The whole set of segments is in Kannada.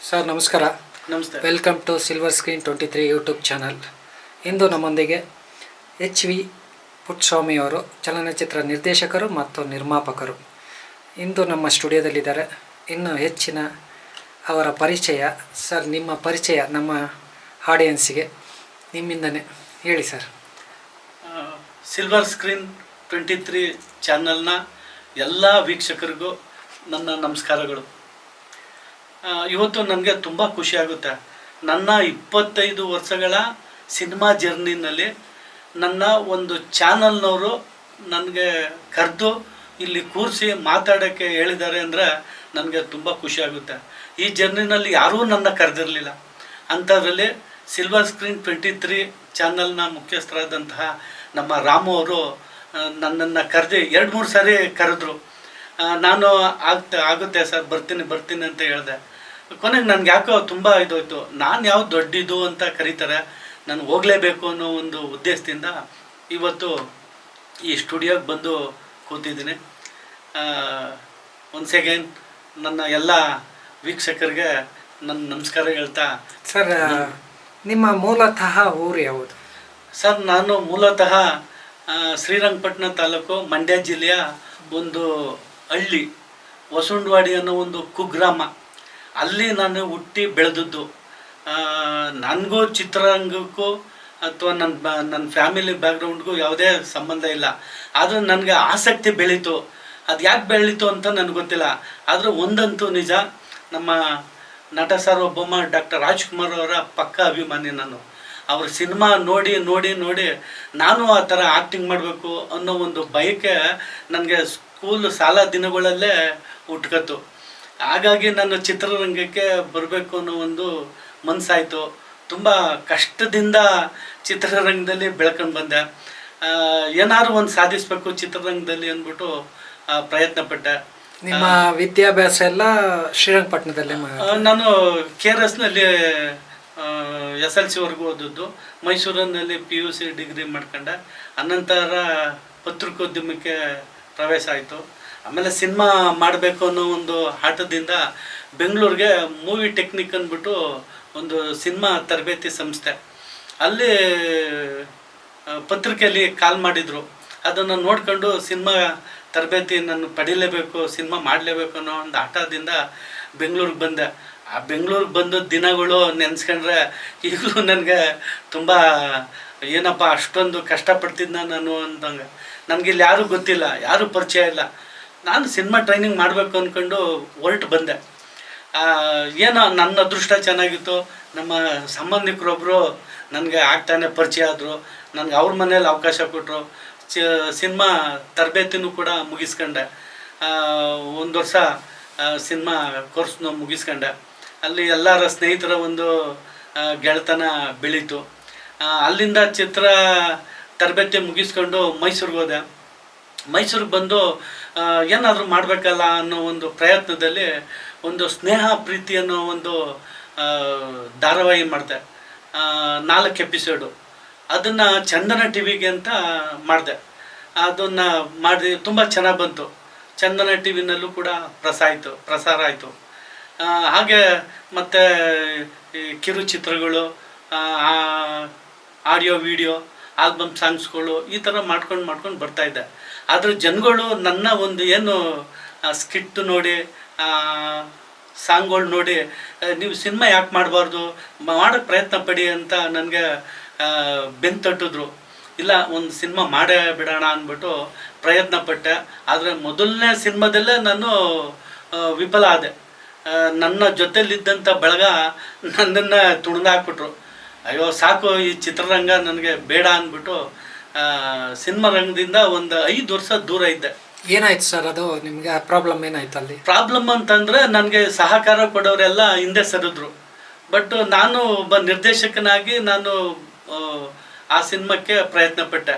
ಸರ್ ನಮಸ್ಕಾರ. ನಮಸ್ತೆ. Welcome to silver screen 23 YouTube channel. ಇಂದು ನಮ್ಮೊಂದಿಗೆ HV ಪುಟ್ಟಸ್ವಾಮಿಯವರು ಚಲನಚಿತ್ರ ನಿರ್ದೇಶಕರು ಮತ್ತು ನಿರ್ಮಾಪಕರು ಇಂದು ನಮ್ಮ ಸ್ಟುಡಿಯೋದಲ್ಲಿದ್ದಾರೆ. ಇನ್ನು ಹೆಚ್ಚಿನ ಅವರ ಪರಿಚಯ ಸರ್, ನಿಮ್ಮ ಪರಿಚಯ ನಮ್ಮ ಆಡಿಯನ್ಸಿಗೆ ನಿಮ್ಮಿಂದನೇ ಹೇಳಿ ಸರ್. ಸಿಲ್ವರ್ ಸ್ಕ್ರೀನ್ 23 ಚಾನಲ್ನ ಎಲ್ಲ ವೀಕ್ಷಕರಿಗೂ ನನ್ನ ನಮಸ್ಕಾರಗಳು. ಇವತ್ತು ನನಗೆ ತುಂಬ ಖುಷಿಯಾಗುತ್ತೆ. ನನ್ನ 25 ವರ್ಷಗಳ ಸಿನಿಮಾ ಜರ್ನಿನಲ್ಲಿ ನನ್ನ ಒಂದು ಚಾನಲ್ನವರು ನನಗೆ ಕರೆದು ಇಲ್ಲಿ ಕೂರಿಸಿ ಮಾತಾಡೋಕ್ಕೆ ಹೇಳಿದ್ದಾರೆ ಅಂದರೆ ನನಗೆ ತುಂಬ ಖುಷಿಯಾಗುತ್ತೆ. ಈ ಜರ್ನಿನಲ್ಲಿ ಯಾರೂ ನನ್ನ ಕರೆದಿರಲಿಲ್ಲ. ಅಂಥದ್ರಲ್ಲಿ ಸಿಲ್ವರ್ ಸ್ಕ್ರೀನ್ 23 ಚಾನಲ್ನ ಮುಖ್ಯಸ್ಥರಾದಂತಹ ನಮ್ಮ ರಾಮು ಅವರು ನನ್ನನ್ನು ಕರೆದು 2-3 ಸಾರಿ ಕರೆದ್ರು. ನಾನು ಆಗುತ್ತೆ ಸರ್, ಬರ್ತೀನಿ ಅಂತ ಹೇಳಿದೆ. ಕೊನೆಗೆ ನನಗೆ ಯಾಕೋ ತುಂಬ ಇದಾಯಿತು. ನಾನು ಯಾವ ದೊಡ್ಡದು ಅಂತ ಕರೀತಾರೆ, ನಾನು ಹೋಗಲೇಬೇಕು ಅನ್ನೋ ಒಂದು ಉದ್ದೇಶದಿಂದ ಇವತ್ತು ಈ ಸ್ಟುಡಿಯೋಗೆ ಬಂದು ಕೂತಿದ್ದೀನಿ. ಒನ್ಸ್ ಅಗೇನ್ ನನ್ನ ಎಲ್ಲ ವೀಕ್ಷಕರಿಗೆ ನನ್ನ ನಮಸ್ಕಾರ ಹೇಳ್ತಾ. ಸರ್, ನಿಮ್ಮ ಮೂಲತಃ ಊರು ಯಾವುದು? ಸರ್, ನಾನು ಮೂಲತಃ ಶ್ರೀರಂಗಪಟ್ಟಣ ತಾಲೂಕು ಮಂಡ್ಯ ಜಿಲ್ಲೆಯ ಒಂದು ಹಳ್ಳಿ ವಸುಂಡವಾಡಿ ಅನ್ನೋ ಒಂದು ಕುಗ್ರಾಮ, ಅಲ್ಲಿ ನಾನು ಹುಟ್ಟಿ ಬೆಳೆದದ್ದು. ನನಗೂ ಚಿತ್ರರಂಗಕ್ಕೂ ಅಥವಾ ನನ್ನ ಫ್ಯಾಮಿಲಿ ಬ್ಯಾಕ್ಗ್ರೌಂಡ್ಗೂ ಯಾವುದೇ ಸಂಬಂಧ ಇಲ್ಲ. ಆದರೆ ನನಗೆ ಆಸಕ್ತಿ ಬೆಳೀತು. ಅದು ಯಾಕೆ ಬೆಳೀತು ಅಂತ ನನಗೆ ಗೊತ್ತಿಲ್ಲ. ಆದರೆ ಒಂದಂತೂ ನಿಜ, ನಮ್ಮ ನಟ ಸಾರ್ವಭೌಮ ಡಾಕ್ಟರ್ ರಾಜ್ಕುಮಾರ್ ಅವರ ಪಕ್ಕ ಅಭಿಮಾನಿ ನಾನು. ಅವ್ರ ಸಿನಿಮಾ ನೋಡಿ ನೋಡಿ ನೋಡಿ ನಾನು ಆ ಥರ ಆ್ಯಕ್ಟಿಂಗ್ ಮಾಡಬೇಕು ಅನ್ನೋ ಒಂದು ಬಯಕೆ ನನಗೆ ಸ್ಕೂಲ್ ಶಾಲಾ ದಿನಗಳಲ್ಲೇ ಹುಟ್ಕತ್ತು. ಹಾಗಾಗಿ ನಾನು ಚಿತ್ರರಂಗಕ್ಕೆ ಬರಬೇಕು ಅನ್ನೋ ಒಂದು ಮನಸ್ಸಾಯಿತು. ತುಂಬ ಕಷ್ಟದಿಂದ ಚಿತ್ರರಂಗದಲ್ಲಿ ಬೆಳ್ಕೊಂಡು ಬಂದೆ. ಏನಾದ್ರು ಒಂದು ಸಾಧಿಸಬೇಕು ಚಿತ್ರರಂಗದಲ್ಲಿ ಅಂದ್ಬಿಟ್ಟು ಪ್ರಯತ್ನ ಪಟ್ಟೆ. ನಿಮ್ಮ ವಿದ್ಯಾಭ್ಯಾಸ ಎಲ್ಲ ಶ್ರೀರಂಗಪಟ್ಟಣದಲ್ಲೇ? ನಾನು KRSನಲ್ಲಿ SLC ಓದದ್ದು. ಮೈಸೂರಿನಲ್ಲಿ PUC ಡಿಗ್ರಿ ಮಾಡ್ಕೊಂಡೆ. ಅನಂತರ ಪತ್ರಿಕೋದ್ಯಮಕ್ಕೆ ಪ್ರವೇಶ ಆಯಿತು. ಆಮೇಲೆ ಸಿನಿಮಾ ಮಾಡಬೇಕು ಅನ್ನೋ ಒಂದು ಆಟದಿಂದ ಬೆಂಗಳೂರಿಗೆ ಮೂವಿ ಟೆಕ್ನಿಕ್ ಅಂದ್ಬಿಟ್ಟು ಒಂದು ಸಿನಿಮಾ ತರಬೇತಿ ಸಂಸ್ಥೆ, ಅಲ್ಲಿ ಪತ್ರಿಕೆಯಲ್ಲಿ ಕಾಲ್ ಮಾಡಿದರು. ಅದನ್ನು ನೋಡ್ಕೊಂಡು ಸಿನಿಮಾ ತರಬೇತಿ ನಾನು ಪಡೀಲೇಬೇಕು, ಸಿನಿಮಾ ಮಾಡಲೇಬೇಕು ಅನ್ನೋ ಒಂದು ಆಟದಿಂದ ಬೆಂಗಳೂರಿಗೆ ಬಂದೆ. ಆ ಬೆಂಗಳೂರಿಗೆ ಬಂದ ದಿನಗಳು ನೆನೆಸ್ಕೊಂಡ್ರೆ ಈಗಲೂ ನನಗೆ ತುಂಬ ಏನಪ್ಪ ಅಷ್ಟೊಂದು ಕಷ್ಟಪಡ್ತಿದ್ದ ನಾನು ಅಂತಂಗೆ. ನನಗಿಲ್ಲಿ ಯಾರೂ ಗೊತ್ತಿಲ್ಲ, ಯಾರೂ ಪರಿಚಯ ಇಲ್ಲ. ನಾನು ಸಿನಿಮಾ ಟ್ರೈನಿಂಗ್ ಮಾಡಬೇಕು ಅಂದ್ಕೊಂಡು ಹೊರಟು ಬಂದೆ. ಏನೋ ನನ್ನ ಅದೃಷ್ಟ ಚೆನ್ನಾಗಿತ್ತು. ನಮ್ಮ ಸಂಬಂಧಿಕರೊಬ್ಬರು ನನಗೆ ಆಗ್ತಾನೆ ಪರಿಚಯ ಆದರು. ನನಗೆ ಅವ್ರ ಮನೇಲಿ ಅವಕಾಶ ಕೊಟ್ಟರು. ಸಿನಿಮಾ ತರಬೇತಿನೂ ಕೂಡ ಮುಗಿಸ್ಕೊಂಡೆ. 1 ವರ್ಷ ಸಿನಿಮಾ ಕೋರ್ಸ್ನ ಮುಗಿಸ್ಕೊಂಡೆ. ಅಲ್ಲಿ ಎಲ್ಲರ ಸ್ನೇಹಿತರ ಒಂದು ಗೆಳೆತನ ಬೆಳೀತು. ಅಲ್ಲಿಂದ ಚಿತ್ರ ತರಬೇತಿ ಮುಗಿಸ್ಕೊಂಡು ಮೈಸೂರಿಗೆ ಹೋದೆ. ಮೈಸೂರಿಗೆ ಬಂದು ಏನಾದರೂ ಮಾಡಬೇಕಲ್ಲ ಅನ್ನೋ ಒಂದು ಪ್ರಯತ್ನದಲ್ಲಿ ಒಂದು ಸ್ನೇಹ ಪ್ರೀತಿ ಅನ್ನೋ ಒಂದು ಧಾರಾವಾಹಿ ಮಾಡಿದೆ. 4 ಎಪಿಸೋಡು. ಅದನ್ನು ಚಂದನ TVಗೆ ಅಂತ ಮಾಡಿದೆ. ಅದನ್ನು ಮಾಡಿ ತುಂಬ ಚೆನ್ನಾಗಿ ಬಂತು. ಚಂದನ TVನಲ್ಲೂ ಕೂಡ ಪ್ರಸಾರ ಆಯಿತು. ಹಾಗೆ ಮತ್ತು ಕಿರುಚಿತ್ರಗಳು, ಆಡಿಯೋ ವಿಡಿಯೋ, ಆಲ್ಬಮ್ ಸಾಂಗ್ಸ್ಗಳು ಈ ಥರ ಮಾಡ್ಕೊಂಡು ಬರ್ತಾಯಿದ್ದೆ. ಆದರೆ ಜನಗಳು ನನ್ನ ಒಂದು ಏನು ಸ್ಕಿಟ್ ನೋಡಿ, ಸಾಂಗ್ಗಳು ನೋಡಿ, ನೀವು ಸಿನಿಮಾ ಯಾಕೆ ಮಾಡಬಾರ್ದು, ಮಾಡೋಕ್ಕೆ ಪ್ರಯತ್ನ ಪಡಿ ಅಂತ ನನಗೆ ಬೆನ್ನು ತಟ್ಟಿದ್ರು. ಇಲ್ಲ, ಒಂದು ಸಿನಿಮಾ ಮಾಡೇ ಬಿಡೋಣ ಅಂದ್ಬಿಟ್ಟು ಪ್ರಯತ್ನ ಪಟ್ಟೆ. ಆದರೆ ಮೊದಲನೇ ಸಿನಿಮಾದಲ್ಲೇ ನಾನು ವಿಫಲ ಆದೆ. ನನ್ನ ಜೊತೆಲಿದ್ದಂಥ ಬಳಗ ನನ್ನನ್ನು ತುಳಿದಾಕ್ಬಿಟ್ರು. ಅಯ್ಯೋ ಸಾಕು, ಈ ಚಿತ್ರರಂಗ ನನಗೆ ಬೇಡ ಅಂದ್ಬಿಟ್ಟು ಸಿನಿಮಾ ರಂಗದಿಂದ ಒಂದು 5 ವರ್ಷ ದೂರ ಇದ್ದೆ. ಏನಾಯ್ತು ಸರ್ ಅದು ನಿಮಗೆ? ಪ್ರಾಬ್ಲಮ್ ಏನಾಯ್ತು ಅಲ್ಲಿ? ಪ್ರಾಬ್ಲಮ್ ಅಂತಂದರೆ ನನಗೆ ಸಹಕಾರ ಕೊಡೋರೆಲ್ಲ ಹಿಂದೆ ಸರಿದ್ರು. ಬಟ್ ನಾನು ಒಬ್ಬ ನಿರ್ದೇಶಕನಾಗಿ ನಾನು ಆ ಸಿನಿಮಾಕ್ಕೆ ಪ್ರಯತ್ನ ಪಟ್ಟೆ.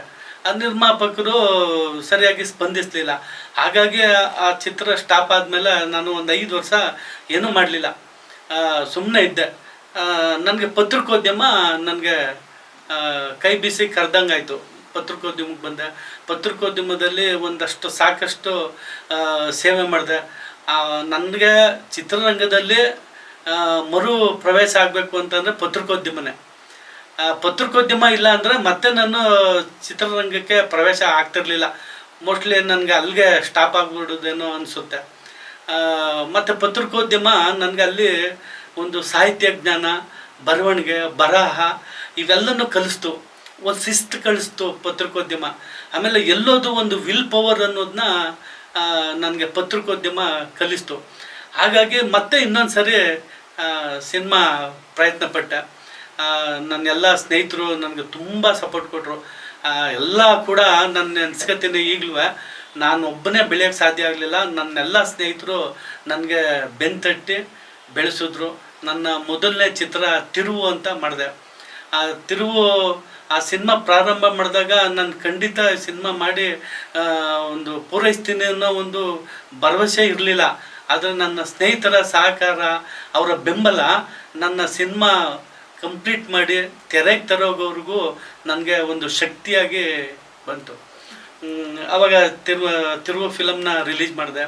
ಆ ನಿರ್ಮಾಪಕರು ಸರಿಯಾಗಿ ಸ್ಪಂದಿಸಲಿಲ್ಲ. ಹಾಗಾಗಿ ಆ ಚಿತ್ರ ಸ್ಟಾಪ್ ಆದಮೇಲೆ ನಾನು ಒಂದು 5 ವರ್ಷ ಏನೂ ಮಾಡಲಿಲ್ಲ, ಸುಮ್ಮನೆ ಇದ್ದೆ. ನನಗೆ ಪತ್ರಿಕೋದ್ಯಮ ನನಗೆ ಕೈ ಬೀಸಿ ಕರೆದಂಗಾಯಿತು. ಪತ್ರಿಕೋದ್ಯಮಕ್ಕೆ ಬಂದೆ. ಪತ್ರಿಕೋದ್ಯಮದಲ್ಲಿ ಸಾಕಷ್ಟು ಸೇವೆ ಮಾಡಿದೆ. ನನಗೆ ಚಿತ್ರರಂಗದಲ್ಲಿ ಮರು ಪ್ರವೇಶ ಆಗಬೇಕು ಅಂತಂದರೆ ಪತ್ರಿಕೋದ್ಯಮನೇ. ಪತ್ರಿಕೋದ್ಯಮ ಇಲ್ಲ ಅಂದರೆ ಮತ್ತೆ ನಾನು ಚಿತ್ರರಂಗಕ್ಕೆ ಪ್ರವೇಶ ಆಗ್ತಿರ್ಲಿಲ್ಲ. ಮೋಸ್ಟ್ಲಿ ನನಗೆ ಅಲ್ಲಿಗೆ ಸ್ಟಾಪ್ ಆಗಿಬಿಡೋದೇನೋ ಅನಿಸುತ್ತೆ. ಮತ್ತು ಪತ್ರಿಕೋದ್ಯಮ ನನಗೆ ಅಲ್ಲಿ ಒಂದು ಸಾಹಿತ್ಯ ಜ್ಞಾನ, ಬರವಣಿಗೆ, ಬರಹ ಇವೆಲ್ಲನೂ ಕಲಿಸ್ತು. ಒಂದು ಶಿಸ್ತು ಕಲಿಸ್ತು ಪತ್ರಿಕೋದ್ಯಮ. ಆಮೇಲೆ ಎಲ್ಲೋದು ಒಂದು ವಿಲ್ ಪವರ್ ಅನ್ನೋದನ್ನ ನನಗೆ ಪತ್ರಿಕೋದ್ಯಮ ಕಲಿಸ್ತು. ಹಾಗಾಗಿ ಮತ್ತೆ ಇನ್ನೊಂದು ಸರಿ ಸಿನಿಮಾ ಪ್ರಯತ್ನ ಪಟ್ಟೆ. ನನ್ನೆಲ್ಲ ಸ್ನೇಹಿತರು ನನಗೆ ತುಂಬ ಸಪೋರ್ಟ್ ಕೊಟ್ಟರು. ಎಲ್ಲ ಕೂಡ ನನ್ನ ನೆನೆಸ್ಕೊತೀನಿ ಈಗಲೂ. ನಾನು ಒಬ್ಬನೇ ಬೆಳೆಯೋಕ್ಕೆ ಸಾಧ್ಯ ಆಗಲಿಲ್ಲ. ನನ್ನೆಲ್ಲ ಸ್ನೇಹಿತರು ನನಗೆ ಬೆನ್ತಟ್ಟಿ ಬೆಳೆಸಿದ್ರು. ನನ್ನ ಮೊದಲನೇ ಚಿತ್ರ ತಿರುವು ಅಂತ ಮಾಡಿದೆ. ತಿರುವು ಆ ಸಿನಿಮಾ ಪ್ರಾರಂಭ ಮಾಡಿದಾಗ ನಾನು ಖಂಡಿತ ಸಿನಿಮಾ ಮಾಡಿ ಒಂದು ಪೂರೈಸ್ತೀನಿ ಅನ್ನೋ ಒಂದು ಭರವಸೆ ಇರಲಿಲ್ಲ. ಆದರೆ ನನ್ನ ಸ್ನೇಹಿತರ ಸಹಕಾರ, ಅವರ ಬೆಂಬಲ ನನ್ನ ಸಿನಿಮಾ ಕಂಪ್ಲೀಟ್ ಮಾಡಿ ತೆರೆಗೆ ತರೋಗೋವರೆಗೂ ನನಗೆ ಒಂದು ಶಕ್ತಿಯಾಗಿ ಬಂತು. ಆವಾಗ ತಿರುವು ಫಿಲಮ್ನ ರಿಲೀಸ್ ಮಾಡಿದೆ.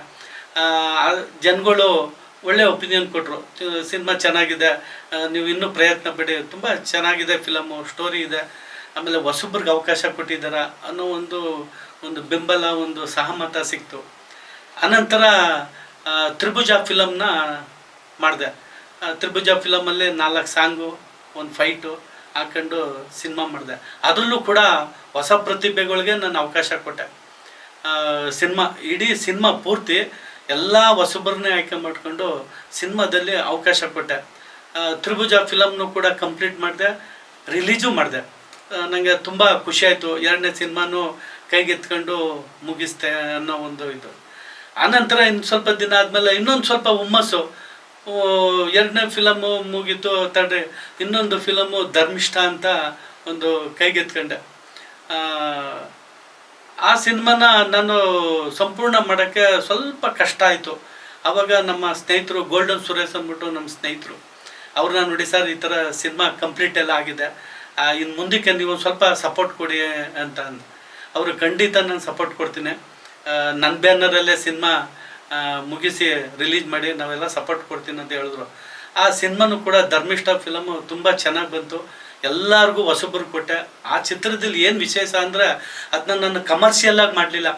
ಜನಗಳು ಒಳ್ಳೆ ಒಪಿನಿಯನ್ ಕೊಟ್ಟರು. ಸಿನಿಮಾ ಚೆನ್ನಾಗಿದೆ, ನೀವು ಇನ್ನೂ ಪ್ರಯತ್ನ ಪಡಿ, ತುಂಬ ಚೆನ್ನಾಗಿದೆ ಫಿಲಮು, ಸ್ಟೋರಿ ಇದೆ, ಆಮೇಲೆ ಹೊಸಬ್ರಿಗೆ ಅವಕಾಶ ಕೊಟ್ಟಿದ್ದಾರೆ ಅನ್ನೋ ಒಂದು ಬೆಂಬಲ, ಒಂದು ಸಹಮತ ಸಿಕ್ತು. ಅನಂತರ ತ್ರಿಭುಜ ಫಿಲಮ್ನ ಮಾಡಿದೆ. ತ್ರಿಭುಜ ಫಿಲಮಲ್ಲಿ 4 ಸಾಂಗು, 1 ಫೈಟು ಹಾಕೊಂಡು ಸಿನಿಮಾ ಮಾಡಿದೆ. ಅದರಲ್ಲೂ ಕೂಡ ಹೊಸ ಪ್ರತಿಭೆಗಳಿಗೆ ನಾನು ಅವಕಾಶ ಕೊಟ್ಟೆ. ಇಡೀ ಸಿನಿಮಾ ಪೂರ್ತಿ ಎಲ್ಲ ಹೊಸಬರನ್ನೇ ಆಯ್ಕೆ ಮಾಡಿಕೊಂಡು ಸಿನಿಮಾದಲ್ಲಿ ಅವಕಾಶ ಕೊಟ್ಟೆ. ತ್ರಿಭುಜ ಫಿಲಮ್ನು ಕೂಡ ಕಂಪ್ಲೀಟ್ ಮಾಡಿದೆ, ರಿಲೀಸು ಮಾಡಿದೆ. ನನಗೆ ತುಂಬ ಖುಷಿಯಾಯಿತು. 2ನೇ ಸಿನಿಮಾನು ಕೈಗೆತ್ಕೊಂಡು ಮುಗಿಸ್ತೆ ಅನ್ನೋ ಒಂದು ಇದು. ಆನಂತರ ಇನ್ನು ಸ್ವಲ್ಪ ದಿನ ಆದಮೇಲೆ ಇನ್ನೊಂದು ಸ್ವಲ್ಪ ಹುಮ್ಮಸ್ಸು. 2ನೇ ಫಿಲಮು ಮುಗೀತು, ತಡ್ರಿ ಇನ್ನೊಂದು ಫಿಲಮು ಧರ್ಮಿಷ್ಠ ಅಂತ ಒಂದು ಕೈಗೆತ್ಕೊಂಡೆ. ಆ ಸಿನಿಮಾನ ನಾನು ಸಂಪೂರ್ಣ ಮಾಡೋಕ್ಕೆ ಸ್ವಲ್ಪ ಕಷ್ಟ ಆಯಿತು. ಆವಾಗ ನಮ್ಮ ಸ್ನೇಹಿತರು ಗೋಲ್ಡನ್ ಸುರೇಶ್ ಅಂದ್ಬಿಟ್ಟು ನಮ್ಮ ಸ್ನೇಹಿತರು ಅವ್ರನ್ನ ನೋಡಿ, ಸರ್ ಈ ಥರ ಸಿನಿಮಾ ಕಂಪ್ಲೀಟ್ ಎಲ್ಲ ಆಗಿದೆ, ಇನ್ನು ಮುಂದಕ್ಕೆ ನೀವು ಸ್ವಲ್ಪ ಸಪೋರ್ಟ್ ಕೊಡಿ ಅಂತ ಅಂದು. ಅವರು ಖಂಡಿತ ನಾನು ಸಪೋರ್ಟ್ ಕೊಡ್ತೀನಿ, ನನ್ನ ಬ್ಯಾನರಲ್ಲೇ ಸಿನಿಮಾ ಮುಗಿಸಿ ರಿಲೀಸ್ ಮಾಡಿ ನಾವೆಲ್ಲ ಸಪೋರ್ಟ್ ಕೊಡ್ತೀನಿ ಅಂತ ಹೇಳಿದ್ರು. ಆ ಸಿನಿಮಾನು ಕೂಡ ಧರ್ಮಿಷ್ಠ ಫಿಲಮು ತುಂಬ ಚೆನ್ನಾಗಿ ಬಂತು. ಎಲ್ಲರಿಗೂ ಹೊಸಬರು ಕೊಟ್ಟೆ. ಆ ಚಿತ್ರದಲ್ಲಿ ಏನು ವಿಶೇಷ ಅಂದರೆ ಅದನ್ನ ನಾನು ಕಮರ್ಷಿಯಲ್ಲಾಗಿ ಮಾಡಲಿಲ್ಲ.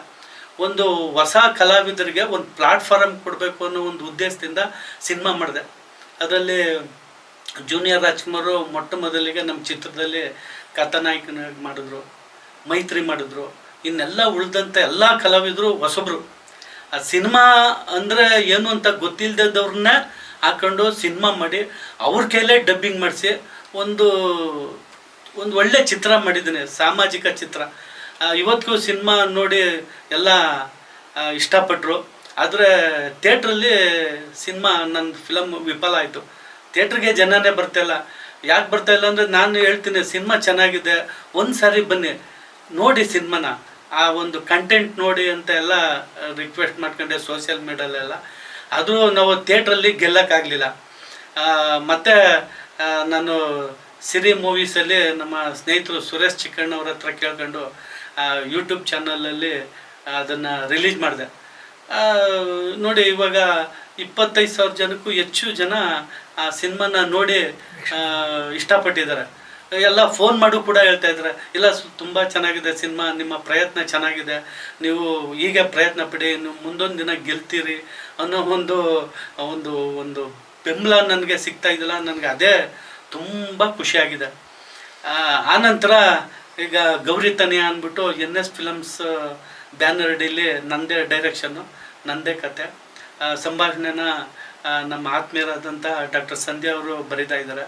ಒಂದು ಹೊಸ ಕಲಾವಿದರಿಗೆ ಒಂದು ಪ್ಲಾಟ್ಫಾರಮ್ ಕೊಡಬೇಕು ಅನ್ನೋ ಒಂದು ಉದ್ದೇಶದಿಂದ ಸಿನಿಮಾ ಮಾಡಿದೆ. ಅದರಲ್ಲಿ ಜೂನಿಯರ್ ರಾಜ್ಕುಮಾರು ಮೊಟ್ಟ ಮೊದಲಿಗೆ ನಮ್ಮ ಚಿತ್ರದಲ್ಲಿ ಕಥಾನಾಯಕನಾಗಿ ಮಾಡಿದ್ರು, ಮೈತ್ರಿ ಮಾಡಿದ್ರು. ಇನ್ನೆಲ್ಲ ಉಳಿದಂಥ ಎಲ್ಲ ಕಲಾವಿದರು ಹೊಸಬ್ರು. ಆ ಸಿನಿಮಾ ಅಂದರೆ ಏನು ಅಂತ ಗೊತ್ತಿಲ್ಲದವ್ರನ್ನ ಹಾಕೊಂಡು ಸಿನಿಮಾ ಮಾಡಿ ಅವ್ರ ಕೈಲೇ ಡಬ್ಬಿಂಗ್ ಮಾಡಿಸಿ ಒಂದು ಒಳ್ಳೆ ಚಿತ್ರ ಮಾಡಿದ್ದೀನಿ, ಸಾಮಾಜಿಕ ಚಿತ್ರ. ಇವತ್ತಿಗೂ ಸಿನಿಮಾ ನೋಡಿ ಎಲ್ಲ ಇಷ್ಟಪಟ್ಟರು. ಆದರೆ ಥಿಯೇಟ್ರಲ್ಲಿ ಸಿನಿಮಾ ನನ್ನ ಫಿಲಮ್ ವಿಫಲ ಆಯಿತು. ಥಿಯೇಟ್ರಿಗೆ ಜನನೇ ಬರ್ತಾಯಿಲ್ಲ. ಯಾಕೆ ಬರ್ತಾಯಿಲ್ಲ ಅಂದರೆ ನಾನು ಹೇಳ್ತೀನಿ, ಸಿನಿಮಾ ಚೆನ್ನಾಗಿದೆ, ಒಂದು ಸಾರಿ ಬನ್ನಿ ನೋಡಿ ಸಿನಿಮಾನ, ಆ ಒಂದು ಕಂಟೆಂಟ್ ನೋಡಿ ಅಂತ ಎಲ್ಲ ರಿಕ್ವೆಸ್ಟ್ ಮಾಡ್ಕೊಂಡೆ ಸೋಷಿಯಲ್ ಮೀಡಿಯಲ್ಲೆಲ್ಲ. ಅದು ನಾವು ಥಿಯೇಟ್ರಲ್ಲಿ ಗೆಲ್ಲಕ್ಕಾಗಲಿಲ್ಲ. ಮತ್ತು ನಾನು ಸಿರಿ ಮೂವೀಸಲ್ಲಿ ನಮ್ಮ ಸ್ನೇಹಿತರು ಸುರೇಶ್ ಚಿಕ್ಕಣ್ಣವ್ರ ಹತ್ರ ಕೇಳ್ಕೊಂಡು ಯೂಟ್ಯೂಬ್ ಚಾನಲಲ್ಲಿ ಅದನ್ನು ರಿಲೀಸ್ ಮಾಡಿದೆ. ನೋಡಿ ಇವಾಗ 25,000 ಜನಕ್ಕೂ ಹೆಚ್ಚು ಜನ ಆ ಸಿನಿಮಾನ ನೋಡಿ ಇಷ್ಟಪಟ್ಟಿದ್ದಾರೆ. ಎಲ್ಲ ಫೋನ್ ಮಾಡು ಕೂಡ ಹೇಳ್ತಾ ಇದ್ದಾರೆ, ಇಲ್ಲ ತುಂಬ ಚೆನ್ನಾಗಿದೆ ಸಿನಿಮಾ, ನಿಮ್ಮ ಪ್ರಯತ್ನ ಚೆನ್ನಾಗಿದೆ, ನೀವು ಹೀಗೆ ಪ್ರಯತ್ನ ಪಡಿ, ನೀವು ಮುಂದೊಂದು ದಿನ ಗೆಲ್ತೀರಿ ಅನ್ನೋ ಒಂದು ಬೆಂಬಲ ನನಗೆ ಸಿಗ್ತಾ ಇದ್ದಿಲ್ಲ. ನನಗೆ ಅದೇ ತುಂಬ ಖುಷಿಯಾಗಿದೆ. ಆನಂತರ ಈಗ ಗೌರಿ ತನಿಯ ಅಂದ್ಬಿಟ್ಟು NS ಫಿಲಮ್ಸ್ ಬ್ಯಾನರ್ ಅಡಿಯಲ್ಲಿ ನನ್ನದೇ ಡೈರೆಕ್ಷನ್ನು, ನನ್ನದೇ ಕತೆ, ಸಂಭಾಷಣೆನ ನಮ್ಮ ಆತ್ಮೀಯರಾದಂಥ ಡಾಕ್ಟರ್ ಸಂಧ್ಯಾ ಅವರು ಬರೀತಾ ಇದ್ದಾರೆ.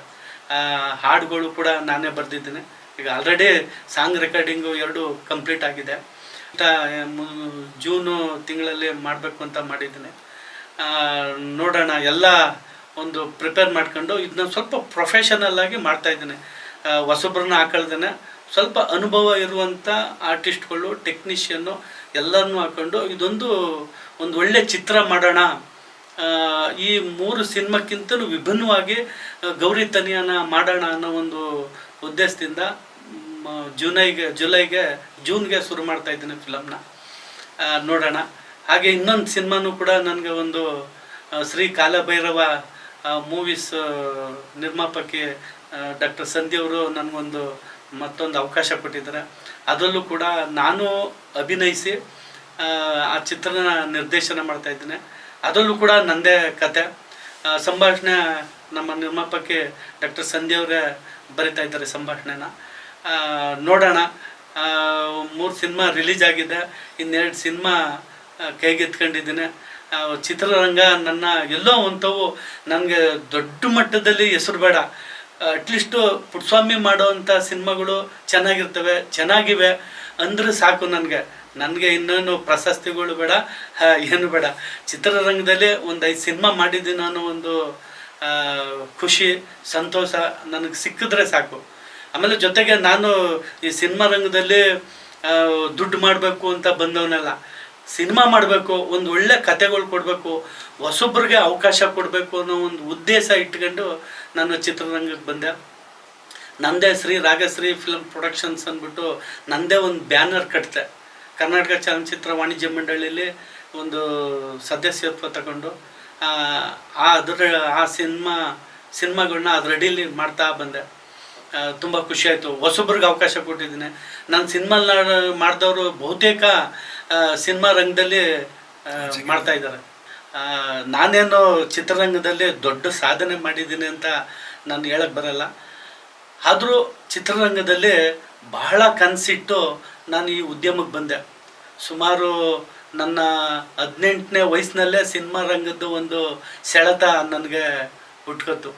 ಹಾಡುಗಳು ಕೂಡ ನಾನೇ ಬರೆದಿದ್ದೀನಿ. ಈಗ ಆಲ್ರೆಡಿ ಸಾಂಗ್ ರೆಕಾರ್ಡಿಂಗು 2 ಕಂಪ್ಲೀಟ್ ಆಗಿದೆ. ಜೂನು ತಿಂಗಳಲ್ಲಿ ಮಾಡಬೇಕು ಅಂತ ಮಾಡಿದ್ದೀನಿ. ನೋಡೋಣ, ಎಲ್ಲ ಒಂದು ಪ್ರಿಪೇರ್ ಮಾಡ್ಕೊಂಡು ಇದನ್ನ ಸ್ವಲ್ಪ ಪ್ರೊಫೆಷನಲ್ ಆಗಿ ಮಾಡ್ತಾಯಿದ್ದೀನಿ. ಹೊಸಬ್ರನ್ನ ಹಾಕೊಳ್ದೇನೆ ಸ್ವಲ್ಪ ಅನುಭವ ಇರುವಂಥ ಆರ್ಟಿಸ್ಟ್ಗಳು, ಟೆಕ್ನಿಷಿಯನ್ನು ಎಲ್ಲರನ್ನೂ ಹಾಕ್ಕೊಂಡು ಒಂದು ಒಳ್ಳೆ ಚಿತ್ರ ಮಾಡೋಣ. ಈ 3 ಸಿನಿಮಾಕ್ಕಿಂತಲೂ ವಿಭಿನ್ನವಾಗಿ ಗೌರಿ ತನಿಯನ ಮಾಡೋಣ ಅನ್ನೋ ಒಂದು ಉದ್ದೇಶದಿಂದ ಜೂನ್ಗೆ ಶುರು ಮಾಡ್ತಾ ಇದ್ದೀನಿ ಫಿಲಮ್ನ. ನೋಡೋಣ. ಹಾಗೆ ಇನ್ನೊಂದು ಸಿನಿಮಾನೂ ಕೂಡ ನನಗೆ ಒಂದು ಶ್ರೀ ಕಾಲಭೈರವ ಮೂವೀಸ್ ನಿರ್ಮಾಪಕಿ ಡಾಕ್ಟರ್ ಸಂಧ್ಯವರು ನನಗೊಂದು ಮತ್ತೊಂದು ಅವಕಾಶ ಕೊಟ್ಟಿದ್ದಾರೆ. ಅದರಲ್ಲೂ ಕೂಡ ನಾನು ಅಭಿನಯಿಸಿ ಆ ಚಿತ್ರನ ನಿರ್ದೇಶನ ಮಾಡ್ತಾ ಇದ್ದೀನಿ. ಅದರಲ್ಲೂ ಕೂಡ ನನ್ನದೇ ಕತೆ. ಸಂಭಾಷಣೆ ನಮ್ಮ ನಿರ್ಮಾಪಕಿ ಡಾಕ್ಟರ್ ಸಂಧ್ಯವ್ರೇ ಬರಿತಾ ಇದ್ದಾರೆ ಸಂಭಾಷಣೆನ. ನೋಡೋಣ. 3 ಸಿನಿಮಾ ರಿಲೀಸ್ ಆಗಿದೆ, ಇನ್ನೆರಡು ಸಿನಿಮಾ ಕೈಗೆತ್ಕೊಂಡಿದ್ದೀನಿ. ಚಿತ್ರರಂಗ ನನ್ನ ಎಲ್ಲೋ ಒಂಥವು ನನಗೆ ದೊಡ್ಡ ಮಟ್ಟದಲ್ಲಿ ಹೆಸರು ಬೇಡ, ಅಟ್ಲೀಸ್ಟು ಪುಟ್ಟಸ್ವಾಮಿ ಮಾಡೋವಂಥ ಸಿನಿಮಾಗಳು ಚೆನ್ನಾಗಿವೆ ಅಂದರೆ ಸಾಕು. ನನಗೆ ಇನ್ನೇನು ಪ್ರಶಸ್ತಿಗಳು ಬೇಡ, ಏನು ಬೇಡ. ಚಿತ್ರರಂಗದಲ್ಲಿ ಒಂದು 5 ಸಿನಿಮಾ ಮಾಡಿದ್ದೀನಿ ಅನ್ನೋ ಒಂದು ಖುಷಿ ಸಂತೋಷ ನನಗೆ ಸಿಕ್ಕಿದ್ರೆ ಸಾಕು. ಆಮೇಲೆ ಜೊತೆಗೆ ನಾನು ಈ ಸಿನಿಮಾ ರಂಗದಲ್ಲಿ ದುಡ್ಡು ಮಾಡಬೇಕು ಅಂತ ಬಂದವನಲ್ಲ. ಸಿನಿಮಾ ಮಾಡಬೇಕು, ಒಂದು ಒಳ್ಳೆ ಕತೆಗಳು ಕೊಡಬೇಕು, ಹೊಸೊಬ್ಬರಿಗೆ ಅವಕಾಶ ಕೊಡಬೇಕು ಅನ್ನೋ ಒಂದು ಉದ್ದೇಶ ಇಟ್ಕೊಂಡು ನಾನು ಚಿತ್ರರಂಗಕ್ಕೆ ಬಂದೆ. ನನ್ನದೇ ಶ್ರೀ ರಾಗಶ್ರೀ ಫಿಲ್ಮ್ ಪ್ರೊಡಕ್ಷನ್ಸ್ ಅಂದ್ಬಿಟ್ಟು ನನ್ನದೇ ಒಂದು ಬ್ಯಾನರ್ ಕಟ್ತೆ. ಕರ್ನಾಟಕ ಚಲನಚಿತ್ರ ವಾಣಿಜ್ಯ ಮಂಡಳಿಯಲ್ಲಿ ಒಂದು ಸದಸ್ಯತ್ವ ತಗೊಂಡು ಆ ಸಿನಿಮಾಗಳನ್ನ ಅದ್ರ ಅಡಿಯಲ್ಲಿ ಮಾಡ್ತಾ ಬಂದೆ. ತುಂಬ ಖುಷಿಯಾಯಿತು. ಹೊಸೊಬ್ರಿಗೆ ಅವಕಾಶ ಕೊಟ್ಟಿದ್ದೀನಿ. ನಾನು ಸಿನಿಮಾ ಮಾಡಿದವರು ಬಹುತೇಕ ಸಿನಿಮಾ ರಂಗದಲ್ಲಿ ಮಾಡ್ತಾ ಇದ್ದಾರೆ. ನಾನೇನು ಚಿತ್ರರಂಗದಲ್ಲಿ ದೊಡ್ಡ ಸಾಧನೆ ಮಾಡಿದ್ದೀನಿ ಅಂತ ನಾನು ಹೇಳಕ್ಕೆ ಬರಲ್ಲ. ಆದರೂ ಚಿತ್ರರಂಗದಲ್ಲಿ ಬಹಳ ಕನಸಿಟ್ಟು ನಾನು ಈ ಉದ್ಯಮಕ್ಕೆ ಬಂದೆ. ಸುಮಾರು ನನ್ನ 18ನೇ ವಯಸ್ಸಿನಲ್ಲೇ ಸಿನಿಮಾ ರಂಗದ್ದು ಒಂದು ಸೆಳೆತ ನನಗೆ ಹುಟ್ಕೊತು.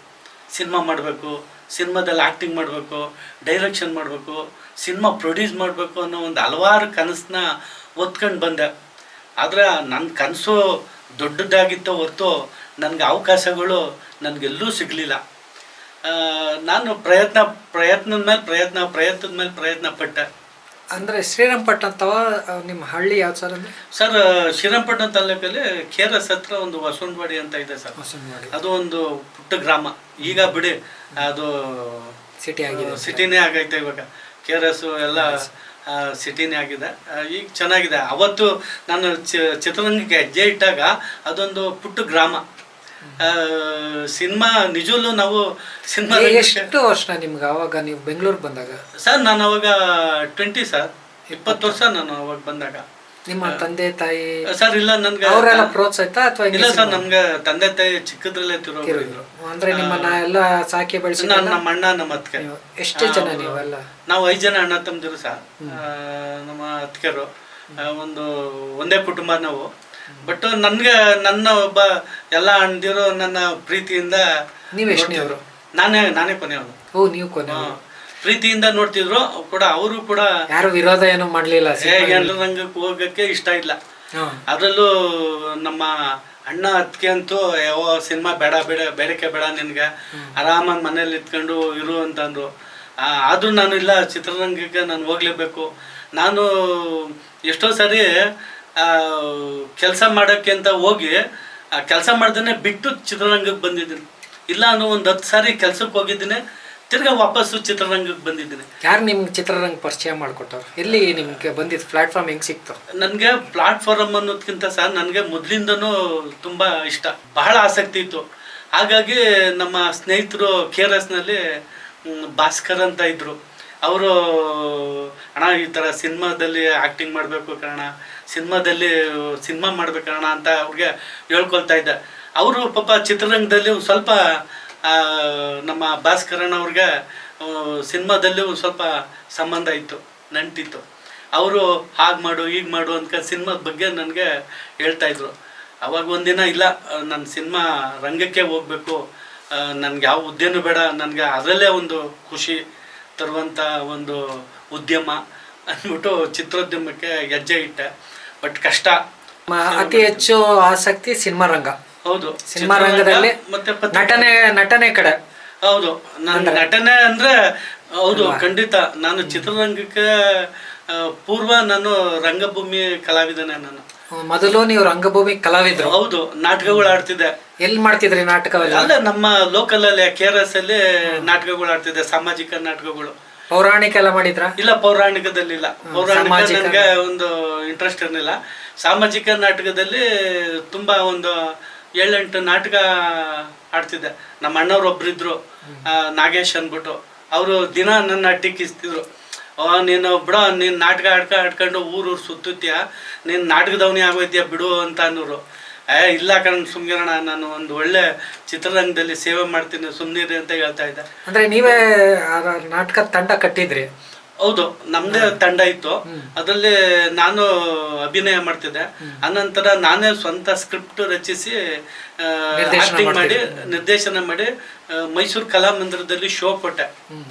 ಸಿನಿಮಾ ಮಾಡಬೇಕು, ಸಿನಿಮಾದಲ್ಲಿ ಆ್ಯಕ್ಟಿಂಗ್ ಮಾಡಬೇಕು, ಡೈರೆಕ್ಷನ್ ಮಾಡಬೇಕು, ಸಿನಿಮಾ ಪ್ರೊಡ್ಯೂಸ್ ಮಾಡಬೇಕು ಅನ್ನೋ ಒಂದು ಹಲವಾರು ಕನಸನ್ನ ಒತ್ಕೊಂಡು ಬಂದೆ. ಆದರೆ ನನ್ನ ಕನಸು ದೊಡ್ಡದಾಗಿತ್ತೋ ಹೊರತು ನನಗೆ ಅವಕಾಶಗಳು ನನಗೆಲ್ಲೂ ಸಿಗಲಿಲ್ಲ. ನಾನು ಪ್ರಯತ್ನದ ಮೇಲೆ ಪ್ರಯತ್ನ ಪಟ್ಟೆ. ಅಂದರೆ ಶ್ರೀರಂಗಪಟ್ಟಣ ಅಥವಾ ನಿಮ್ಮ ಹಳ್ಳಿ ಯಾವ್ದು ಸರ್? ಅಂದರೆ ಸರ್, ಶ್ರೀರಂಗಪಟ್ಟಣ ತಾಲೂಕಲ್ಲಿ KRS ಹತ್ರ ಒಂದು ಹೊಸಂಡವಾಡಿ ಅಂತ ಇದೆ ಸರ್. ಅದು ಒಂದು ಪುಟ್ಟ ಗ್ರಾಮ. ಈಗ ಬಿಡಿ, ಅದು ಸಿಟಿನೇ ಆಗೈತೆ ಇವಾಗ. KRS ಎಲ್ಲ ಸಿಟಿನೇ ಆಗಿದೆ. ಈಗ ಚೆನ್ನಾಗಿದೆ. ಅವತ್ತು ನಾನು ಚಿತ್ರರಂಗಕ್ಕೆ ಹೆಜ್ಜೆ ಇಟ್ಟಾಗ ಅದೊಂದು ಪುಟ್ಟ ಗ್ರಾಮ. ಸಿನಿಮಾ ನಿಜವಲ್ಲೂ ನಾವು ಸಿನಿಮಾ ಎಷ್ಟು ವರ್ಷ ನಿಮ್ಗೆ ಅವಾಗ ನೀವು ಬೆಂಗಳೂರಿಗೆ ಬಂದಾಗ? ಸರ್, ನಾನು ಅವಾಗ 20 ಸರ್, 20 ವರ್ಷ ನಾನು ಅವಾಗ ಬಂದಾಗ. ನಿಮ್ಮ ತಂದೆ ತಾಯಿ ಸರ್ ಇಲ್ಲ, ನನ್ಗೆ ಅವರೆಲ್ಲ ಪ್ರೋತ್ಸಾಹಿತ ಅಥವಾ ಇಲ್ಲ ಸರ್, ನಮ್ಗೆ ತಂದೆ ತಾಯಿ ಚಿಕ್ಕದ್ರಲ್ಲೇ ತಿರೋರು. ಅಂದ್ರೆ ನಿಮ್ಮನ್ನ ಎಲ್ಲ ಸಾಕಿ ಬೆಳೆಸಿ? ನಮ್ಮ ಅಣ್ಣ, ನಮ್ಮ ಅತ್ತಿಗೆ. ಎಷ್ಟು ಜನ ನೀವೆಲ್ಲ? ನಾವು 5 ಜನ ಅಣ್ಣ ತಮ್ಮದಿರು ಸರ್. ನಮ್ಮ ಅತ್ತಿಗೆರು ಒಂದೇ ಕುಟುಂಬ ನಾವು. ಬಟ್ ನನ್ಗೆ ನನ್ನ ಒಬ್ಬ ಎಲ್ಲ ಅಣ್ಣದಿರು ನನ್ನ ಪ್ರೀತಿಯಿಂದ. ನೀವೆಷ್ಟನೇವರು? ನಾನೇ ಕೊನೆಯವರು. ಓ, ನೀವು ಕೊನೆ. ಪ್ರೀತಿಯಿಂದ ನೋಡ್ತಿದ್ರು ಕೂಡ. ಅವರು ಕೂಡ ಯಾರು ವಿರೋಧ ಏನು ಮಾಡ್ಲಿಲ್ಲ? ರಂಗಕ್ಕೆ ಹೋಗಕ್ಕೆ ಇಷ್ಟ ಇಲ್ಲ. ಅದರಲ್ಲೂ ನಮ್ಮ ಅಣ್ಣ ಅತ್ತಿಗೆ ಅಂತೂ ಯಾವ ಸಿನಿಮಾ ಬೇಡಕ್ಕೆ ಬೇಡ, ನಿನ್ಗೆ ಆರಾಮಾಗಿ ಮನೇಲಿ ಇತ್ಕೊಂಡು ಇರು ಅಂತಂದ್ರು. ಆದ್ರೂ ನಾನು ಇಲ್ಲ, ಚಿತ್ರರಂಗಕ್ಕೆ ನಾನು ಹೋಗ್ಲೇಬೇಕು. ನಾನು ಎಷ್ಟೋ ಸರಿ ಕೆಲಸ ಮಾಡೋಕ್ಕೆ ಅಂತ ಹೋಗಿ ಕೆಲಸ ಮಾಡ್ದೇ ಬಿಟ್ಟು ಚಿತ್ರರಂಗಕ್ಕೆ ಬಂದಿದ್ದೀನಿ. ಇಲ್ಲ ಅನ್ನೋ ಒಂದು 10 ಸಾರಿ ಕೆಲ್ಸಕ್ಕೆ ಹೋಗಿದ್ದೀನಿ, ತಿರ್ಗಾ ವಾಪಸ್ಸು ಚಿತ್ರರಂಗಕ್ಕೆ ಬಂದಿದ್ದೀನಿ. ಯಾರು ನಿಮ್ಗೆ ಚಿತ್ರರಂಗ ಪರಿಚಯ ಮಾಡಿಕೊಟ್ಟವ್ರು? ಎಲ್ಲಿ ನಿಮ್ಗೆ ಬಂದಿದ್ದು ಪ್ಲಾಟ್ಫಾರ್ಮ್ ಹೆಂಗೆ ಸಿಕ್ತು? ನನಗೆ ಪ್ಲಾಟ್ಫಾರ್ಮ್ ಅನ್ನೋದಕ್ಕಿಂತ ಸರ್, ನನಗೆ ಮೊದಲಿಂದನೂ ತುಂಬ ಇಷ್ಟ, ಬಹಳ ಆಸಕ್ತಿ ಇತ್ತು. ಹಾಗಾಗಿ ನಮ್ಮ ಸ್ನೇಹಿತರು KRSನಲ್ಲಿ ಭಾಸ್ಕರ್ ಅಂತ ಇದ್ದರು. ಅವರು, ಅಣ್ಣ ಈ ಥರ ಸಿನಿಮಾದಲ್ಲಿ ಆ್ಯಕ್ಟಿಂಗ್ ಮಾಡಬೇಕು ಕಣ, ಸಿನಿಮಾ ಮಾಡ್ಬೇಕಣ್ಣ ಅಂತ ಅವ್ರಿಗೆ ಹೇಳ್ಕೊಳ್ತಾ ಇದ್ದೆ. ಅವರು ಪಾಪ ಚಿತ್ರರಂಗದಲ್ಲಿ ಒಂದು ಸ್ವಲ್ಪ ನಮ್ಮ ಭಾಸ್ಕರಣ್ಣವ್ರಿಗೆ ಸಿನಿಮಾದಲ್ಲಿ ಒಂದು ಸ್ವಲ್ಪ ಸಂಬಂಧ ಇತ್ತು, ನಂಟಿತ್ತು. ಅವರು ಹಾಗೆ ಮಾಡು ಹೀಗೆ ಮಾಡು ಅಂತ ಸಿನಿಮಾದ ಬಗ್ಗೆ ನನಗೆ ಹೇಳ್ತಾಯಿದ್ರು. ಅವಾಗ ಒಂದಿನ, ಇಲ್ಲ ನನ್ನ ಸಿನಿಮಾ ರಂಗಕ್ಕೆ ಹೋಗಬೇಕು, ನನಗೆ ಯಾವ ಹುದ್ದೆನೂ ಬೇಡ, ನನಗೆ ಅದರಲ್ಲೇ ಒಂದು ಖುಷಿ ತರುವಂಥ ಒಂದು ಉದ್ಯಮ ಅಂದ್ಬಿಟ್ಟು ಚಿತ್ರೋದ್ಯಮಕ್ಕೆ ಹೆಜ್ಜೆ ಇಟ್ಟೆ. ಬಟ್ ಕಷ್ಟ. ಅತಿ ಹೆಚ್ಚು ಆಸಕ್ತಿ ಸಿನಿಮಾ ರಂಗ. ಹೌದು, ಸಿನಿಮಾ ರಂಗದಲ್ಲಿ ಮತ್ತೆ ನಟನೆ ಕಡೆ. ಹೌದು, ನನ್ನ ನಟನೆ ಅಂದ್ರೆ ಹೌದು, ಖಂಡಿತ. ನಾನು ಚಿತ್ರರಂಗಕ್ಕೆ ಪೂರ್ವ ನಾನು ರಂಗಭೂಮಿ ಕಲಾವಿದನೇ. ನಾನು ಮೊದಲು ನೀವು ರಂಗಭೂಮಿ ಕಲಾವಿದ್ರು? ಹೌದು, ನಾಟಕಗಳು ಆಡ್ತಿದ್ದೆ. ಎಲ್ಲಿ ಮಾಡ್ತಿದ್ರಿ ನಾಟಕವೆಲ್ಲ? ಅಲ್ಲ, ನಮ್ಮ ಲೋಕಲ್ ಅಲ್ಲಿ KRS ಅಲ್ಲಿ ನಾಟಕಗಳು ಆಡ್ತಿದ್ದೆ, ಸಾಮಾಜಿಕ ನಾಟಕಗಳು. ಪೌರಾಣಿಕ ಎಲ್ಲ ಮಾಡಿದ್ರ? ಇಲ್ಲ, ಪೌರಾಣಿಕದಲ್ಲಿ ಇಲ್ಲ. ಪೌರಾಣಿಕ ನನಗೆ ಒಂದು ಇಂಟ್ರೆಸ್ಟ್ ಇರಲಿಲ್ಲ. ಸಾಮಾಜಿಕ ನಾಟಕದಲ್ಲಿ ತುಂಬಾ ಒಂದು 7-8 ನಾಟಕ ಆಡ್ತಿದ್ದೆ. ನಮ್ಮ ಅಣ್ಣವ್ರು ಒಬ್ರಿದ್ರು, ನಾಗೇಶ್ ಅಂದ್ಬಿಟ್ಟು. ಅವರು ದಿನ ನನ್ನ ಟೀಕಿಸ್ತಿದ್ರು, ನೀನು ಬಿಡೋ, ನೀನು ನಾಟಕ ಆಡ್ಕೊಂಡು ಊರು ಸುತ್ತೀಯ, ನೀನು ನಾಟಕದವನೇ ಆಗೋಯ್ತೀಯ ಬಿಡು ಅಂತ ಅನ್ನೋರು. ಇಲ್ಲ ಕಣ್ ಸುಮ್ಗಿರೋಣ, ನಾನು ಒಂದು ಒಳ್ಳೆ ಚಿತ್ರರಂಗದಲ್ಲಿ ಸೇವೆ ಮಾಡ್ತೀನಿ ಸುಮ್ಮನಿರಿ ಅಂತ ಹೇಳ್ತಾ ಇದ್ದೆ. ಅಂದ್ರೆ ನೀವೇ ನಾಟಕ ತಂಡ ಕಟ್ಟಿದ್ರಿ? ಹೌದು, ನಮ್ದೇ ತಂಡ ಇತ್ತು. ಅದರಲ್ಲಿ ನಾನು ಅಭಿನಯ ಮಾಡ್ತಿದ್ದೆ. ಅನಂತರ ನಾನೇ ಸ್ವಂತ ಸ್ಕ್ರಿಪ್ಟ್ ರಚಿಸಿ ಆಕ್ಟಿಂಗ್ ಮಾಡಿ ನಿರ್ದೇಶನ ಮಾಡಿ ಮೈಸೂರು ಕಲಾಮಂದಿರದಲ್ಲಿ ಶೋ ಕೊಟ್ಟೆ.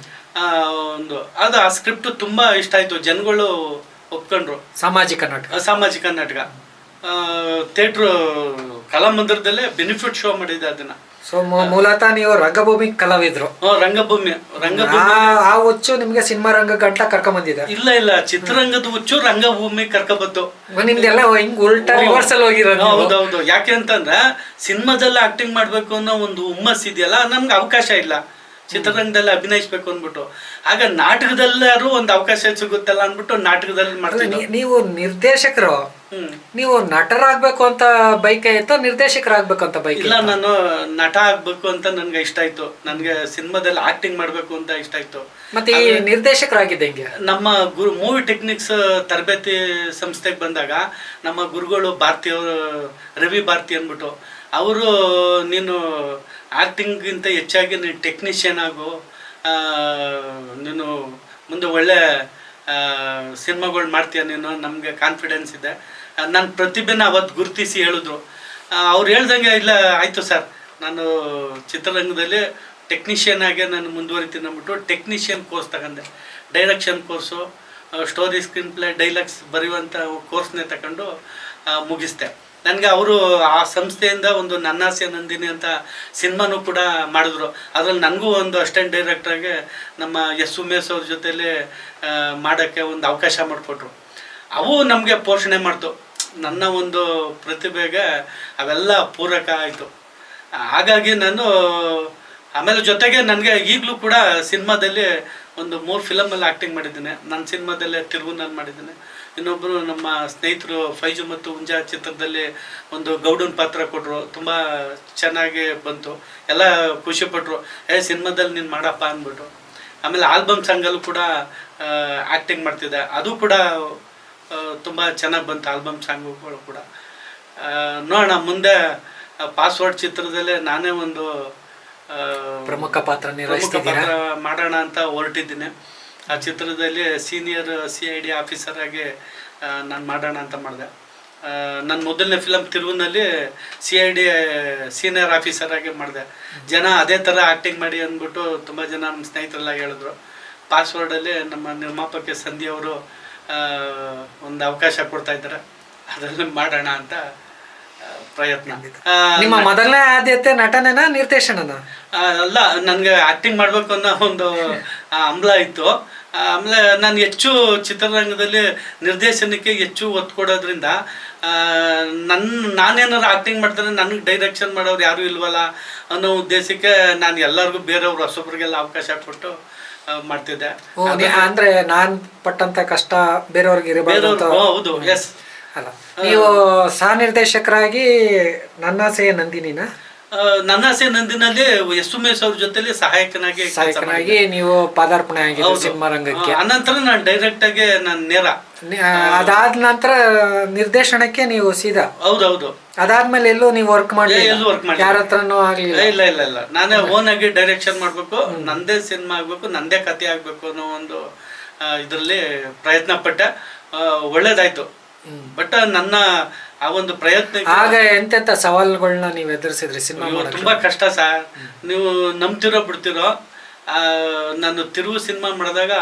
ಆ ಸ್ಕ್ರಿಪ್ಟ್ ತುಂಬಾ ಇಷ್ಟ ಆಯ್ತು, ಜನಗಳು ಒಪ್ಕೊಂಡ್ರು. ಸಾಮಾಜಿಕ ನಾಟಕ ಥಿಯೇಟ್ರ್ ಕಲಾಮಂದಿರದಲ್ಲೇ ಬೆನಿಫಿಟ್ ಶೋ ಮಾಡಿದ್ದೆ ಅದನ್ನ. ಸೊ ಮೂಲತಃ ನೀವು ರಂಗಭೂಮಿ ಕಲಾವಿದ್ರು? ರಂಗಭೂಮಿ ಆ ಹುಚ್ಚು ನಿಮ್ಗೆ ಸಿನಿಮಾ ರಂಗ ಗಂಟ ಕರ್ಕೊಂಡ್ ಬಂದಿದೆ? ಇಲ್ಲ, ಚಿತ್ರರಂಗದ ಹುಚ್ಚು ರಂಗಭೂಮಿ ಕರ್ಕೊಬತ್ತು. ನಿಮ್ದೆಲ್ಲ ಹಿಂಗ್ ಉಲ್ಟಾ ರಿವರ್ಸ್ ಅಲ್ಲಿ ಹೋಗಿರೋದು? ಹೌದೌದು. ಯಾಕೆ ಅಂತಂದ್ರೆ ಸಿನಿಮಾದಲ್ಲಿ ಆಕ್ಟಿಂಗ್ ಮಾಡ್ಬೇಕು ಅನ್ನೋ ಒಂದು ಹುಮ್ಮಸ್ ಇದೆಯಲ್ಲ, ನಮ್ಗೆ ಅವಕಾಶ ಇಲ್ಲ ಚಿತ್ರರಂಗದಲ್ಲಿ ಅಭಿನಯಿಸ್ಬೇಕು ಅಂದ್ಬಿಟ್ಟು. ಆಗ ನಾಟಕದಲ್ಲಾರು ಒಂದು ಅವಕಾಶ ಸಿಗುತ್ತಲ್ಲ ಅಂದ್ಬಿಟ್ಟು ನಾಟಕದಲ್ಲಿ ಮಾಡ್ತೀವಿ. ನೀವು ನಿರ್ದೇಶಕರು, ನೀವು ನಟರಾಗ್ಬೇಕು ಅಂತ ಬೈಕೆ ಇತ್ತು, ನಿರ್ದೇಶಕರಾಗ್ಬೇಕು ಅಂತ ಬೈಕ್? ಇಲ್ಲ, ನಾನು ನಟ ಆಗ್ಬೇಕು ಅಂತ ನನ್ಗೆ ಇಷ್ಟ ಆಯ್ತು. ನನ್ಗೆ ಸಿನಿಮಾದಲ್ಲಿ ಆಕ್ಟಿಂಗ್ ಮಾಡ್ಬೇಕು ಅಂತ ಇಷ್ಟ ಆಯ್ತು. ಮತ್ತೆ ಈ ನಿರ್ದೇಶಕರಾಗಿದ್ದೆ ಹೆಂಗೆ? ನಮ್ಮ ಮೂವಿ ಟೆಕ್ನಿಕ್ಸ್ ತರಬೇತಿ ಸಂಸ್ಥೆಗೆ ಬಂದಾಗ ನಮ್ಮ ಗುರುಗಳು ರವಿ ಭಾರತಿ ಅಂದ್ಬಿಟ್ಟು, ಅವರು ನೀನು ಆಕ್ಟಿಂಗ್ಗಿಂತ ಹೆಚ್ಚಾಗಿ ನೀನು ಟೆಕ್ನಿಷಿಯನ್ ಆಗು, ನೀನು ಮುಂದೆ ಒಳ್ಳೆ ಸಿನಿಮಾಗಳು ಮಾಡ್ತೀಯ ನೀನು, ನಮಗೆ ಕಾನ್ಫಿಡೆನ್ಸ್ ಇದೆ. ನನ್ನ ಪ್ರತಿಭೆನ ಅವತ್ತು ಗುರುತಿಸಿ ಹೇಳಿದ್ರು. ಅವ್ರು ಹೇಳ್ದಂಗೆ ಇಲ್ಲ ಆಯಿತು ಸರ್, ನಾನು ಚಿತ್ರರಂಗದಲ್ಲಿ ಟೆಕ್ನಿಷಿಯನ್ ಆಗಿ ನಾನು ಮುಂದುವರಿತೀನಿ ಅಂದ್ಬಿಟ್ಟು ಟೆಕ್ನಿಷಿಯನ್ ಕೋರ್ಸ್ ತಗೊಂಡೆ. Direction course, story, screenplay, dialogues ಬರೆಯುವಂಥ ಕೋರ್ಸ್ನೇ ತಗೊಂಡು ಮುಗಿಸ್ದೆ. ನನಗೆ ಅವರು ಆ ಸಂಸ್ಥೆಯಿಂದ ಒಂದು ನನ್ನಾಸೆ ನಂದಿನಿ ಅಂತ ಸಿನಿಮಾನೂ ಕೂಡ ಮಾಡಿದ್ರು. ಅದರಲ್ಲಿ ನನಗೂ ಒಂದು ಅಸಿಸ್ಟೆಂಟ್ ಡೈರೆಕ್ಟ್ರಾಗಿ ನಮ್ಮ ಎಸ್ ಉಮೇಶ್ ಅವ್ರ ಜೊತೆಲಿ ಮಾಡೋಕ್ಕೆ ಒಂದು ಅವಕಾಶ ಮಾಡಿಕೊಟ್ರು. ಅವು ನಮಗೆ ಪೋಷಣೆ ಮಾಡ್ತು. ನನ್ನ ಒಂದು ಪ್ರತಿಭೆಗೆ ಅವೆಲ್ಲ ಪೂರಕ ಆಯಿತು. ಹಾಗಾಗಿ ನಾನು ಆಮೇಲೆ ಜೊತೆಗೆ ನನಗೆ ಈಗಲೂ ಕೂಡ ಸಿನಿಮಾದಲ್ಲಿ ಒಂದು 3 ಫಿಲಮಲ್ಲಿ ಆ್ಯಕ್ಟಿಂಗ್ ಮಾಡಿದ್ದೇನೆ. ನನ್ನ ಸಿನಿಮಾದಲ್ಲೇ ತಿರುಗುನಲ್ಲಿ ಮಾಡಿದ್ದೇನೆ. ಇನ್ನೊಬ್ಬರು ನಮ್ಮ ಸ್ನೇಹಿತರು ಫೈಜು ಮತ್ತು ಹುಂಜಾ ಚಿತ್ರದಲ್ಲಿ ಒಂದು ಗೌಡನ ಪಾತ್ರ ಕೊಟ್ಟರು, ತುಂಬ ಚೆನ್ನಾಗಿ ಬಂತು, ಎಲ್ಲ ಖುಷಿಪಟ್ಟರು. ಸಿನಿಮಾದಲ್ಲಿ ನೀನು ಮಾಡಪ್ಪ ಅಂದ್ಬಿಟ್ಟು. ಆಮೇಲೆ ಆಲ್ಬಮ್ ಸಾಂಗಲ್ಲೂ ಕೂಡ ಆ್ಯಕ್ಟಿಂಗ್ ಮಾಡ್ತಿದ್ದೆ, ಅದು ಕೂಡ ತುಂಬ ಚೆನ್ನಾಗಿ ಬಂತು. ಆಲ್ಬಮ್ ಸಾಂಗುಗಳು ಕೂಡ ನೋಡೋಣ ಮುಂದೆ. ಪಾಸ್ವರ್ಡ್ ಚಿತ್ರದಲ್ಲೇ ನಾನೇ ಒಂದು ಪ್ರಮುಖ ಪಾತ್ರ ಮಾಡೋಣ ಅಂತ ಹೊರಟಿದ್ದೀನಿ. ಆ ಚಿತ್ರದಲ್ಲಿ ಸೀನಿಯರ್ CID ಆಫೀಸರ್ ಆಗಿ ನಾನು ಮಾಡೋಣ ಅಂತ ಮಾಡಿದೆ. ನನ್ನ ಮೊದಲನೇ ಫಿಲಮ್ ತಿರುವಿನಲ್ಲಿ CID ಸೀನಿಯರ್ ಆಫೀಸರ್ ಆಗಿ ಮಾಡಿದೆ. ಜನ ಅದೇ ಥರ ಆ್ಯಕ್ಟಿಂಗ್ ಮಾಡಿ ಅಂದ್ಬಿಟ್ಟು ತುಂಬ ಜನ ನಮ್ಮ ಸ್ನೇಹಿತರೆಲ್ಲ ಹೇಳಿದ್ರು. ಪಾಸ್ವರ್ಡಲ್ಲಿ ನಮ್ಮ ನಿರ್ಮಾಪಕ ಸಂಧ್ಯಾ ಅವರು ಒಂದು ಅವಕಾಶ ಕೊಡ್ತಾ ಇದ್ದಾರೆ, ಅದರಲ್ಲಿ ಮಾಡೋಣ ಅಂತ ಪ್ರಯತ್ನ. ನಿಮ್ಮ ಮೊದಲನೇ ಆದ್ಯತೆ ನಟನೆನಾ ನಿರ್ದೇಶನನ? ಅಲ್ಲ, ನನಗೆ ಆ್ಯಕ್ಟಿಂಗ್ ಮಾಡಬೇಕು ಅನ್ನೋ ಒಂದು ಹಂಬಲ ಇತ್ತು. ಆಮೇಲೆ ನಾನು ಹೆಚ್ಚು ಚಿತ್ರರಂಗದಲ್ಲಿ ನಿರ್ದೇಶನಕ್ಕೆ ಹೆಚ್ಚು ಒತ್ತು ಕೊಡೋದ್ರಿಂದ ನಾನೇನಾದ್ರು ಆ್ಯಕ್ಟಿಂಗ್ ಮಾಡ್ತಾರೆ, ನನಗೆ ಡೈರೆಕ್ಷನ್ ಮಾಡೋರು ಯಾರೂ ಇಲ್ವಲ್ಲ ಅನ್ನೋ ಉದ್ದೇಶಕ್ಕೆ ನಾನು ಎಲ್ಲರಿಗೂ ಬೇರೆಯವ್ರು ಹೊಸೊಬ್ರಿಗೆಲ್ಲ ಅವಕಾಶ ಕೊಟ್ಟು ಮಾಡ್ತಿದ್ದೆ. ಅಂದ್ರೆ ನಾನು ಪಟ್ಟಂತ ಕಷ್ಟ ಬೇರೆಯವ್ರಿಗೆ ಇರಬಾರ್ದು. ಹೌದು, ಎಸ್. ಅಲ್ಲ, ನೀವು ಸಹ ನಿರ್ದೇಶಕರಾಗಿ ನನ್ನಾಸೆ ನಂದಿನಿನ? ನನ್ನಾಸೆ ನಂದಿನಲ್ಲಿ ಎಸ್ ಉಮೇಶ್ ಅವ್ರ ಜೊತೆಲಿ ಸಹಾಯಕನಾಗಿ ನೀವು ಪಾದಾರ್ಪಣೆ ಆಗಿದೆ ಸಿನಿಮಾ ರಂಗಕ್ಕೆ. ಅನಂತರ ನಾನು ಡೈರೆಕ್ಟ್ ಆಗಿ ನಾನು ನೇರ, ಅದಾದ ನಂತರ ನಿರ್ದೇಶನಕ್ಕೆ ನೀವು ಸೀದಾ? ಹೌದೌದು. ಅದಾದ್ಮೇಲೆ ಎಲ್ಲೂ ನೀವು ವರ್ಕ್ ಮಾಡಿ ಯಾರ ಹತ್ರನೂ ಆಗ್ಲಿಲ್ಲ? ಇಲ್ಲ, ನಾನೇ ಓನ್ ಆಗಿ ಡೈರೆಕ್ಷನ್ ಮಾಡ್ಬೇಕು, ನಂದೇ ಸಿನಿಮಾ ಆಗ್ಬೇಕು, ನಂದೇ ಕಥೆ ಆಗ್ಬೇಕು ಅನ್ನೋ ಒಂದು ಇದರಲ್ಲಿ ಪ್ರಯತ್ನ ಪಟ್ಟೆ. ಒಳ್ಳೇದಾಯ್ತು. ಬಟ್ ನನ್ನ ಆ ಒಂದು ಪ್ರಯತ್ನ ಆಗ ಎಂತೆಂತ ಸವಾಲುಗಳನ್ನ ನೀವು ಎದುರಿಸಿದ್ರಿ ಸಿನಿಮಾ? ತುಂಬಾ ಕಷ್ಟ ಸರ್. ನೀವು ನಂಬ್ತಿರೋ ಬಿಡ್ತಿರೋ, ನಾನು ತಿರುವು ಸಿನಿಮಾ ಮಾಡಿದಾಗ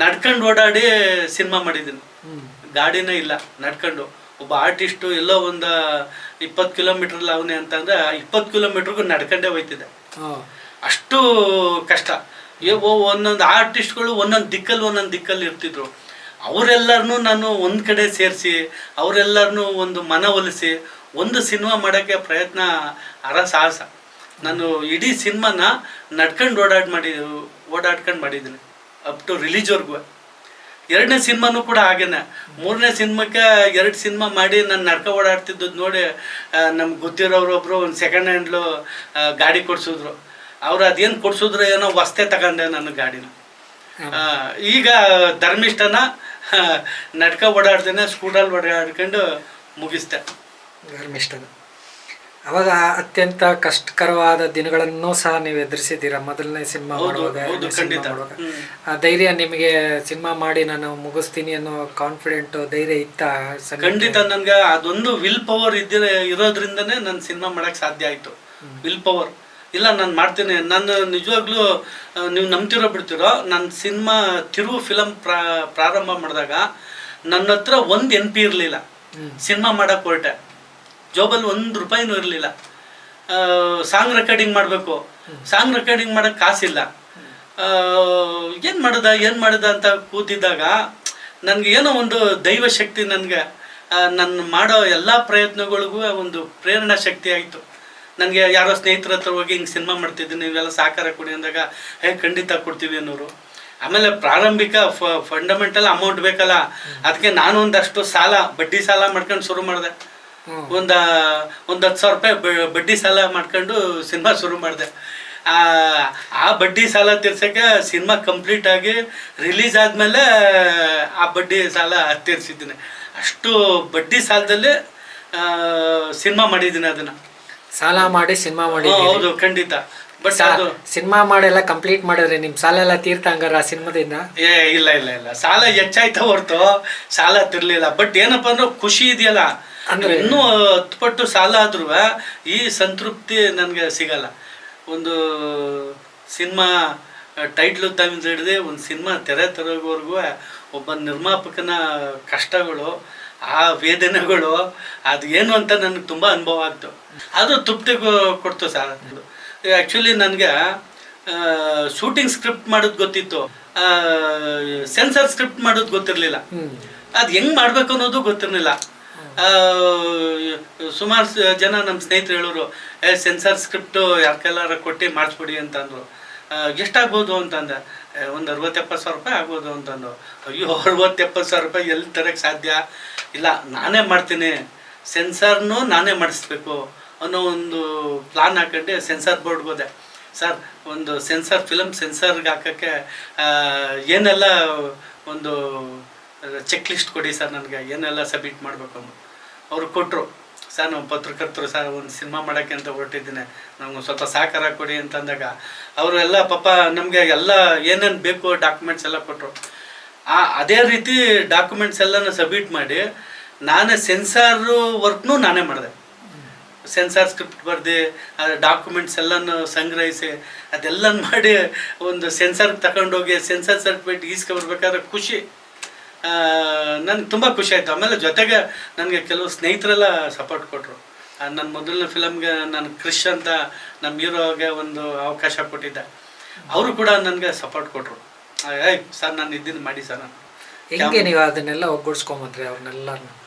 ನಡ್ಕೊಂಡು ಓಡಾಡಿ ಸಿನಿಮಾ ಮಾಡಿದ್ದೀನಿ. ಗಾಡಿನೇ ಇಲ್ಲ, ನಡ್ಕೊಂಡು. ಒಬ್ಬ ಆರ್ಟಿಸ್ಟು ಎಲ್ಲೋ ಒಂದು 20 ಕಿಲೋಮೀಟರ್ ಅವನೇ ಅಂತಂದ್ರೆ 20 ಕಿಲೋಮೀಟರ್ಗೂ ನಡ್ಕೊಂಡೇ ಹೋಯ್ತಿದ್ದೆ. ಅಷ್ಟು ಕಷ್ಟ. ಒಂದೊಂದು ಆರ್ಟಿಸ್ಟ್ಗಳು ಒಂದೊಂದು ದಿಕ್ಕಲ್ಲಿ ಇರ್ತಿದ್ರು. ಅವರೆಲ್ಲರನ್ನೂ ನಾನು ಒಂದು ಕಡೆ ಸೇರಿಸಿ ಅವರೆಲ್ಲರನ್ನೂ ಒಂದು ಮನವೊಲಿಸಿ ಒಂದು ಸಿನಿಮಾ ಮಾಡೋಕ್ಕೆ ಪ್ರಯತ್ನ ಸಾಹಸ. ನಾನು ಇಡೀ ಸಿನಿಮಾನ ನಡ್ಕೊಂಡು ಓಡಾಡ್ಕೊಂಡು ಮಾಡಿದ್ದೀನಿ, ಅಪ್ ಟು ರಿಲೀಜ್ವರೆಗೂ. ಎರಡನೇ ಸಿನಿಮಾನು ಕೂಡ ಹಾಗೇನೆ. ಮೂರನೇ ಸಿನಿಮಾಕ್ಕೆ 2 ಸಿನಿಮಾ ಮಾಡಿ ನಾನು ನಡ್ಕ ಓಡಾಡ್ತಿದ್ದದ್ದು ನೋಡಿ ನಮ್ಗೆ ಗೊತ್ತಿರೋರು ಒಬ್ಬರು ಒಂದು ಸೆಕೆಂಡ್ ಹ್ಯಾಂಡ್ಲು ಗಾಡಿ ಕೊಡ್ಸಿದ್ರು. ಅವ್ರು ಅದೇನು ಕೊಡ್ಸಿದ್ರು ಏನೋ ವಸ್ತೆ ತಗೊಂಡೆ ನನ್ನ ಗಾಡಿನ. ಈಗ ಧರ್ಮಿಷ್ಠನ ನಡ್ಕ ಓಡಾಡ್ತೇನೆ, ಸ್ಕೂಟಲ್ಲಿ ಓಡಾಡ್ಕೊಂಡು ಮುಗಿಸ್ದೆ ಧರ್ಮಿಷ್ಠನ. ಅವಾಗ ಅತ್ಯಂತ ಕಷ್ಟಕರವಾದ ದಿನಗಳನ್ನು ಸಹ ನೀವು ಎದುರಿಸಿದ್ದೀರಾ ಮೊದಲನೇ ಸಿನಿಮಾ ಮಾಡುವಾಗ, ಎರಡನೇ ಸಿನಿಮಾ ಮಾಡುವಾಗ. ಆ ಧೈರ್ಯ ನಿಮಗೆ ಸಿನಿಮಾ ಮಾಡಿ ನಾನು ಮುಗಿಸ್ತೀನಿ ಅನ್ನೋ ಕಾನ್ಫಿಡೆಂಟ್ ಧೈರ್ಯ ಇತ್ತ? ಖಂಡಿತ. ನನ್ಗೆ ಅದೊಂದು ವಿಲ್ ಪವರ್ ಇರೋದ್ರಿಂದನೇ ನಾನು ಸಿನಿಮಾ ಮಾಡಕ್ ಸಾಧ್ಯ ಆಯ್ತು. ವಿಲ್ ಪವರ್ ಇಲ್ಲ, ನಾನು ಮಾಡ್ತೀನಿ. ನಾನು ನಿಜವಾಗ್ಲೂ ನೀವು ನಂಬ್ತಿರೋ ಬಿಡ್ತಿರೋ, ನನ್ನ ಸಿನಿಮಾ ತಿರುವು ಫಿಲಮ್ ಪ್ರಾರಂಭ ಮಾಡಿದಾಗ ನನ್ನ ಹತ್ರ ಒಂದು NP ಇರಲಿಲ್ಲ. ಸಿನಿಮಾ ಮಾಡಕ್ಕೆ ಹೊರಟೆ, ಜಾಬಲ್ಲಿ ₹1 ಇರಲಿಲ್ಲ. ಸಾಂಗ್ ರೆಕಾರ್ಡಿಂಗ್ ಮಾಡಬೇಕು, ಸಾಂಗ್ ರೆಕಾರ್ಡಿಂಗ್ ಮಾಡೋಕ್ಕೆ ಕಾಸಿಲ್ಲ. ಏನು ಮಾಡೋದ ಅಂತ ಕೂತಿದ್ದಾಗ ನನಗೆ ಏನೋ ಒಂದು ದೈವ ಶಕ್ತಿ, ನನಗೆ ನನ್ನ ಮಾಡೋ ಎಲ್ಲ ಪ್ರಯತ್ನಗಳಿಗೂ ಒಂದು ಪ್ರೇರಣಾ ಶಕ್ತಿ ಆಯಿತು. ನನಗೆ ಯಾರೋ ಸ್ನೇಹಿತರ ಹತ್ರ ಹೋಗಿ ಹಿಂಗೆ ಸಿನಿಮಾ ಮಾಡ್ತಿದ್ದೀನಿ, ನೀವೆಲ್ಲ ಸಹಕಾರ ಕೊಡಿ ಅಂದಾಗ ಖಂಡಿತ ಕೊಡ್ತೀವಿ ಅನ್ನೋರು. ಆಮೇಲೆ ಪ್ರಾರಂಭಿಕ ಫಂಡಮೆಂಟಲ್ ಅಮೌಂಟ್ ಬೇಕಲ್ಲ, ಅದಕ್ಕೆ ನಾನು ಒಂದಷ್ಟು ಬಡ್ಡಿ ಸಾಲ ಮಾಡ್ಕೊಂಡು ಶುರು ಮಾಡಿದೆ. ಒಂದು 10,000 ರೂಪಾಯಿ ಬಡ್ಡಿ ಸಾಲ ಮಾಡ್ಕೊಂಡು ಸಿನಿಮಾ ಶುರು ಮಾಡಿದೆ. ಆ ಬಡ್ಡಿ ಸಾಲ ತೀರ್ಸೋಕ್ಕೆ ಸಿನಿಮಾ ಕಂಪ್ಲೀಟ್ ಆಗಿ ರಿಲೀಸ್ ಆದಮೇಲೆ ಆ ಬಡ್ಡಿ ಸಾಲ ತೀರಿಸಿದ್ದೀನಿ. ಅಷ್ಟು ಬಡ್ಡಿ ಸಾಲದಲ್ಲೇ ಸಿನಿಮಾ ಮಾಡಿದ್ದೀನಿ. ಅದನ್ನು ಸಾಲ ಮಾಡಿ ಸಿನಿಮಾ ಮಾಡಿ. ಹೌದು, ಖಂಡಿತ. ಬಟ್ ಅದು ಸಿನಿಮಾ ಮಾಡೆಲ್ಲ ಕಂಪ್ಲೀಟ್ ಮಾಡಿದ್ರೆ ನಿಮ್ಮ ಸಾಲ ಎಲ್ಲ ತೀರ್ತ ಹಂಗಾರ ಆ ಸಿನಿಮಾದಿಂದ? ಇಲ್ಲ, ಸಾಲ ಹೆಚ್ಚಾಯ್ತಾ ಹೊರತು ಸಾಲ ತಿರ್ಲಿಲ್ಲ. ಬಟ್ ಏನಪ್ಪ ಅಂದ್ರೆ ಖುಷಿ ಇದೆಯಲ್ಲ, ಅಂದ್ರೆ ಇನ್ನೂ 10 ಪಟ್ಟು ಸಾಲ ಆದ್ರೂ ಈ ಸಂತೃಪ್ತಿ ನನಗೆ ಸಿಗಲ್ಲ. ಒಂದು ಸಿನಿಮಾ ಟೈಟ್ಲು ತಂದು ಹಿಡಿದು ಒಂದು ಸಿನಿಮಾ ತೆರೆ ತರೋವರೆಗೂ ಒಬ್ಬ ನಿರ್ಮಾಪಕನ ಕಷ್ಟಗಳು, ಆ ವೇದನೆಗಳು, ಅದು ಏನು ಅಂತ ನನಗೆ ತುಂಬ ಅನುಭವ ಆಗ್ತು. ಅದು ತೃಪ್ತಿ ಕೊಡ್ತು ಸರ್. ಆ್ಯಕ್ಚುಲಿ ನನಗೆ ಶೂಟಿಂಗ್ ಸ್ಕ್ರಿಪ್ಟ್ ಮಾಡೋದು ಗೊತ್ತಿತ್ತು, ಸೆನ್ಸರ್ ಸ್ಕ್ರಿಪ್ಟ್ ಮಾಡೋದು ಗೊತ್ತಿರಲಿಲ್ಲ. ಅದು ಹೆಂಗೆ ಮಾಡಬೇಕು ಅನ್ನೋದು ಗೊತ್ತಿರಲಿಲ್ಲ. ಸುಮಾರು ಜನ ನಮ್ಮ ಸ್ನೇಹಿತರು ಹೇಳೋರು, ಸೆನ್ಸರ್ ಸ್ಕ್ರಿಪ್ಟು ಯಾಕೆಲ್ಲಾರ ಕೊಟ್ಟು ಮಾಡಿಸ್ಬಿಡಿ ಅಂತಂದರು. ಎಷ್ಟಾಗ್ಬೋದು ಅಂತಂದೆ. ಒಂದು 60-70 ಸಾವಿರ ರೂಪಾಯಿ ಆಗ್ಬೋದು ಅಂತಂದು. ಅಯ್ಯೋ, 60-70 ಸಾವಿರ ರೂಪಾಯಿ ಎಲ್ಲಿ ತರಕ್ಕೆ ಸಾಧ್ಯ ಇಲ್ಲ, ನಾನೇ ಮಾಡ್ತೀನಿ, ಸೆನ್ಸರ್ನು ನಾನೇ ಮಾಡಿಸ್ಬೇಕು ಅನ್ನೋ ಒಂದು ಪ್ಲಾನ್ ಹಾಕೊಂಡು ಸೆನ್ಸರ್ ಬೋರ್ಡ್ಗೆ ಹೋದೆ. ಸರ್, ಒಂದು ಫಿಲಮ್ ಸೆನ್ಸರ್ಗೆ ಹಾಕೋಕ್ಕೆ ಏನೆಲ್ಲ ಒಂದು ಚೆಕ್ ಲಿಸ್ಟ್ ಕೊಡಿ ಸರ್, ನನಗೆ ಏನೆಲ್ಲ ಸಬ್ಮಿಟ್ ಮಾಡಬೇಕು ಅಂತ. ಅವರು ಕೊಟ್ಟರು. ಸರ್, ನಾವು ಪತ್ರಕರ್ತರು ಸರ್, ಒಂದು ಸಿನಿಮಾ ಮಾಡೋಕ್ಕೆ ಅಂತ ಹೊರಟಿದ್ದೀನಿ, ನಮ್ಗೆ ಸ್ವಲ್ಪ ಸಹಕಾರ ಕೊಡಿ ಅಂತಂದಾಗ ಅವರು ಎಲ್ಲ ಪಾಪ ನಮಗೆ ಎಲ್ಲ ಏನೇನು ಬೇಕು ಡಾಕ್ಯುಮೆಂಟ್ಸ್ ಎಲ್ಲ ಕೊಟ್ಟರು. ಅದೇ ರೀತಿ ಡಾಕ್ಯುಮೆಂಟ್ಸ್ ಎಲ್ಲನೂ ಸಬ್ಮಿಟ್ ಮಾಡಿ ನಾನೇ ಸೆನ್ಸಾರು ವರ್ಕ್ನೂ ನಾನೇ ಮಾಡಿದೆ. ಸೆನ್ಸಾರ್ ಸ್ಕ್ರಿಪ್ಟ್ ಬರೆದು ಡಾಕ್ಯುಮೆಂಟ್ಸ್ ಎಲ್ಲನೂ ಸಂಗ್ರಹಿಸಿ ಅದೆಲ್ಲ ಮಾಡಿ ಒಂದು ಸೆನ್ಸಾರ್ಗೆ ತಗೊಂಡೋಗಿ ಸೆನ್ಸಾರ್ ಸರ್ಟಿಫಿಕೇಟ್ ಈಸ್ಕೊಬರ್ಬೇಕಾದ್ರೆ ಖುಷಿ, ನನಗೆ ತುಂಬ ಖುಷಿ ಆಯಿತು. ಆಮೇಲೆ ಜೊತೆಗೆ ನನಗೆ ಕೆಲವು ಸ್ನೇಹಿತರೆಲ್ಲ ಸಪೋರ್ಟ್ ಕೊಟ್ಟರು. ನನ್ನ ಮೊದಲನೇ ಫಿಲಮ್ಗೆ ನಾನು ಕ್ರಿಶ್ ಅಂತ ನಮ್ಮ ಹೀರೋಗೆ ಒಂದು ಅವಕಾಶ ಕೊಟ್ಟಿದ್ದೆ, ಅವರು ಕೂಡ ನನಗೆ ಸಪೋರ್ಟ್ ಕೊಟ್ಟರು. ಸರ್, ನಾನು ಇದ್ದೀನಿ ಮಾಡಿ ಸರ್. ನಾನು ಹೆಂಗೆ ನೀವು ಅದನ್ನೆಲ್ಲ ಒಗ್ಗೂಡಿಸ್ಕೊಂಬಂದ್ರಿ ಅವ್ರನ್ನೆಲ್ಲ?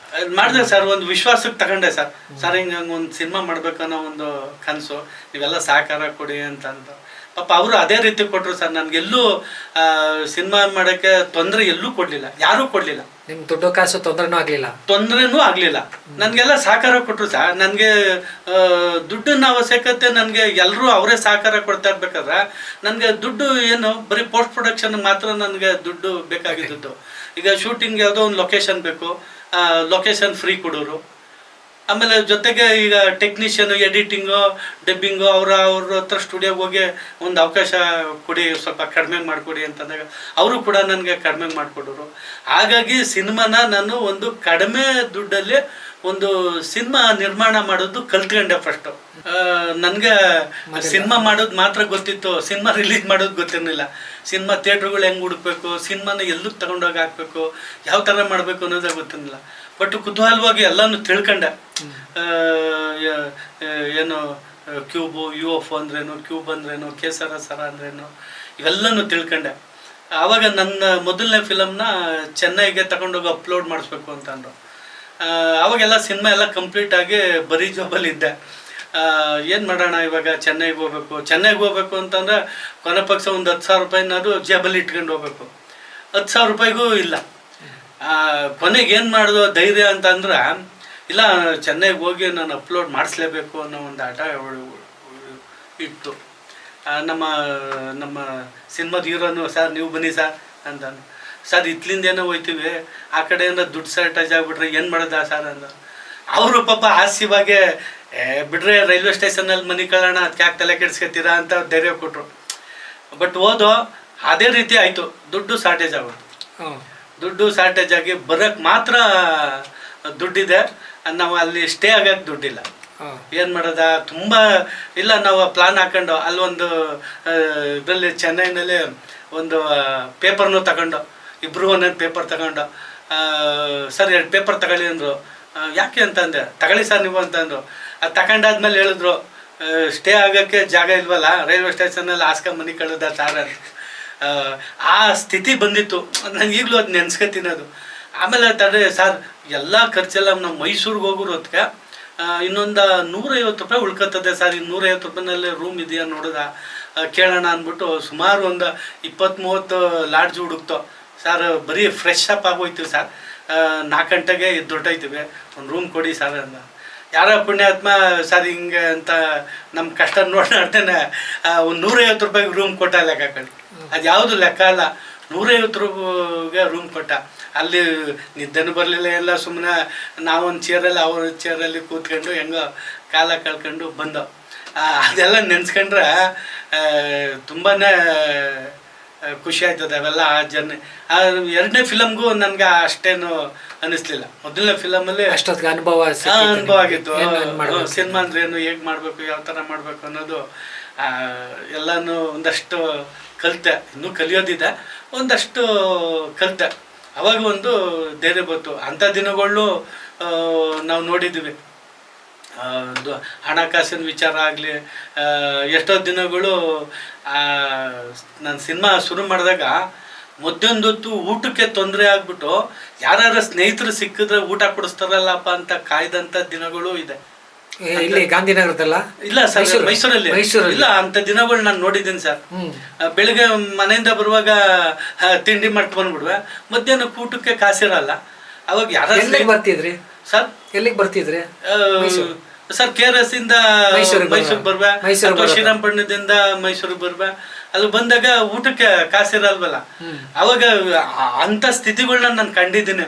ಮಾಡಿದೆ ಸರ್, ಒಂದು ವಿಶ್ವಾಸಕ್ಕೆ ತಗೊಂಡೆ ಸರ್. ಸರ್, ಹಿಂಗೆ ಒಂದು ಸಿನಿಮಾ ಮಾಡ್ಬೇಕನ್ನೋ ಒಂದು ಕನಸು, ನೀವೆಲ್ಲ ಸಹಕಾರ ಕೊಡಿ ಅಂತಂದು ಪಾಪ ಅವರು ಅದೇ ರೀತಿ ಕೊಟ್ಟರು ಸರ್. ನನಗೆಲ್ಲೂ ಸಿನಿಮಾ ಮಾಡೋಕ್ಕೆ ತೊಂದರೆ ಎಲ್ಲೂ ಕೊಡಲಿಲ್ಲ, ಯಾರೂ ಕೊಡಲಿಲ್ಲ. ನಿಮ್ಮ ದುಡ್ಡು ಕಾಸು ತೊಂದರೆನೂ ಆಗಲಿಲ್ಲ. ನನಗೆಲ್ಲ ಸಹಕಾರ ಕೊಟ್ಟರು ಸರ್. ನನಗೆ ದುಡ್ಡಿನ ಅವಶ್ಯಕತೆ, ನನಗೆ ಎಲ್ಲರೂ ಅವರೇ ಸಹಕಾರ ಕೊಡ್ತಾ ಇರ್ಬೇಕಾದ್ರೆ ನನಗೆ ದುಡ್ಡು ಏನು, ಬರೀ ಪೋಸ್ಟ್ ಪ್ರೊಡಕ್ಷನ್ ಮಾತ್ರ ನನಗೆ ದುಡ್ಡು ಬೇಕಾಗಿದ್ದು. ಈಗ ಶೂಟಿಂಗ್ ಯಾವುದೋ ಒಂದು ಲೊಕೇಶನ್ ಬೇಕು, ಲೊಕೇಶನ್ ಫ್ರೀ ಕೊಡೋರು. ಆಮೇಲೆ ಜೊತೆಗೆ ಈಗ ಟೆಕ್ನಿಷಿಯನು, ಎಡಿಟಿಂಗು, ಡಬ್ಬಿಂಗು ಅವ್ರ ಹತ್ರ ಸ್ಟುಡಿಯೋಗೆ ಹೋಗಿ ಒಂದು ಅವಕಾಶ ಕೊಡಿ, ಸ್ವಲ್ಪ ಕಡಿಮೆ ಮಾಡಿಕೊಡಿ ಅಂತಂದಾಗ ಅವರು ಕೂಡ ನನಗೆ ಕಡಿಮೆ ಮಾಡಿಕೊಡೋರು. ಹಾಗಾಗಿ ಸಿನಿಮಾನ ನಾನು ಒಂದು ಕಡಿಮೆ ದುಡ್ಡಲ್ಲಿ ಒಂದು ಸಿನಿಮಾ ನಿರ್ಮಾಣ ಮಾಡೋದು ಕಲ್ತ್ಕೊಂಡೆ ಫಸ್ಟು. ನನಗೆ ಸಿನಿಮಾ ಮಾಡೋದು ಮಾತ್ರ ಗೊತ್ತಿತ್ತು, ಸಿನಿಮಾ ರಿಲೀಸ್ ಮಾಡೋದು ಗೊತ್ತಿರಲಿಲ್ಲ. ಸಿನಿಮಾ ಥಿಯೇಟ್ರುಗಳು ಹೆಂಗೆ ಹುಡುಕ್ಬೇಕು, ಸಿನಿಮಾನ ಎಲ್ಲಕ್ಕೆ ತಗೊಂಡೋಗಿ ಹಾಕಬೇಕು, ಯಾವ ಥರ ಮಾಡಬೇಕು ಅನ್ನೋದೇ ಗೊತ್ತಿರಲಿಲ್ಲ. ಬಟ್ ಕುತೂಹಲವಾಗಿ ಎಲ್ಲನೂ ತಿಳ್ಕೊಂಡೆ. ಏನು ಕ್ಯೂಬು, UFO ಅಂದ್ರೇನು, ಕ್ಯೂಬ್ ಅಂದ್ರೇನು, ಕೇಸರ ಸರ ಅಂದ್ರೇನು, ಇವೆಲ್ಲನೂ ತಿಳ್ಕೊಂಡೆ. ಆವಾಗ ನನ್ನ ಮೊದಲನೇ ಫಿಲಮ್ನ ಚೆನ್ನೈಗೆ ತಗೊಂಡೋಗಿ ಅಪ್ಲೋಡ್ ಮಾಡಿಸ್ಬೇಕು ಅಂತಂದರು. ಅವಾಗೆಲ್ಲ ಸಿನಿಮಾ ಎಲ್ಲ ಕಂಪ್ಲೀಟಾಗಿ ಬರೀ ಜಾಬಲ್ಲಿ ಇದ್ದೆ. ಏನು ಮಾಡೋಣ ಇವಾಗ, ಚೆನ್ನೈಗೆ ಹೋಗ್ಬೇಕು ಅಂತಂದರೆ ಕೊನೆ ಪಕ್ಷ ಒಂದು 10,000 ರೂಪಾಯಿನಾದ್ರು ಜೇಬಲ್ಲಿ ಇಟ್ಕೊಂಡು ಹೋಗ್ಬೇಕು. 10,000 ರೂಪಾಯಿಗೂ ಇಲ್ಲ. ಕೊನೆಗೆ ಏನು ಮಾಡೋದು ಧೈರ್ಯ ಅಂತಂದ್ರೆ, ಇಲ್ಲ ಚೆನ್ನೈಗೆ ಹೋಗಿ ನಾನು ಅಪ್ಲೋಡ್ ಮಾಡಿಸ್ಲೇಬೇಕು ಅನ್ನೋ ಒಂದು ಆಟ ಇತ್ತು. ನಮ್ಮ ನಮ್ಮ ಸಿನಿಮಾದ ಹೀರೋನು, ಸರ್ ನೀವು ಬನ್ನಿ ಸರ್ ಅಂತಾನು. ಸರ್ ಇತ್ಲಿಂದೇನೋ ಹೋಯ್ತೀವಿ, ಆ ಕಡೆಯಿಂದ ದುಡ್ಡು ಶಾರ್ಟೇಜ್ ಆಗಿಬಿಟ್ರೆ ಏನು ಮಾಡೋದ ಸರ್ ಅಂದ. ಅವರು ಪಾಪ ಹಾಸ್ಯವಾಗೆ ಬಿಡ್ರೆ ರೈಲ್ವೆ ಸ್ಟೇಷನಲ್ಲಿ ಮನೆ ಕಳ್ಳೋಣ, ಅದಕ್ಕೆ ಯಾಕೆ ತಲೆ ಕೆಡಿಸ್ಕೊತೀರಾ ಅಂತ ಧೈರ್ಯ ಕೊಟ್ಟರು. ಬಟ್ ಓದೋ ಅದೇ ರೀತಿ ಆಯಿತು, ದುಡ್ಡು ಶಾರ್ಟೇಜ್ ಆಗೋದು. ದುಡ್ಡು ಶಾರ್ಟೇಜ್ ಆಗಿ ಬರೋಕ್ಕೆ ಮಾತ್ರ ದುಡ್ಡಿದೆ, ನಾವು ಅಲ್ಲಿ ಸ್ಟೇ ಆಗೋಕ್ಕೆ ದುಡ್ಡಿಲ್ಲ. ಏನು ಮಾಡೋದ, ತುಂಬ ಇಲ್ಲ. ನಾವು ಪ್ಲಾನ್ ಹಾಕೊಂಡು ಅಲ್ಲೊಂದು ಇದರಲ್ಲಿ ಚೆನ್ನೈನಲ್ಲಿ ಒಂದು ಪೇಪರ್ನು ತಗೊಂಡು, ಇಬ್ಬರು ಒಂದೊಂದು ಪೇಪರ್ ತಗೊಂಡು, ಸರ್ 2 ಪೇಪರ್ ತಗೊಳ್ಳಿ ಅಂದರು. ಯಾಕೆ ಅಂತಂದೆ, ತಗೊಳ್ಳಿ ಸರ್ ನೀವು ಅಂತಂದರು. ಅದು ತಗೊಂಡಾದ್ಮೇಲೆ ಹೇಳಿದ್ರು, ಸ್ಟೇ ಆಗೋಕ್ಕೆ ಜಾಗ ಇಲ್ವಲ್ಲ, ರೈಲ್ವೆ ಸ್ಟೇಷನಲ್ಲಿ ಮನೆ ಕಳೆದ ಸಾರ. ಆ ಸ್ಥಿತಿ ಬಂದಿತ್ತು. ನಾನು ಈಗಲೂ ಅದು ನೆನ್ಸ್ಕೊತೀನಿ. ಅದು ಆಮೇಲೆ ತಡೆ ಸರ್ ಎಲ್ಲ ಖರ್ಚೆಲ್ಲ ನಾವು ಮೈಸೂರಿಗೆ ಹೋಗೋರು ಹೊತ್ತಿಗೆ ಇನ್ನೊಂದು 150 ರೂಪಾಯಿ ಉಳ್ಕೊತದೆ ಸರ್. ಇನ್ನು 150 ರೂಪಾಯಿನಲ್ಲಿ ರೂಮ್ ಇದೆಯಾ ನೋಡೋದ ಕೇಳೋಣ ಅಂದ್ಬಿಟ್ಟು ಸುಮಾರು ಒಂದು 20-30 ಲಾಡ್ಜ್ ಹುಡುಕ್ತೋ ಸರ್. ಬರೀ ಫ್ರೆಶ್ ಅಪ್ ಆಗೋಯ್ತೀವಿ ಸರ್, 4 ಗಂಟೆಗೆ ಎದ್ದೊಟ್ಟೋಯ್ತೀವಿ, ಒಂದು ರೂಮ್ ಕೊಡಿ ಸರ್ ಅಂದ. ಯಾರ ಪುಣ್ಯಾತ್ಮ ಸರ್ ಹಿಂಗೆ ಅಂತ ನಮ್ಮ ಕಷ್ಟ ನೋಡ್ತಾನೆ ಒಂದು 150 ರೂಪಾಯಿಗೆ ರೂಮ್ ಕೊಟ್ಟ ಲೆಕ್ಕ ಹಾಕೊಂಡು. ಅದು ಯಾವುದು ಲೆಕ್ಕ ಅಲ್ಲ, 150 ರೂಪಾಯಿಗೆ ರೂಮ್ ಕೊಟ್ಟ. ಅಲ್ಲಿ ನಿದ್ದೆನೂ ಬರಲಿಲ್ಲ, ಎಲ್ಲ ಸುಮ್ಮನೆ ನಾವೊಂದು ಚೇರಲ್ಲಿ ಅವ್ರ ಚೇರಲ್ಲಿ ಕೂತ್ಕೊಂಡು ಹೆಂಗೋ ಕಾಲ ಕಳ್ಕೊಂಡು ಬಂದೋ. ಅದೆಲ್ಲ ನೆನ್ಸ್ಕೊಂಡ್ರೆ ತುಂಬಾ ಖುಷಿ ಆಯ್ತದೆ ಅವೆಲ್ಲ ಆ ಜರ್ನಿ. 2ನೇ ಫಿಲಮ್ಗೂ ನನಗೆ ಅಷ್ಟೇನು ಅನ್ನಿಸ್ಲಿಲ್ಲ. ಮೊದಲನೇ ಫಿಲಮಲ್ಲಿ ಅಷ್ಟೊತ್ತಿಗೆ ಅನುಭವ ಆಗಿತ್ತು. ಸಿನಿಮಾ ಅಂದ್ರೆ ಏನು, ಹೇಗೆ ಮಾಡಬೇಕು, ಯಾವ ಥರ ಮಾಡಬೇಕು ಅನ್ನೋದು ಎಲ್ಲನೂ ಒಂದಷ್ಟು ಕಲಿತೆ. ಇನ್ನೂ ಕಲಿಯೋದಿದೆ, ಒಂದಷ್ಟು ಕಲಿತೆ. ಅವಾಗ ಒಂದು ಧೈರ್ಯ ಬಂತು. ಅಂಥ ದಿನಗಳು ನಾವು ನೋಡಿದ್ದೀವಿ. ಹಣಕಾಸಿನ ವಿಚಾರ ಆಗಲಿ, ಎಷ್ಟೋ ದಿನಗಳು ನಾನು ಸಿನಿಮಾ ಶುರು ಮಾಡಿದಾಗ ಮಧ್ಯಾಹ್ನದೊತ್ತು ಊಟಕ್ಕೆ ತೊಂದರೆ ಆಗ್ಬಿಟ್ಟು ಯಾರು ಸ್ನೇಹಿತರು ಸಿಕ್ಕಿದ್ರೆ ಊಟ ಕೊಡಿಸ್ತಾರಲ್ಲಪ್ಪ ಅಂತ ಕಾಯ್ದಂಥ ದಿನಗಳು ಇದೆ. ಇಲ್ಲಿ ಗಾಂಧಿನಗರದಲ್ಲ? ಇಲ್ಲ ಸರ್, ಮೈಸೂರಲ್ಲಿ ಇಲ್ಲ. ಅಂತ ದಿನಗಳು ನಾನು ನೋಡಿದ್ದೀನಿ ಸರ್. ಬೆಳಿಗ್ಗೆ ಮನೆಯಿಂದ ಬರುವಾಗ ತಿಂಡಿ ಮಾಡ್ಕೊಂಡು ಬಂದ್ಬಿಡುವೆ, ಮಧ್ಯಾಹ್ನ ಊಟಕ್ಕೆ ಕಾಸಿರಲ್ಲ. ಅವಾಗ ಯಾರು ಬರ್ತಿದ್ರಿ ಸರ್? ಎಲ್ಲಿಗೆ ಬರ್ತಿದ್ರಿ ಸರ್? KRS ಇಂದ ಮೈಸೂರಿಗೆ ಬರುವೆ, ಅಥವಾ ಶ್ರೀರಂಗಪಟ್ಟಣದಿಂದ ಮೈಸೂರಿಗೆ ಬರುವೆ. ಅಲ್ಲಿ ಬಂದಾಗ ಊಟಕ್ಕೆ ಕಾಸಿರಲ್ವಲ್ಲ. ಅವಾಗ ಅಂತ ಸ್ಥಿತಿಗಳನ್ನ ನಾನು ಕಂಡಿದ್ದೀನಿ.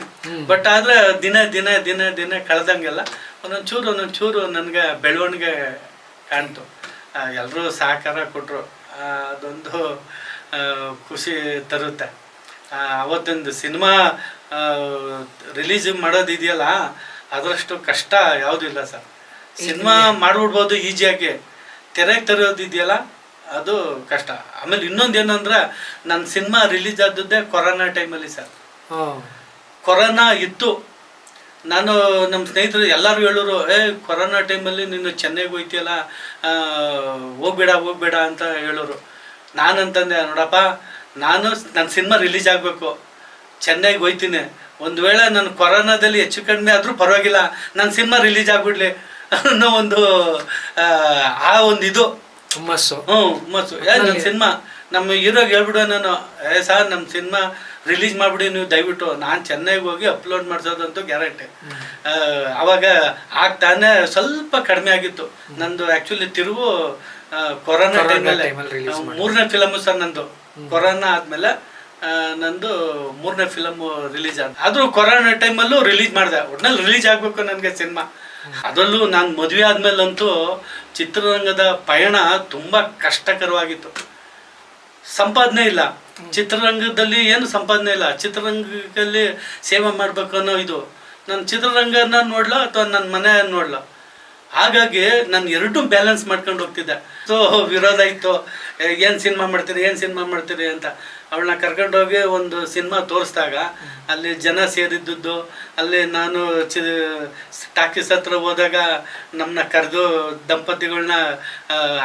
ಬಟ್ ಆದ್ರೆ ದಿನ ದಿನ ದಿನ ದಿನ ಕಳೆದಂಗೆಲ್ಲ ಒಂದೊಂದು ಚೂರು ನನಗೆ ಬೆಳವಣಿಗೆ ಕಾಣ್ತು. ಎಲ್ಲರೂ ಸಹಕಾರ ಕೊಟ್ಟರು, ಅದೊಂದು ಖುಷಿ ತರುತ್ತೆ. ಅವತ್ತೊಂದು ಸಿನಿಮಾ ರಿಲೀಸ್ ಮಾಡೋದಿದೆಯಲ್ಲ, ಅದರಷ್ಟು ಕಷ್ಟ ಯಾವುದೂ ಇಲ್ಲ ಸರ್. ಸಿನಿಮಾ ಮಾಡಿಬಿಡ್ಬೋದು ಈಸಿಯಾಗಿ, ತೆರೆಗೆ ತರೋದಿದೆಯಲ್ಲ ಅದು ಕಷ್ಟ. ಆಮೇಲೆ ಇನ್ನೊಂದು ಏನಂದ್ರೆ, ನನ್ನ ಸಿನಿಮಾ ರಿಲೀಸ್ ಆದದ್ದೇ ಕೊರೋನಾ ಟೈಮಲ್ಲಿ ಸರ್. ಕೊರೋನಾ ಇತ್ತು. ನಾನು ನಮ್ಮ ಸ್ನೇಹಿತರು ಎಲ್ಲರೂ ಹೇಳೋರು, ಕೊರೋನಾ ಟೈಮಲ್ಲಿ ನೀನು ಚೆನ್ನೈಗೆ ಹೋಗ್ತೀಯಲ್ಲ, ಹೋಗ್ಬೇಡ ಅಂತ ಹೇಳೋರು. ನಾನಂತಂದೆ, ನೋಡಪ್ಪ, ನನ್ನ ಸಿನಿಮಾ ರಿಲೀಸ್ ಆಗಬೇಕು, ಚೆನ್ನೈಗೆ ಹೋಗ್ತೀನಿ. ಒಂದು ವೇಳೆ ನಾನು ಕೊರೋನಾದಲ್ಲಿ ಹೆಚ್ಚು ಕಡಿಮೆ ಆದರೂ ಪರವಾಗಿಲ್ಲ, ನನ್ನ ಸಿನಿಮಾ ರಿಲೀಸ್ ಆಗಿಬಿಡ್ಲಿ ಅನ್ನೋ ಒಂದು ಇದು ಹುಮ್ಮಸ್ಸು. ನನ್ನ ಸಿನಿಮಾ ನಮ್ಮ ಹೀರೋಗೆ ಹೇಳ್ಬಿಡುವ ನಾನು, ಸರ್ ನಮ್ಮ ಸಿನಿಮಾ ರಿಲೀಸ್ ಮಾಡಿಬಿಡಿ ನೀವು ದಯವಿಟ್ಟು, ನಾನು ಚೆನ್ನೈಗೆ ಹೋಗಿ ಅಪ್ಲೋಡ್ ಮಾಡಿಸೋದಂತೂ ಗ್ಯಾರಂಟಿ. ಅವಾಗ ಆಗ್ತಾನೆ ಸ್ವಲ್ಪ ಕಡಿಮೆ ಆಗಿತ್ತು ನಂದು. ಆ್ಯಕ್ಚುಲಿ ತಿರುವು ಕೊರೋನಾ ಟೈಮಲ್ಲಿ 3ನೇ ಫಿಲಮು ಸರ್ ನಂದು. ಕೊರೋನಾ ಆದಮೇಲೆ ನಂದು 3ನೇ ಫಿಲಮು ರಿಲೀಸ್ ಆದ. ಆದರೂ ಕೊರೋನಾ ಟೈಮಲ್ಲೂ ರಿಲೀಸ್ ಮಾಡಿದೆ. ಒಟ್ನಲ್ಲಿ ರಿಲೀಸ್ ಆಗಬೇಕು ನನಗೆ ಸಿನಿಮಾ. ಅದರಲ್ಲೂ ನಾನು ಮದುವೆ ಆದಮೇಲಂತೂ ಚಿತ್ರರಂಗದ ಪಯಣ ತುಂಬ ಕಷ್ಟಕರವಾಗಿತ್ತು. ಸಂಪಾದನೆ ಇಲ್ಲ ಚಿತ್ರರಂಗದಲ್ಲಿ, ಏನು ಸಂಪಾದನೆ ಇಲ್ಲ. ಚಿತ್ರರಂಗದಲ್ಲಿ ಸೇವೆ ಮಾಡಬೇಕು ಅನ್ನೋ ಇದು. ನಾನು ಚಿತ್ರರಂಗನ ನೋಡ್ಲಾ ಅಥವಾ ನನ್ನ ಮನೆ ನೋಡ್ಲಾ, ಹಾಗಾಗಿ ನಾನು ಎರಡೂ ಬ್ಯಾಲೆನ್ಸ್ ಮಾಡ್ಕೊಂಡು ಹೋಗ್ತಿದ್ದೆ. ಸೊ ವಿರೋಧ ಇತ್ತು, ಏನು ಸಿನಿಮಾ ಮಾಡ್ತೀರಿ ಅಂತ. ಅವಳನ್ನ ಕರ್ಕೊಂಡೋಗಿ ಒಂದು ಸಿನಿಮಾ ತೋರಿಸಿದಾಗ ಅಲ್ಲಿ ಜನ ಸೇರಿದ್ದದ್ದು, ಅಲ್ಲಿ ನಾನು ಟಾಕೀಸ್ ಹತ್ರ ಹೋದಾಗ ನಮ್ಮನ್ನ ಕರೆದು ದಂಪತಿಗಳನ್ನ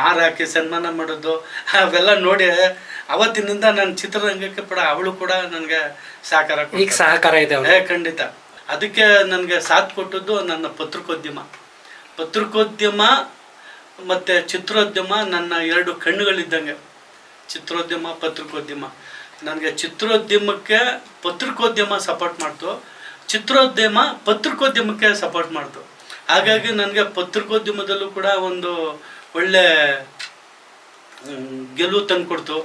ಹಾರ ಹಾಕಿ ಸನ್ಮಾನ ಮಾಡೋದು, ಅವೆಲ್ಲ ನೋಡಿ ಅವತ್ತಿನಿಂದ ನಾನು ಚಿತ್ರರಂಗಕ್ಕೆ ಅವಳು ಕೂಡ ನನಗೆ ಸಹಕಾರ ಇದೆ. ಖಂಡಿತ. ಅದಕ್ಕೆ ನನಗೆ ಸಾಥ್ ಕೊಟ್ಟದ್ದು ನನ್ನ ಪತ್ರಿಕೋದ್ಯಮ ಮತ್ತು ಚಿತ್ರೋದ್ಯಮ ನನ್ನ 2 ಕಣ್ಣುಗಳಿದ್ದಂಗೆ. ಚಿತ್ರೋದ್ಯಮ, ಪತ್ರಿಕೋದ್ಯಮ ನನಗೆ ಚಿತ್ರೋದ್ಯಮಕ್ಕೆ ಪತ್ರಿಕೋದ್ಯಮ ಸಪೋರ್ಟ್ ಮಾಡ್ತು, ಚಿತ್ರೋದ್ಯಮ ಪತ್ರಿಕೋದ್ಯಮಕ್ಕೆ ಸಪೋರ್ಟ್ ಮಾಡ್ತು. ಹಾಗಾಗಿ ನನಗೆ ಪತ್ರಿಕೋದ್ಯಮದಲ್ಲೂ ಕೂಡ ಒಂದು ಒಳ್ಳೆ ಗೆಲುವು ತಂದುಕೊಡ್ತು.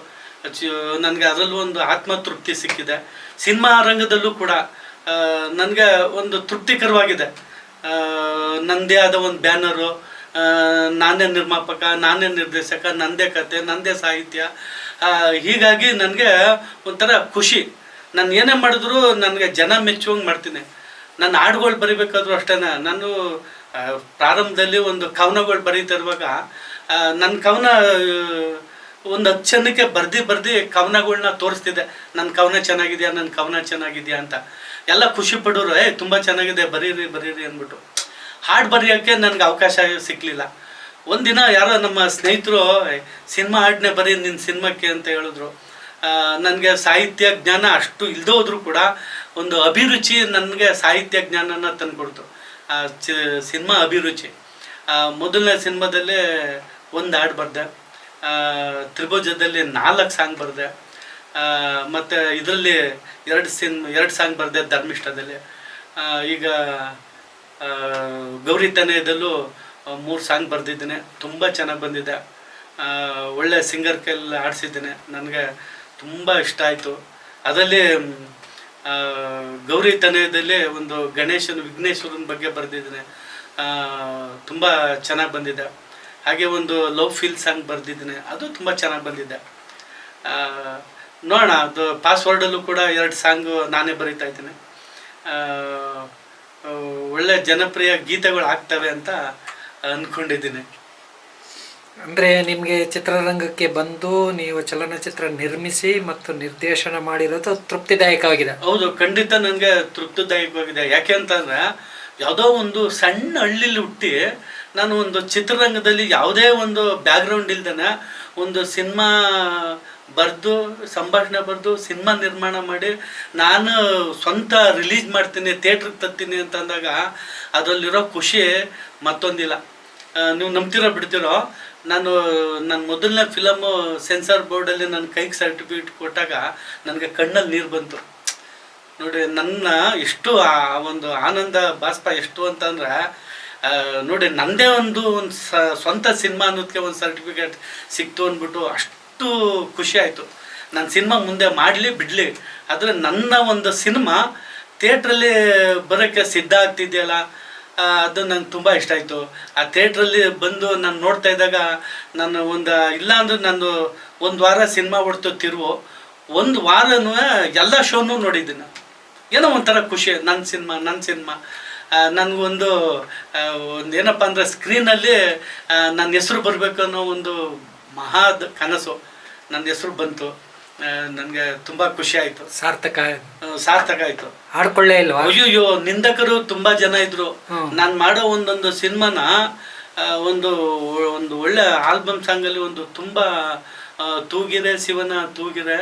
ನನಗೆ ಅದರಲ್ಲೂ ಒಂದು ಆತ್ಮತೃಪ್ತಿ ಸಿಕ್ಕಿದೆ. ಸಿನಿಮಾ ರಂಗದಲ್ಲೂ ಕೂಡ ನನಗೆ ಒಂದು ತೃಪ್ತಿಕರವಾಗಿದೆ. ನನ್ನದೇ ಆದ ಒಂದು ಬ್ಯಾನರು, ನಾನೇ ನಿರ್ಮಾಪಕ, ನಾನೇ ನಿರ್ದೇಶಕ, ನನ್ನದೇ ಕತೆ, ನನ್ನದೇ ಸಾಹಿತ್ಯ. ಹೀಗಾಗಿ ನನಗೆ ಒಂಥರ ಖುಷಿ. ನಾನು ಏನೇ ಮಾಡಿದ್ರು ನನಗೆ ಜನ ಮೆಚ್ಚುವಂಗೆ ಮಾಡ್ತೀನಿ. ನನ್ನ ಹಾಡುಗಳು ಬರಿಬೇಕಾದ್ರೂ ಅಷ್ಟೇ. ನಾನು ಪ್ರಾರಂಭದಲ್ಲಿ ಒಂದು ಕವನಗಳು ಬರೀತಿರುವಾಗ ನನ್ನ ಕವನ ಒಂದು 10 ಜನಕ್ಕೆ ಬರ್ದು ಕವನಗಳ್ನ ತೋರಿಸ್ತಿದ್ದೆ. ನನ್ನ ಕವನ ಚೆನ್ನಾಗಿದೆಯಾ, ನನ್ನ ಕವನ ಚೆನ್ನಾಗಿದೆಯಾ ಅಂತ. ಎಲ್ಲ ಖುಷಿ ಪಡೋರು, ತುಂಬ ಚೆನ್ನಾಗಿದೆ, ಬರೀರಿ ಅಂದ್ಬಿಟ್ಟು. ಹಾಡು ಬರೆಯೋಕ್ಕೆ ನನಗೆ ಅವಕಾಶ ಸಿಕ್ಕಲಿಲ್ಲ. ಒಂದಿನ ಯಾರೋ ನಮ್ಮ ಸ್ನೇಹಿತರು ಸಿನಿಮಾ ಹಾಡನ್ನೇ ಬರೀ ನಿನ್ನ ಸಿನಿಮಾಕ್ಕೆ ಅಂತ ಹೇಳಿದ್ರು. ನನಗೆ ಸಾಹಿತ್ಯ ಜ್ಞಾನ ಅಷ್ಟು ಇಲ್ಲದೆ ಹೋದ್ರೂ ಕೂಡ ಒಂದು ಅಭಿರುಚಿ ನನಗೆ ಸಾಹಿತ್ಯ ಜ್ಞಾನನ ತಂದುಕೊಡ್ತು. ಸಿನಿಮಾ ಅಭಿರುಚಿ. ಮೊದಲನೇ ಸಿನಿಮಾದಲ್ಲೇ ಒಂದು ಹಾಡು ಬರೆದೆ, ತ್ರಿಭುಜದಲ್ಲಿ 4 ಸಾಂಗ್ ಬರೆದೆ, ಮತ್ತು ಇದರಲ್ಲಿ 2 ಸಾಂಗ್ ಬರೆದೆ ಧರ್ಮಿಷ್ಠದಲ್ಲಿ. ಈಗ ಗೌರಿ ತನಯದಲ್ಲೂ 3 ಸಾಂಗ್ ಬರೆದಿದ್ದೇನೆ. ತುಂಬ ಚೆನ್ನಾಗಿ ಬಂದಿದೆ. ಒಳ್ಳೆ ಸಿಂಗರ್ ಕೈಯಲ್ಲಿ ಆಡಿಸಿದ್ದೇನೆ. ನನಗೆ ತುಂಬ ಇಷ್ಟ ಆಯಿತು. ಅದರಲ್ಲಿ ಗೌರಿ ತನಯದಲ್ಲಿ ಒಂದು ವಿಘ್ನೇಶ್ವರನ ಬಗ್ಗೆ ಬರೆದಿದ್ದೇನೆ. ತುಂಬ ಚೆನ್ನಾಗಿ ಬಂದಿದೆ. ಹಾಗೆ ಒಂದು ಲವ್ ಫೀಲ್ ಸಾಂಗ್ ಬರೆದಿದ್ದೇನೆ, ಅದು ತುಂಬ ಚೆನ್ನಾಗಿ ಬಂದಿದೆ. ನೋಡೋಣ, ಅದು ಪಾಸ್ವರ್ಡಲ್ಲೂ ಕೂಡ 2 ಸಾಂಗು ನಾನೇ ಬರೀತಾ ಇದ್ದೀನಿ. ಒಳ್ಳೆ ಜನಪ್ರಿಯ ಗೀತೆಗಳು ಆಗ್ತವೆ ಅಂತ ಅಂದ್ಕೊಂಡಿದ್ದೀನಿ. ಅಂದರೆ ನಿಮಗೆ ಚಿತ್ರರಂಗಕ್ಕೆ ಬಂದು ನೀವು ಚಲನಚಿತ್ರ ನಿರ್ಮಿಸಿ ಮತ್ತು ನಿರ್ದೇಶನ ಮಾಡಿರೋದು ತೃಪ್ತಿದಾಯಕವಾಗಿದೆ? ಹೌದು, ಖಂಡಿತ ನನಗೆ ತೃಪ್ತಿದಾಯಕವಾಗಿದೆ. ಯಾಕೆ ಅಂತಂದರೆ ಯಾವುದೋ ಒಂದು ಸಣ್ಣ ಹಳ್ಳಿಲಿ ಹುಟ್ಟಿ ನಾನು ಒಂದು ಚಿತ್ರರಂಗದಲ್ಲಿ ಯಾವುದೇ ಒಂದು ಬ್ಯಾಕ್ಗ್ರೌಂಡ್ ಇಲ್ದೇನೆ ಒಂದು ಸಿನಿಮಾ ಬರೆದು, ಸಂಭಾಷಣೆ ಬರೆದು, ಸಿನಿಮಾ ನಿರ್ಮಾಣ ಮಾಡಿ ನಾನು ಸ್ವಂತ ರಿಲೀಸ್ ಮಾಡ್ತೀನಿ, ಥಿಯೇಟ್ರಿಗೆ ತರ್ತೀನಿ ಅಂತಂದಾಗ ಅದರಲ್ಲಿರೋ ಖುಷಿ ಮತ್ತೊಂದಿಲ್ಲ. ನೀವು ನಂಬ್ತಿರೋ ಬಿಡ್ತಿರೋ, ನನ್ನ ಮೊದಲನೇ ಫಿಲಮು ಸೆನ್ಸಾರ್ ಬೋರ್ಡಲ್ಲಿ ನನ್ನ ಕೈಗೆ ಸರ್ಟಿಫಿಕೇಟ್ ಕೊಟ್ಟಾಗ ನನಗೆ ಕಣ್ಣಲ್ಲಿ ನೀರು ಬಂತು. ನೋಡಿ, ನನ್ನ ಎಷ್ಟು ಒಂದು ಆನಂದ ಬಾಷ್ಪ ಎಷ್ಟು ಅಂತಂದರೆ, ನೋಡಿ ನನ್ನದೇ ಒಂದು ಸ್ವಂತ ಸಿನಿಮಾ ಅನ್ನೋದಕ್ಕೆ ಒಂದು ಸರ್ಟಿಫಿಕೇಟ್ ಸಿಕ್ತು ಅಂದ್ಬಿಟ್ಟು ಅಷ್ಟು ಖುಷಿ ಆಯಿತು. ನನ್ನ ಸಿನಿಮಾ ಮುಂದೆ ಮಾಡಲಿ ಬಿಡಲಿ, ಆದರೆ ನನ್ನ ಒಂದು ಸಿನಿಮಾ ಥಿಯೇಟ್ರಲ್ಲಿ ಬರೋಕ್ಕೆ ಸಿದ್ಧ ಆಗ್ತಿದೆಯಲ್ಲ, ಅದು ನಂಗೆ ತುಂಬ ಇಷ್ಟ ಆಯಿತು. ಆ ಥಿಯೇಟ್ರಲ್ಲಿ ಬಂದು ನಾನು ನೋಡ್ತಾ ಇದ್ದಾಗ ನಾನು ಇಲ್ಲ ಅಂದರೆ ನಾನು 1 ವಾರ ಸಿನಿಮಾ ಹೊಡ್ತು ತಿರುವು, 1 ವಾರನೂ ಎಲ್ಲ ಶೋನೂ ನೋಡಿದ್ದೀನಿ. ಏನೋ ಒಂಥರ ಖುಷಿ. ನನ್ನ ಸಿನಿಮಾ ನನಗೊಂದು ಏನಪ್ಪ ಅಂದರೆ ಸ್ಕ್ರೀನಲ್ಲಿ ನನ್ನ ಹೆಸರು ಬರಬೇಕು ಅನ್ನೋ ಒಂದು ಕನಸು. ನನ್ನ ಹೆಸರು ಬಂತು. ನನಗೆ ತುಂಬ ಖುಷಿ ಆಯಿತು. ಸಾರ್ಥಕ ಆಯಿತು. ಹಾಡ್ಕೊಳ್ಳೇ ಇಲ್ವಾ? ಅಯ್ಯೋ, ನಿಂದಕರು ತುಂಬ ಜನ ಇದ್ರು. ನಾನು ಮಾಡೋ ಒಂದೊಂದು ಸಿನಿಮಾನ ಒಂದು ಒಳ್ಳೆ ಆಲ್ಬಮ್ ಸಾಂಗಲ್ಲಿ ಒಂದು ತುಂಬ ತೂಗಿರೆ ಶಿವನ ತೂಗಿರೆ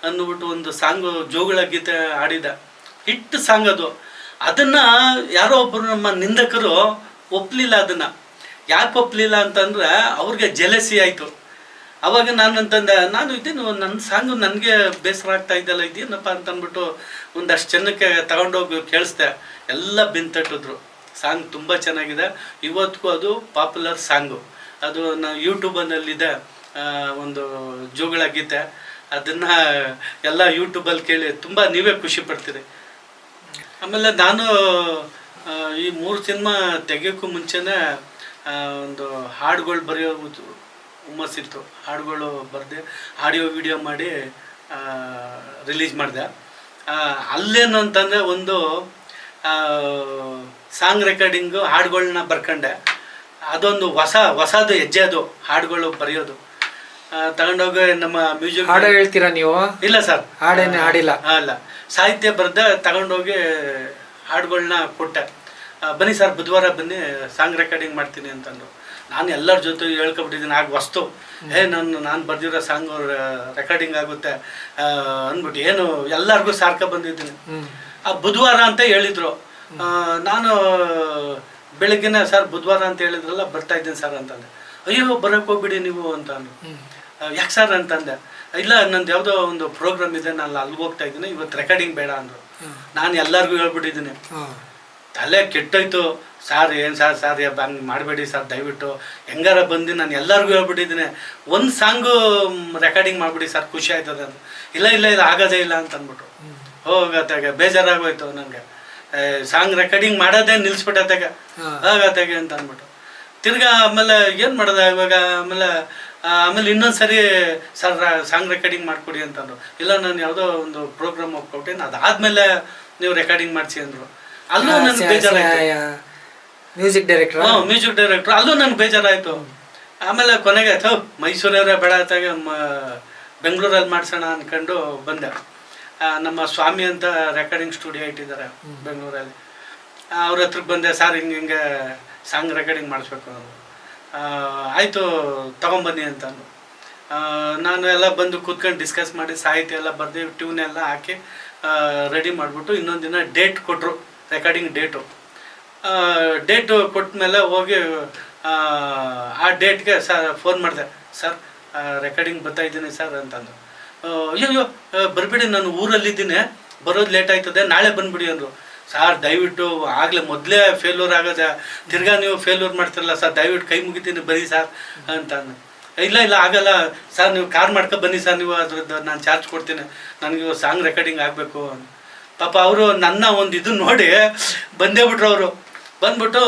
ಅಂದ್ಬಿಟ್ಟು ಒಂದು ಸಾಂಗು ಜೋಗುಳ ಗೀತೆ ಆಡಿದ ಹಿಟ್ ಸಾಂಗ್ ಅದು. ಅದನ್ನು ಯಾರೋ ಒಬ್ಬರು ನಮ್ಮ ನಿಂದಕರು ಒಪ್ಪಲಿಲ್ಲ. ಅದನ್ನು ಯಾಕೆ ಒಪ್ಪಲಿಲ್ಲ ಅಂತಂದರೆ ಅವ್ರಿಗೆ ಜೆಲಸಿ ಆಯಿತು. ಅವಾಗ ನಾನು ಇದೇನು ನನ್ನ ಸಾಂಗು ನನಗೆ ಬೇಸರ ಆಗ್ತಾ ಇದ್ದಲ್ಲ, ಇದೇನಪ್ಪ ಅಂತಂದ್ಬಿಟ್ಟು ಒಂದಷ್ಟು ಜನಕ್ಕೆ ತಗೊಂಡೋಗಿ ಕೇಳಿಸ್ದೆ. ಎಲ್ಲ ಬೆಂತಟ್ಟಿದ್ರು. ಸಾಂಗ್ ತುಂಬ ಚೆನ್ನಾಗಿದೆ. ಇವತ್ತಿಗೂ ಅದು ಪಾಪ್ಯುಲರ್ ಸಾಂಗು. ಅದು ಯೂಟ್ಯೂಬನಲ್ಲಿದೆ ಒಂದು ಜೋಗಳ ಗೀತೆ. ಅದನ್ನು ಎಲ್ಲ ಯೂಟ್ಯೂಬಲ್ಲಿ ಕೇಳಿ ತುಂಬ ನೀವೇ ಖುಷಿ ಪಡ್ತೀರಿ. ಆಮೇಲೆ ನಾನು ಈ 3 ಸಿನಿಮಾ ತೆಗಿಯೋಕ್ಕೂ ಮುಂಚೆನೇ ಒಂದು ಹಾಡುಗಳು ಬರೆಯೋ ಹುಮ್ಮಸ್ಸಿತ್ತು. ಹಾಡುಗಳು ಬರೆದೆ, ಆಡಿಯೋ ವಿಡಿಯೋ ಮಾಡಿ ರಿಲೀಸ್ ಮಾಡಿದೆ. ಅಲ್ಲೇನು ಅಂತಂದರೆ ಒಂದು ಸಾಂಗ್ ರೆಕಾರ್ಡಿಂಗು ಹಾಡುಗಳನ್ನ ಬರ್ಕೊಂಡೆ. ಅದೊಂದು ಹೊಸದು ಹೆಜ್ಜೆ, ಅದು ಹಾಡುಗಳು ಬರೆಯೋದು. ತಗೊಂಡೋಗಿ ನಮ್ಮ ಮ್ಯೂಸಿಕ್ ಹಾಡು ಹೇಳ್ತೀರಾ ನೀವು? ಇಲ್ಲ ಸರ್, ಹಾಡೇನೆ ಹಾಡಿಲ್ಲ. ಅಲ್ಲ, ಸಾಹಿತ್ಯ ಬರೆದ ತಗೊಂಡೋಗಿ ಹಾಡುಗಳನ್ನ ಕೊಟ್ಟೆ. ಬನ್ನಿ ಸರ್, ಬುಧವಾರ ಬನ್ನಿ, ಸಾಂಗ್ ರೆಕಾರ್ಡಿಂಗ್ ಮಾಡ್ತೀನಿ ಅಂತಂದು. ನಾನು ಎಲ್ಲರ ಜೊತೆ ಹೇಳ್ಕೊಬಿಟ್ಟಿದ್ದೀನಿ. ಆಗ ವಸ್ತು ನಾನು ಬರ್ದಿರೋ ಸಾಂಗ್ ರೆಕಾರ್ಡಿಂಗ್ ಆಗುತ್ತೆ ಅಂದ್ಬಿಟ್ಟು ಏನು ಎಲ್ಲರಿಗೂ ಸಾರ್ಕ ಬಂದಿದ್ದೀನಿ. ಆ ಬುಧವಾರ ಅಂತ ಹೇಳಿದರು. ನಾನು ಬೆಳಗ್ಗೆನೇ ಸರ್ ಬುಧವಾರ ಅಂತ ಹೇಳಿದ್ರಲ್ಲ, ಬರ್ತಾ ಇದ್ದೀನಿ ಸರ್ ಅಂತಂದೆ. ಅಯ್ಯೋ, ಬರೋಕ್ಕೆ ಹೋಗ್ಬಿಡಿ ನೀವು ಅಂತ. ಯಾಕೆ ಸರ್ ಅಂತಂದೆ. ಇಲ್ಲ ನಂದು ಯಾವುದೋ ಒಂದು ಪ್ರೋಗ್ರಾಮ್ ಇದೆ, ನಾನು ಅಲ್ಲಿಗೆ ಹೋಗ್ತಾ ಇದ್ದೀನಿ, ಇವತ್ತು ರೆಕಾರ್ಡಿಂಗ್ ಬೇಡ ಅಂದರು. ನಾನು ಎಲ್ಲರಿಗೂ ಹೇಳ್ಬಿಟ್ಟಿದ್ದೀನಿ. ತಲೆ ಕೆಟ್ಟೋಯ್ತು. ಸಾರ್ ಏನು ಸಾರ್ ಹಂಗೆ ಮಾಡಬೇಡಿ ಸರ್, ದಯವಿಟ್ಟು ಹೆಂಗಾರ ಬಂದು ನಾನು ಎಲ್ಲರಿಗೂ ಹೇಳ್ಬಿಟ್ಟಿದ್ದೀನಿ, ಒಂದು ಸಾಂಗು ರೆಕಾರ್ಡಿಂಗ್ ಮಾಡಿಬಿಡಿ ಸರ್, ಖುಷಿ ಆಯ್ತದೆ ಅಂತ. ಇಲ್ಲ ಇಲ್ಲ ಇದು ಆಗೋದೇ ಇಲ್ಲ ಅಂತ ಅಂದ್ಬಿಟ್ಟು ಹೋಗತ್ತಾಗ ಬೇಜಾರಾಗೋಯ್ತು ನನಗೆ. ಸಾಂಗ್ ರೆಕಾರ್ಡಿಂಗ್ ಮಾಡೋದೇ ನಿಲ್ಲಿಸ್ಬಿಟ್ಟತ್ತಾಗ ಆಗತ್ತಾಗೆ ಅಂತ ಅಂದ್ಬಿಟ್ಟು ತಿರ್ಗಾ ಆಮೇಲೆ ಏನು ಮಾಡೋದ ಇವಾಗ. ಆಮೇಲೆ ಇನ್ನೊಂದು ಸರಿ ಸರ್ ಸಾಂಗ್ ರೆಕಾರ್ಡಿಂಗ್ ಮಾಡಿಕೊಡಿ ಅಂತಂದರು. ಇಲ್ಲ ನಾನು ಯಾವುದೋ ಒಂದು ಪ್ರೋಗ್ರಾಮ್ ಹೋಗ್ಕೊಟ್ಟೇನು, ಅದಾದಮೇಲೆ ನೀವು ರೆಕಾರ್ಡಿಂಗ್ ಮಾಡಿಸಿ ಅಂದರು. ಅಲ್ಲೂ ನನಗೆ ಬೇಜಾರಾಯಿತು. ಮ್ಯೂಸಿಕ್ ಡೈರೆಕ್ಟ್ರು ಅಲ್ಲೂ ನನಗೆ ಬೇಜಾರಾಯಿತು. ಆಮೇಲೆ ಕೊನೆಗೆ ಆಯ್ತು ಮೈಸೂರವರೇ ಬೇಡ ಆತಾಗ ಬೆಂಗಳೂರಲ್ಲಿ ಮಾಡಿಸೋಣ ಅಂದ್ಕೊಂಡು ಬಂದೆ. ನಮ್ಮ ಸ್ವಾಮಿ ಅಂತ ರೆಕಾರ್ಡಿಂಗ್ ಸ್ಟುಡಿಯೋ ಇಟ್ಟಿದ್ದಾರೆ ಬೆಂಗಳೂರಲ್ಲಿ. ಅವ್ರ ಹತ್ರಕ್ಕೆ ಬಂದೆ, ಸರ್ ಹಿಂಗೆ ಸಾಂಗ್ ರೆಕಾರ್ಡಿಂಗ್ ಮಾಡಿಸ್ಬೇಕು ಅವರು. ಆಯಿತು ತೊಗೊಂಬನ್ನಿ ಅಂತಂದು ನಾನು ಎಲ್ಲ ಬಂದು ಕೂತ್ಕೊಂಡು ಡಿಸ್ಕಸ್ ಮಾಡಿ ಸಾಹಿತ್ಯ ಎಲ್ಲ ಬರೆದು ಟ್ಯೂನ್ ಎಲ್ಲ ಹಾಕಿ ರೆಡಿ ಮಾಡಿಬಿಟ್ಟು ಇನ್ನೊಂದು ದಿನ ಡೇಟ್ ಕೊಟ್ಟರು, ರೆಕಾರ್ಡಿಂಗ್ ಡೇಟು ಕೊಟ್ಟ ಮೇಲೆ ಹೋಗಿ ಆ ಡೇಟ್ಗೆ ಫೋನ್ ಮಾಡಿದೆ. ಸರ್ ರೆಕಾರ್ಡಿಂಗ್ ಬರ್ತಾಯಿದ್ದೀನಿ ಸರ್ ಅಂತಂದು. ಅಯ್ಯೋ ಬರಬೇಡಿ, ನಾನು ಊರಲ್ಲಿದ್ದೀನಿ, ಬರೋದು ಲೇಟ್ ಆಯ್ತದೆ, ನಾಳೆ ಬಂದುಬಿಡಿ ಅಂದರು. ಸರ್ ದಯವಿಟ್ಟು ಆಗಲೇ ಮೊದಲೇ ಫೇಲ್ಯೂರ್ ಆಗೋದೆ, ತಿರ್ಗಾ ನೀವು ಫೇಲ್ಯೂರ್ ಮಾಡ್ತಿರಲ್ಲ ಸರ್, ದಯವಿಟ್ಟು ಕೈ ಮುಗಿತೀನಿ ಬರೀ ಸರ್ ಅಂತಂದು. ಇಲ್ಲ ಇಲ್ಲ ಆಗಲ್ಲ ಸರ್, ನೀವು ಕಾರ್ ಮಾಡ್ಕೊ ಬನ್ನಿ ಸರ್, ನೀವು ಅದ್ರದ್ದು ನಾನು ಚಾರ್ಜ್ ಕೊಡ್ತೀನಿ, ನನಗೆ ಸಾಂಗ್ ರೆಕಾರ್ಡಿಂಗ್ ಆಗಬೇಕು. ಪಾಪ ಅವರು ನನ್ನ ಒಂದು ಇದು ನೋಡಿ ಬಂದೇ ಬಿಟ್ರು. ಅವರು ಬಂದ್ಬಿಟ್ಟು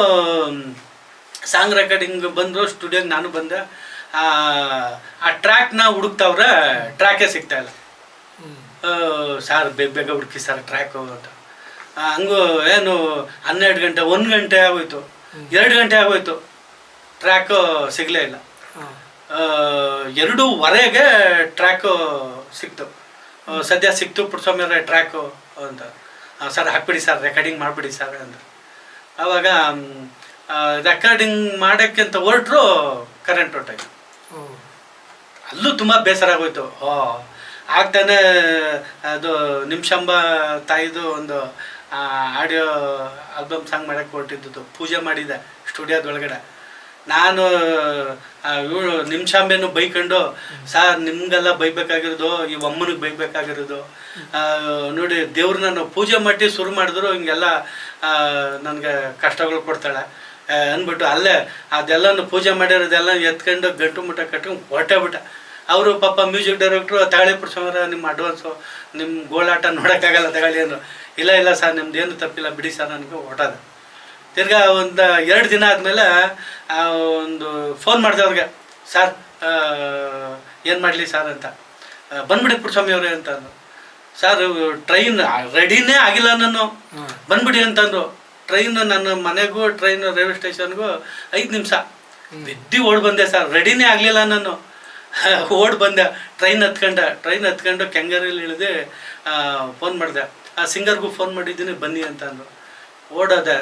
ಸಾಂಗ್ ರೆಕಾರ್ಡಿಂಗ್ ಬಂದರು, ಸ್ಟುಡಿಯೋಗೆ ನಾನು ಬಂದೆ. ಆ ಟ್ರ್ಯಾಕ್ನ ಹುಡುಕ್ತಾವ್ರೆ, ಟ್ರ್ಯಾಕೇ ಸಿಗ್ತಾಯಿಲ್ಲ. ಸರ್ ಬೇಗ ಬೇಗ ಹುಡುಕಿ ಸರ್ ಟ್ರ್ಯಾಕು ಅಂತ. ಹಂಗೂ ಏನು 12 ಗಂಟೆ 1 ಗಂಟೆ ಆಗೋಯ್ತು, 2 ಗಂಟೆ ಆಗೋಯ್ತು, ಟ್ರ್ಯಾಕು ಸಿಗಲೇ ಇಲ್ಲ. 2:15ಗೆ ಟ್ರ್ಯಾಕು ಸಿಕ್ತು. ಸದ್ಯ ಸಿಕ್ತು ಪುಟ್ಸ್ವಾಮಿಯವರೇ ಟ್ರ್ಯಾಕು ಅಂತ. ಸರ್ ಹಾಕ್ಬಿಡಿ ಸರ್, ರೆಕಾರ್ಡಿಂಗ್ ಮಾಡಿಬಿಡಿ ಸರ್ ಅಂತ. ಆವಾಗ ರೆಕಾರ್ಡಿಂಗ್ ಮಾಡೋಕ್ಕೆ ಅಂತ ಹೊರಟ್ರು, ಕರೆಂಟ್ ಹೊರ್ಟಾಯ್ತು. ಅಲ್ಲೂ ತುಂಬ ಬೇಸರ ಆಗೋಯ್ತು. ಆಗ್ತಾನೆ ಅದು ನಿಮಿಷಂಬ ತಾಯಿದು ಒಂದು ಆಡಿಯೋ ಆಲ್ಬಮ್ ಸಾಂಗ್ ಮಾಡೋಕ್ಕೆ ಹೊರಟಿದ್ದು, ಪೂಜೆ ಮಾಡಿದ್ದೆ ಸ್ಟುಡಿಯೋದೊಳಗಡೆ. ನಾನು ಇವಳು ನಿಮಿಷಾಂಬೆನೂ ಬೈಕೊಂಡು, ಸರ್ ನಿಮ್ಗೆಲ್ಲ ಬೈಬೇಕಾಗಿರೋದು ಈ ಅಮ್ಮನಿಗೆ ಬೈಬೇಕಾಗಿರೋದು, ನೋಡಿ ದೇವ್ರನ್ನ ನಾವು ಪೂಜೆ ಮಾಡಿ ಶುರು ಮಾಡಿದ್ರು ಹಿಂಗೆಲ್ಲ ನನಗೆ ಕಷ್ಟಗಳು ಕೊಡ್ತಾಳೆ ಅಂದ್ಬಿಟ್ಟು ಅಲ್ಲೇ ಅದೆಲ್ಲನೂ ಪೂಜೆ ಮಾಡಿರೋದೆಲ್ಲ ಎತ್ಕೊಂಡು ಗಂಟು ಮುಟ್ಟ ಕಟ್ಕೊಂಡು ಹೊರಟೇಬಿಟ್ಟ. ಅವರು ಪಾಪ ಮ್ಯೂಸಿಕ್ ಡೈರೆಕ್ಟ್ರು ತಗೊಳ್ಳಿ ಪುಟ್ಸ್ವಾಮಿಯವರೇ ನಿಮ್ಮ ಅಡ್ವಾನ್ಸು, ನಿಮ್ಮ ಗೋಳಾಟ ನೋಡೋಕ್ಕಾಗಲ್ಲ ತಗೊಳ್ಳಿ ಅಂದರು. ಇಲ್ಲ ಇಲ್ಲ ಸರ್ ನಿಮ್ದೇನು ತಪ್ಪಿಲ್ಲ ಬಿಡಿ ಸರ್ ನನಗೆ ಹೊರಟದ. ತಿರ್ಗಾ ಒಂದು 2 ದಿನ ಆದಮೇಲೆ ಒಂದು ಫೋನ್ ಮಾಡಿದೆ ಅವ್ರಿಗೆ, ಸರ್ ಏನು ಮಾಡಲಿ ಸರ್ ಅಂತ. ಬಂದ್ಬಿಡಿ ಪುಟ್ಸ್ವಾಮಿಯವರೇ ಅಂತಂದು. ಸರ್ ಟ್ರೈನ್ ರೆಡಿನೇ ಆಗಿಲ್ಲ, ನಾನು ಬಂದ್ಬಿಡಿ ಅಂತಂದರು. ಟ್ರೈನ್ ನನ್ನ ಮನೆಗೂ ಟ್ರೈನ್ ರೈಲ್ವೆ ಸ್ಟೇಷನ್ಗೂ 5 ನಿಮಿಷ ಬಿದ್ದು ಓಡ್ ಬಂದೆ ಸರ್, ರೆಡಿನೇ ಆಗಲಿಲ್ಲ ನಾನು. ಓಡ್ ಬಂದೆ, ಟ್ರೈನ್ ಹತ್ಕೊಂಡು ಕೆಂಗೇರಿಯಲ್ಲಿ ಇಳಿದು ಫೋನ್ ಮಾಡಿದೆ. ಆ ಸಿಂಗರ್ಗೂ ಫೋನ್ ಮಾಡಿದ್ದೀನಿ ಬನ್ನಿ ಅಂತಂದು. ಓಡೋದೆ.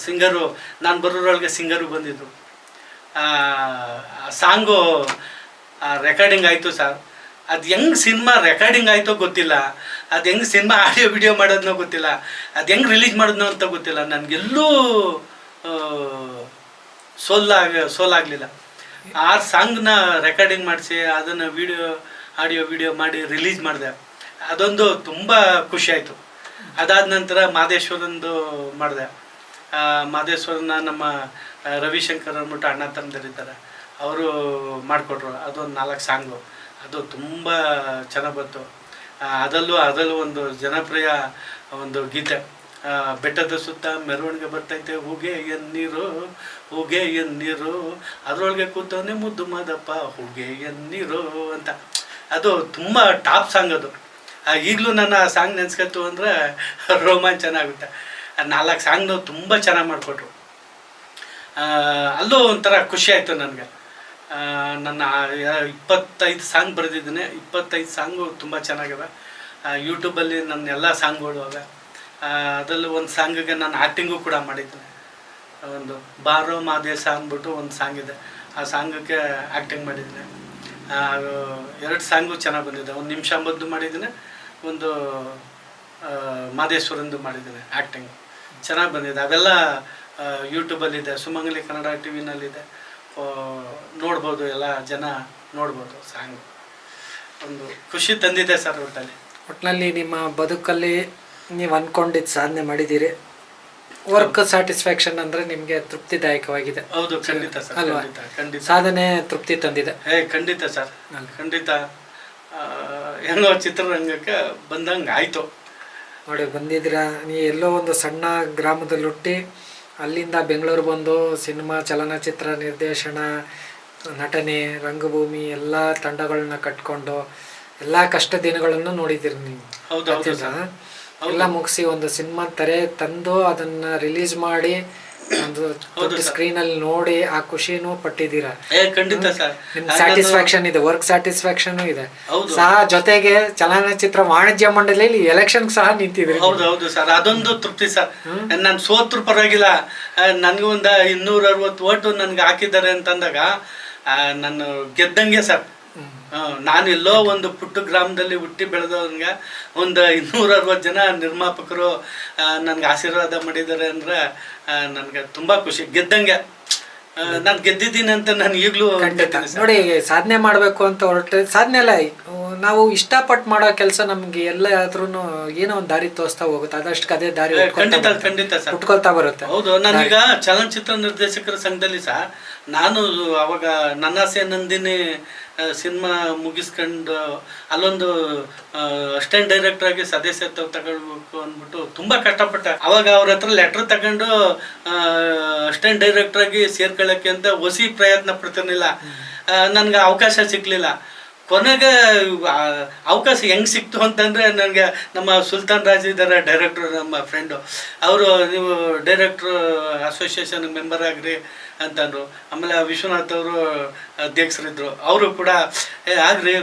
ಸಿಂಗರು ನಾನು ಬರೋರೊಳಗೆ ಸಿಂಗರು ಬಂದಿದ್ದು. ಸಾಂಗು ರೆಕಾರ್ಡಿಂಗ್ ಆಯಿತು ಸರ್. ಅದು ಹೆಂಗೆ ಸಿನಿಮಾ ರೆಕಾರ್ಡಿಂಗ್ ಆಯಿತೋ ಗೊತ್ತಿಲ್ಲ, ಅದು ಹೆಂಗೆ ಸಿನಿಮಾ ಆಡಿಯೋ ವಿಡಿಯೋ ಮಾಡೋದನ್ನೋ ಗೊತ್ತಿಲ್ಲ, ಅದು ಹೆಂಗೆ ರಿಲೀಸ್ ಮಾಡೋದನ್ನೋ ಅಂತ ಗೊತ್ತಿಲ್ಲ. ನನಗೆಲ್ಲೂ ಸೋಲಾಗಲಿಲ್ಲ. ಆ ಸಾಂಗ್ನ ರೆಕಾರ್ಡಿಂಗ್ ಮಾಡಿಸಿ ಅದನ್ನು ಆಡಿಯೋ ವಿಡಿಯೋ ಮಾಡಿ ರಿಲೀಸ್ ಮಾಡಿದೆ. ಅದೊಂದು ತುಂಬ ಖುಷಿಯಾಯಿತು. ಅದಾದ ನಂತರ ಮಾದೇಶ್ವರಂದು ಮಾಡಿದೆ. ಮಾದೇಶ್ವರನ ನಮ್ಮ ರವಿಶಂಕರ್ ಅಂದ್ಬಿಟ್ಟು ಅಣ್ಣ ತಮ್ಮದರಿದ್ದಾರೆ, ಅವರು ಮಾಡಿಕೊಟ್ರು. ಅದೊಂದು 4 ಸಾಂಗು, ಅದು ತುಂಬ ಚೆನ್ನಾಗಿ ಬಂತು. ಅದರಲ್ಲೂ ಒಂದು ಜನಪ್ರಿಯ ಒಂದು ಗೀತೆ, ಬೆಟ್ಟದ ಸುತ್ತ ಮೆರವಣಿಗೆ ಬರ್ತೈತೆ ಹೂಗೆ ಎನ್ನೀರು ಅದರೊಳಗೆ ಕೂತವನೇ ಮುದ್ದು ಮಾದಪ್ಪ ಹೂಗೆ ಎನ್ನೀರು ಅಂತ. ಅದು ತುಂಬ ಟಾಪ್ ಸಾಂಗ್ ಅದು. ಈಗಲೂ ನನ್ನ ಆ ಸಾಂಗ್ ನೆನೆಸ್ಕೊತು ಅಂದರೆ ರೋಮಾಂಚನ ಆಗುತ್ತೆ. 4 ಸಾಂಗ್ನು ತುಂಬ ಚೆನ್ನಾಗಿ ಮಾಡಿಕೊಟ್ರು. ಅಲ್ಲೂ ಒಂಥರ ಖುಷಿ ಆಯಿತು ನನಗೆ. ನನ್ನ 25 ಸಾಂಗ್ ಬರೆದಿದ್ದೀನಿ. 25 ಸಾಂಗು ತುಂಬ ಚೆನ್ನಾಗಿವೆ. ಯೂಟ್ಯೂಬಲ್ಲಿ ನನ್ನ ಎಲ್ಲ ಸಾಂಗ್ಗಳು ಅವೆ. ಅದರಲ್ಲೂ ಒಂದು ಸಾಂಗಿಗೆ ನಾನು ಆ್ಯಕ್ಟಿಂಗು ಕೂಡ ಮಾಡಿದ್ದೀನಿ. ಒಂದು ಬಾರೋ ಮಾದೇಶ ಅಂದ್ಬಿಟ್ಟು ಒಂದು ಸಾಂಗ್ ಇದೆ, ಆ ಸಾಂಗಕ್ಕೆ ಆ್ಯಕ್ಟಿಂಗ್ ಮಾಡಿದ್ದೀನಿ. 2 ಸಾಂಗು ಚೆನ್ನಾಗಿ ಬಂದಿದೆ. ಒಂದು ನಿಮಿಷಾಂಬದ್ದು ಮಾಡಿದ್ದೀನಿ, ಒಂದು ಮಾದೇಶ್ವರಂದು ಮಾಡಿದ್ದೀನಿ. ಆ್ಯಕ್ಟಿಂಗ್ ಚೆನ್ನಾಗಿ ಬಂದಿದೆ. ಅವೆಲ್ಲ ಯೂಟ್ಯೂಬಲ್ಲಿದೆ, ಸುಮಂಗಲಿ ಕನ್ನಡ ಟಿವಿನಲ್ಲಿದೆ, ನೋಡ್ಬೋದು, ಎಲ್ಲ ಜನ ನೋಡ್ಬೋದು ಸಾಂಗು. ಒಂದು ಖುಷಿ ತಂದಿದೆ ಸರ್ ಒಟ್ಟಲ್ಲಿ. ಒಟ್ಟಿನಲ್ಲಿ ನಿಮ್ಮ ಬದುಕಲ್ಲಿ ನೀವು ಅಂದ್ಕೊಂಡಿದ್ದು ಸಾಧನೆ ಮಾಡಿದ್ದೀರಿ. ವರ್ಕ್ ಸ್ಯಾಟಿಸ್ಫ್ಯಾಕ್ಷನ್ ಅಂದರೆ ನಿಮಗೆ ತೃಪ್ತಿದಾಯಕವಾಗಿದೆ. ಹೌದು, ಖಂಡಿತ ಸರ್, ಅಲ್ವಾ? ಖಂಡಿತ ಸಾಧನೆ ತೃಪ್ತಿ ತಂದಿದೆ. ಖಂಡಿತ ಸರ್, ಖಂಡಿತ. ಹೆಂಗೋ ಚಿತ್ರರಂಗಕ್ಕೆ ಬಂದಂಗೆ ಆಯಿತು ನೋಡಿ. ಬಂದಿದ್ದೀರಾ, ನೀ ಎಲ್ಲೋ ಒಂದು ಸಣ್ಣ ಗ್ರಾಮದಲ್ಲಿ ಹುಟ್ಟಿ ಅಲ್ಲಿಂದ ಬೆಂಗಳೂರು ಬಂದು ಸಿನಿಮಾ, ಚಲನಚಿತ್ರ ನಿರ್ದೇಶನ, ನಟನೆ, ರಂಗಭೂಮಿ ಎಲ್ಲ ತಂಡಗಳನ್ನ ಕಟ್ಕೊಂಡು ಎಲ್ಲ ಕಷ್ಟ ದಿನಗಳನ್ನು ನೋಡಿದ್ದೀರಿ ನೀವು. ಎಲ್ಲ ಮುಗಿಸಿ ಒಂದು ಸಿನಿಮಾ ತೆರೆ ತಂದು ಅದನ್ನ ರಿಲೀಸ್ ಮಾಡಿ ಒಂದು ದೊಡ್ಡ ಸ್ಕ್ರೀನ್ ಅಲ್ಲಿ ನೋಡಿ ಆ ಖುಷಿನೂ ಪಟ್ಟಿದ್ದೀರಾ. ಖಂಡಿತ ಸರ್, ನಿಮ್ಗೆ ಸ್ಯಾಟಿಸ್ಫ್ಯಾಕ್ಷನ್ ಇದೆ, ವರ್ಕ್ ಸ್ಯಾಟಿಸ್ಫ್ಯಾಕ್ಷನ್ ಇದೆ ಸಹ. ಜೊತೆಗೆ ಚಲನಚಿತ್ರ ವಾಣಿಜ್ಯ ಮಂಡಳಿಯಲ್ಲಿ ಎಲೆಕ್ಷನ್ ಸಹ ನಿಂತಿದ್ರಿ. ಹೌದು ಸರ್, ಅದೊಂದು ತೃಪ್ತಿ ಸರ್. ನಾನು ಸೋತ್ರು ಪರವಾಗಿಲ್ಲ, ನನ್ಗೆ ಒಂದು 260 ಓಟು ನನ್ಗೆ ಹಾಕಿದ್ದಾರೆ ಅಂತಂದಾಗ ನಾನು ಗೆದ್ದಂಗೆ ಸರ್. ನಾನು ಎಲ್ಲೋ ಒಂದು ಪುಟ್ಟ ಗ್ರಾಮದಲ್ಲಿ ಹುಟ್ಟಿ ಬೆಳೆದವನ್ಗೆ ಒಂದು 260 ಜನ ನಿರ್ಮಾಪಕರು ನನ್ಗೆ ಆಶೀರ್ವಾದ ಮಾಡಿದ್ದಾರೆ ಅಂದ್ರೆ ನನಗೆ ತುಂಬಾ ಖುಷಿ. ಗೆದ್ದಂಗೆ ನಾನು ಗೆದ್ದಿದ್ದೀನಿ ಅಂತ ನಾನು ಈಗಲೂ ನೋಡಿ. ಸಾಧನೆ ಮಾಡಬೇಕು ಅಂತ ಹೊರಟೆ ಸಾಧನೆ ಅಲ್ಲ, ನಾವು ಇಷ್ಟಪಟ್ಟು ಮಾಡೋ ಕೆಲಸ ನಮ್ಗೆ ಎಲ್ಲಾದ್ರೂ ಏನೋ ಒಂದು ದಾರಿ ತೋರಿಸ್ತಾ ಹೋಗುತ್ತೆ. ಅದಷ್ಟು ಅದೇ ದಾರಿ ಖಂಡಿತ ಸರ್ ಉಟ್ಕೊಳ್ತಾ ಬರುತ್ತೆ. ಹೌದು, ನಾನೀಗ ಚಲನಚಿತ್ರ ನಿರ್ದೇಶಕರ ಸಂಘದಲ್ಲಿ ಸಹ ನಾನು ಅವಾಗ ನನ್ನಾಸೆ ನಂದಿನಿ ಸಿನಿಮಾ ಮುಗಿಸ್ಕೊಂಡು ಅಲ್ಲೊಂದು ಅಸಿಸ್ಟೆಂಟ್ ಡೈರೆಕ್ಟರ್ ಆಗಿ ಸದಸ್ಯತ್ವ ತಗೊಳ್ಬೇಕು ಅಂದ್ಬಿಟ್ಟು ತುಂಬ ಕಷ್ಟಪಟ್ಟೆ. ಅವಾಗ ಅವ್ರ ಹತ್ರ ಲೆಟ್ರ್ ತಗೊಂಡು ಅಸಿಸ್ಟೆಂಟ್ ಡೈರೆಕ್ಟರ್ ಆಗಿ ಸೇರ್ಕೊಳ್ಳೋಕ್ಕೆ ಅಂತ ಹೊಸಿ ಪ್ರಯತ್ನ ಪಡ್ತಿರ್ಲಿಲ್ಲ. ನನಗೆ ಅವಕಾಶ ಸಿಕ್ಕಲಿಲ್ಲ. ಕೊನೆಗೆ ಅವಕಾಶ ಹೆಂಗೆ ಸಿಕ್ತು ಅಂತಂದರೆ, ನನಗೆ ನಮ್ಮ ಸುಲ್ತಾನ್ ರಾಜ್ ಇದ್ದಾರೆ ಡೈರೆಕ್ಟ್ರು, ನಮ್ಮ ಫ್ರೆಂಡು, ಅವರು ನೀವು ಡೈರೆಕ್ಟ್ರು ಅಸೋಸಿಯೇಷನ್ ಮೆಂಬರ್ ಆಗ್ರಿ ಅಂತಂದರು. ಆಮೇಲೆ ವಿಶ್ವನಾಥ್ ಅವರು ಅಧ್ಯಕ್ಷರಿದ್ದರು, ಅವರು ಕೂಡ ಆಗ್ರಿ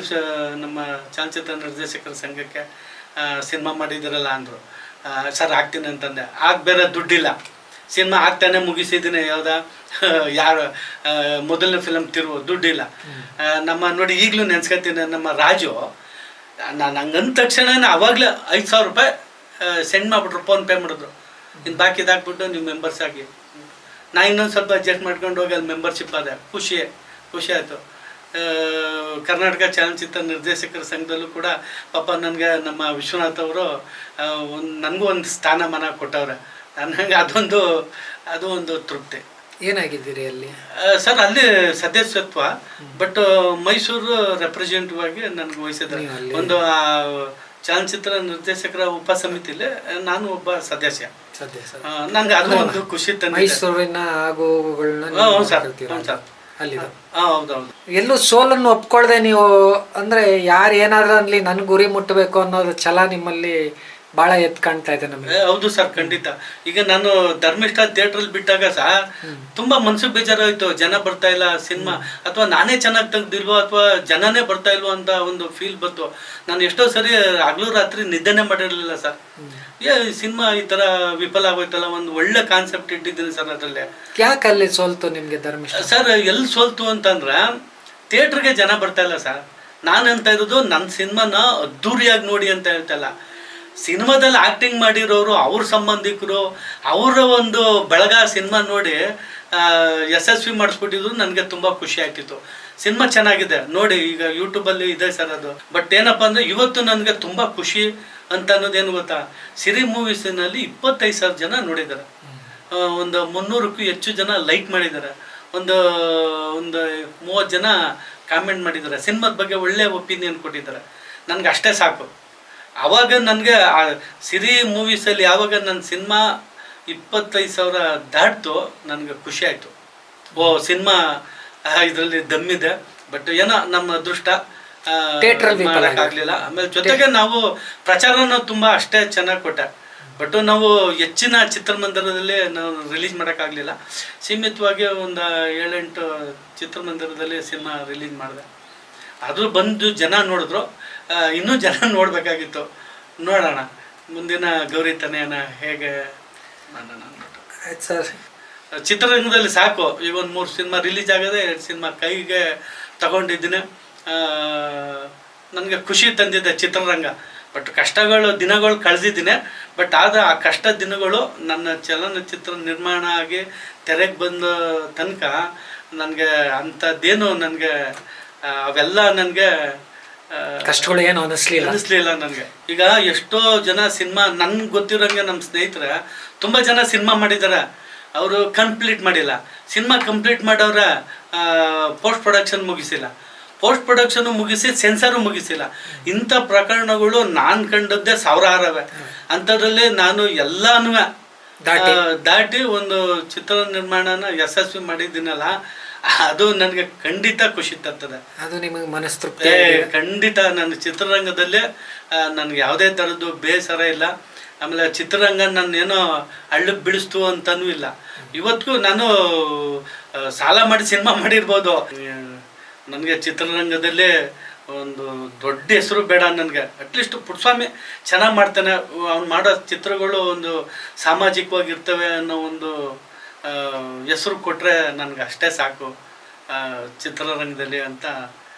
ನಮ್ಮ ಚಲನಚಿತ್ರ ನಿರ್ದೇಶಕರ ಸಂಘಕ್ಕೆ ಸಿನಿಮಾ ಮಾಡಿದ್ದೀರಲ್ಲ ಅಂದರು. ಸರ್ ಆಗ್ತೀನಿ ಅಂತಂದೆ. ಆಗ ಬೇರೆ ದುಡ್ಡಿಲ್ಲ, ಸಿನಿಮಾ ಆಗ್ತಾನೆ ಮುಗಿಸಿದ್ದೀನಿ. ಯಾರು ಮೊದಲನೇ ಫಿಲಮ್ ತಿರುವು ದುಡ್ಡಿಲ್ಲ. ನಮ್ಮ ನೋಡಿ ಈಗಲೂ ನೆನ್ಸ್ಕೊತೀನಿ, ನಮ್ಮ ರಾಜು ನಾನು ಹಂಗಂದ ತಕ್ಷಣ ಅವಾಗಲೇ 5,000 ರೂಪಾಯಿ ಸೆಂಡ್ ಮಾಡಿಬಿಟ್ರು, ಫೋನ್ ಪೇ ಮಾಡಿದ್ರು. ಇನ್ನು ಬಾಕಿ ಇದಾಕ್ಬಿಟ್ಟು ನೀವು ಮೆಂಬರ್ಸ್ ಆಗಿ. ನಾ ಇನ್ನೊಂದು ಸ್ವಲ್ಪ ಅಡ್ಜಸ್ಟ್ ಮಾಡ್ಕೊಂಡು ಹೋಗಿ ಅಲ್ಲಿ ಮೆಂಬರ್ಶಿಪ್ ಆದ. ಖುಷಿ ಆಯಿತು. ಕರ್ನಾಟಕ ಚಲನಚಿತ್ರ ನಿರ್ದೇಶಕರ ಸಂಘದಲ್ಲೂ ಕೂಡ ಪಾಪ ನನಗೆ ನಮ್ಮ ವಿಶ್ವನಾಥ್ ಅವರು ನನಗೂ ಒಂದು ಸ್ಥಾನಮಾನ ಕೊಟ್ಟವ್ರೆ. ನನಗೆ ಅದು ಒಂದು ತೃಪ್ತಿ. ಏನಾಗಿದ್ದೀರಿ ಅಲ್ಲಿ ಸರ್? ಅಲ್ಲಿ ಸದಸ್ಯತ್ವ, ಬಟ್ ಮೈಸೂರು ರೆಪ್ರೆಸೆಂಟೇಟಿವ್ ಆಗಿ ನನಗೆ ವಹಿಸಿದ್ದಾರೆ. ಒಂದು ಚಲನಚಿತ್ರ ನಿರ್ದೇಶಕರ ಉಪ ಸಮಿತಿಲಿ ನಾನು ಒಬ್ಬ ಸದಸ್ಯ. ನನಗೆ ಅದು ಒಂದು ಖುಷಿ ತಂದಿದೆ. ಮೈಸೂರಿನ ಆಗುಗಳನ್ನ ಹೌದೌದು. ಎಲ್ಲೂ ಸೋಲನ್ನು ಒಪ್ಕೊಳ್ದೆ ನೀವು, ಅಂದ್ರೆ ಯಾರು ಏನಾದ್ರೂ ಅನ್ಲಿ ನನ್ ಗುರಿ ಮುಟ್ಟಬೇಕು ಅನ್ನೋದು ಛಲ ನಿಮ್ಮಲ್ಲಿ ಬಹಳ ಎತ್ ಕಾಣ್ತಾ ಇದೆ ನಮಗೆ. ಹೌದು ಸರ್, ಖಂಡಿತ. ಈಗ ನಾನು ಧರ್ಮಿಷ್ಠ ಥಿಯೇಟ್ರಲ್ಲಿ ಬಿಟ್ಟಾಗ ಸಹ ತುಂಬಾ ಮನ್ಸಿಗೆ ಬೇಜಾರಾಯ್ತು. ಜನ ಬರ್ತಾ ಇಲ್ಲ ಸಿನಿಮಾ, ಅಥವಾ ನಾನೇ ಚೆನ್ನಾಗಿ ತೆಗ್ದಿಲ್ವೋ ಅಥವಾ ಜನನೇ ಬರ್ತಾ ಇಲ್ವೋ ಅಂತ ಒಂದು ಫೀಲ್ ಬಂತು. ನಾನು ಎಷ್ಟೋ ಸರಿ ಹಗಲು ರಾತ್ರಿ ನಿದ್ದೆನೆ ಮಾಡಿರ್ಲಿಲ್ಲ ಸರ್. ಸಿನಿಮಾ ಈ ತರ ವಿಫಲ ಆಗೋಯ್ತಲ್ಲ, ಒಂದು ಒಳ್ಳೆ ಕಾನ್ಸೆಪ್ಟ್ ಇಟ್ಟಿದ್ದೀನಿ ಸರ್ ಅದರಲ್ಲಿ. ಯಾಕೆ ಅಲ್ಲಿ ಸೋಲ್ತು ನಿಮ್ಗೆ ಧರ್ಮಿಷ್ಠ ಸರ್? ಎಲ್ಲಿ ಸೋಲ್ತು ಅಂತಂದ್ರ ಥಿಯೇಟ್ರಿಗೆ ಜನ ಬರ್ತಾ ಇಲ್ಲ ಸರ್. ನಾನು ಅಂತ ಇರೋದು ನನ್ನ ಸಿನಿಮಾನ ಅದ್ದೂರಿಯಾಗಿ ನೋಡಿ ಅಂತ ಹೇಳ್ತಲ್ಲ. ಸಿನಿಮಾದಲ್ಲಿ ಆ್ಯಕ್ಟಿಂಗ್ ಮಾಡಿರೋರು, ಅವ್ರ ಸಂಬಂಧಿಕರು, ಅವರ ಒಂದು ಬಳಗ ಸಿನಿಮಾ ನೋಡಿ ಯಶಸ್ವಿ ಮಾಡಿಸ್ಬಿಟ್ಟಿದ್ರು. ನನಗೆ ತುಂಬ ಖುಷಿ ಆಗ್ತಿತ್ತು. ಸಿನಿಮಾ ಚೆನ್ನಾಗಿದೆ ನೋಡಿ, ಈಗ ಯೂಟ್ಯೂಬಲ್ಲಿ ಇದೆ ಸರ್ ಅದು. ಬಟ್ ಏನಪ್ಪ ಅಂದರೆ ಇವತ್ತು ನನಗೆ ತುಂಬ ಖುಷಿ ಅಂತ ಅನ್ನೋದೇನು ಗೊತ್ತಾ, ಸಿರಿ ಮೂವೀಸಿನಲ್ಲಿ 25,000 ಜನ ನೋಡಿದ್ದಾರೆ. ಒಂದು 300ಕ್ಕೂ ಹೆಚ್ಚು ಜನ ಲೈಕ್ ಮಾಡಿದ್ದಾರೆ. ಒಂದು 30 ಜನ ಕಾಮೆಂಟ್ ಮಾಡಿದ್ದಾರೆ. ಸಿನಿಮಾದ ಬಗ್ಗೆ ಒಳ್ಳೆ ಒಪಿನಿಯನ್ ಕೊಟ್ಟಿದ್ದಾರೆ. ನನಗೆ ಅಷ್ಟೇ ಸಾಕು. ಆವಾಗ ನನಗೆ ಆ ಸಿರಿ ಮೂವೀಸಲ್ಲಿ ಯಾವಾಗ ನನ್ನ ಸಿನಿಮಾ 25,000 ದಾಟ್ತು, ನನಗೆ ಖುಷಿ ಆಯಿತು. ಸಿನಿಮಾ ಇದರಲ್ಲಿ ದಮ್ಮಿದೆ. ಬಟ್ ಏನೋ ನಮ್ಮ ಅದೃಷ್ಟ ಮಾಡೋಕ್ಕಾಗಲಿಲ್ಲ. ಆಮೇಲೆ ಜೊತೆಗೆ ನಾವು ಪ್ರಚಾರನ ತುಂಬ ಅಷ್ಟೇ ಚೆನ್ನಾಗಿ ಕೊಟ್ಟೆ. ಬಟ್ ನಾವು ಹೆಚ್ಚಿನ ಚಿತ್ರಮಂದಿರದಲ್ಲಿ ನಾವು ರಿಲೀಸ್ ಮಾಡೋಕ್ಕಾಗಲಿಲ್ಲ. ಸೀಮಿತವಾಗಿ ಒಂದು 7-8 ಚಿತ್ರಮಂದಿರದಲ್ಲಿ ಸಿನಿಮಾ ರಿಲೀಸ್ ಮಾಡಿದೆ. ಅದು ಬಂದು ಜನ ನೋಡಿದ್ರು. ಇನ್ನೂ ಜನ ನೋಡಬೇಕಾಗಿತ್ತು. ನೋಡೋಣ ಮುಂದಿನ ಗೌರಿ ತನಯನ ಹೇಗೆ ಮಾಡೋಣ ಅಂದ್ಬಿಟ್ಟು. ಆಯ್ತು ಸರ್, ಚಿತ್ರರಂಗದಲ್ಲಿ ಸಾಕು. ಈಗ ಒಂದು 3 ಸಿನಿಮಾ ರಿಲೀಸ್ ಆಗದೆ, 2 ಸಿನಿಮಾ ಕೈಗೆ ತಗೊಂಡಿದ್ದೀನಿ. ನನಗೆ ಖುಷಿ ತಂದಿದೆ ಚಿತ್ರರಂಗ. ಬಟ್ ದಿನಗಳು ಕಳೆದಿದ್ದೀನಿ. ಬಟ್ ಆ ಕಷ್ಟ ದಿನಗಳು ನನ್ನ ಚಲನಚಿತ್ರ ನಿರ್ಮಾಣ ಆಗಿ ತೆರೆಗೆ ಬಂದ ತನಕ ನನಗೆ ಅಂಥದ್ದೇನು, ನನಗೆ ಅವೆಲ್ಲ ನನಗೆ ಕಷ್ಟಗಳು ಏನು ಅನಿಸ್ಲಿಲ್ಲ ನನಗೆ. ಈಗ ಎಷ್ಟೋ ಜನ ಸಿನಿಮಾ ನನ್ಗೆ ಗೊತ್ತಿರೋಂಗೆ ನಮ್ಮ ಸ್ನೇಹಿತರ ತುಂಬ ಜನ ಸಿನಿಮಾ ಮಾಡಿದ್ದಾರೆ, ಅವರು ಕಂಪ್ಲೀಟ್ ಮಾಡಿಲ್ಲ. ಸಿನಿಮಾ ಕಂಪ್ಲೀಟ್ ಮಾಡೋರ ಪೋಸ್ಟ್ ಪ್ರೊಡಕ್ಷನ್ ಮುಗಿಸಿಲ್ಲ, ಪೋಸ್ಟ್ ಪ್ರೊಡಕ್ಷನ್ ಮುಗಿಸಿ ಸೆನ್ಸರು ಮುಗಿಸಿಲ್ಲ. ಇಂಥ ಪ್ರಕರಣಗಳು ನಾನು ಕಂಡದ್ದೇ ಸಾವಿರಾರವೆ. ಅಂಥದ್ರಲ್ಲಿ ನಾನು ಎಲ್ಲಾನು ದಾಟಿ ಒಂದು ಚಿತ್ರ ನಿರ್ಮಾಣನ ಯಶಸ್ವಿ ಮಾಡಿದ್ದೀನಲ್ಲ, ಅದು ನನಗೆ ಖಂಡಿತ ಖುಷಿ ತರ್ತದೆ. ಅದು ನಿಮಗೆ ಮನಸ್ತೃಪ್ತಿ? ಖಂಡಿತ. ನನ್ನ ಚಿತ್ರರಂಗದಲ್ಲೇ ನನಗೆ ಯಾವುದೇ ಥರದ್ದು ಬೇಸರ ಇಲ್ಲ. ಆಮೇಲೆ ಚಿತ್ರರಂಗ ನಾನೇನೋ ಹಳ್ಳಕ್ಕೆ ಬಿಡಿಸ್ತು ಅಂತನೂ ಇಲ್ಲ. ಇವತ್ತಿಗೂ ನಾನು ಸಾಲ ಮಾಡಿ ಸಿನಿಮಾ ಮಾಡಿರ್ಬೋದು, ನನಗೆ ಚಿತ್ರರಂಗದಲ್ಲೇ ಒಂದು ದೊಡ್ಡ ಹೆಸರು ಬೇಡ ನನಗೆ. ಅಟ್ಲೀಸ್ಟ್ ಪುಟ್ಟಸ್ವಾಮಿ ಚೆನ್ನಾಗಿ ಮಾಡ್ತಾನೆ, ಅವ್ನು ಮಾಡೋ ಚಿತ್ರಗಳು ಒಂದು ಸಾಮಾಜಿಕವಾಗಿರ್ತವೆ ಅನ್ನೋ ಒಂದು ಹೆಸರು ಕೊಟ್ಟರೆ ನನಗೆ ಅಷ್ಟೇ ಸಾಕು ಚಿತ್ರರಂಗದಲ್ಲಿ ಅಂತ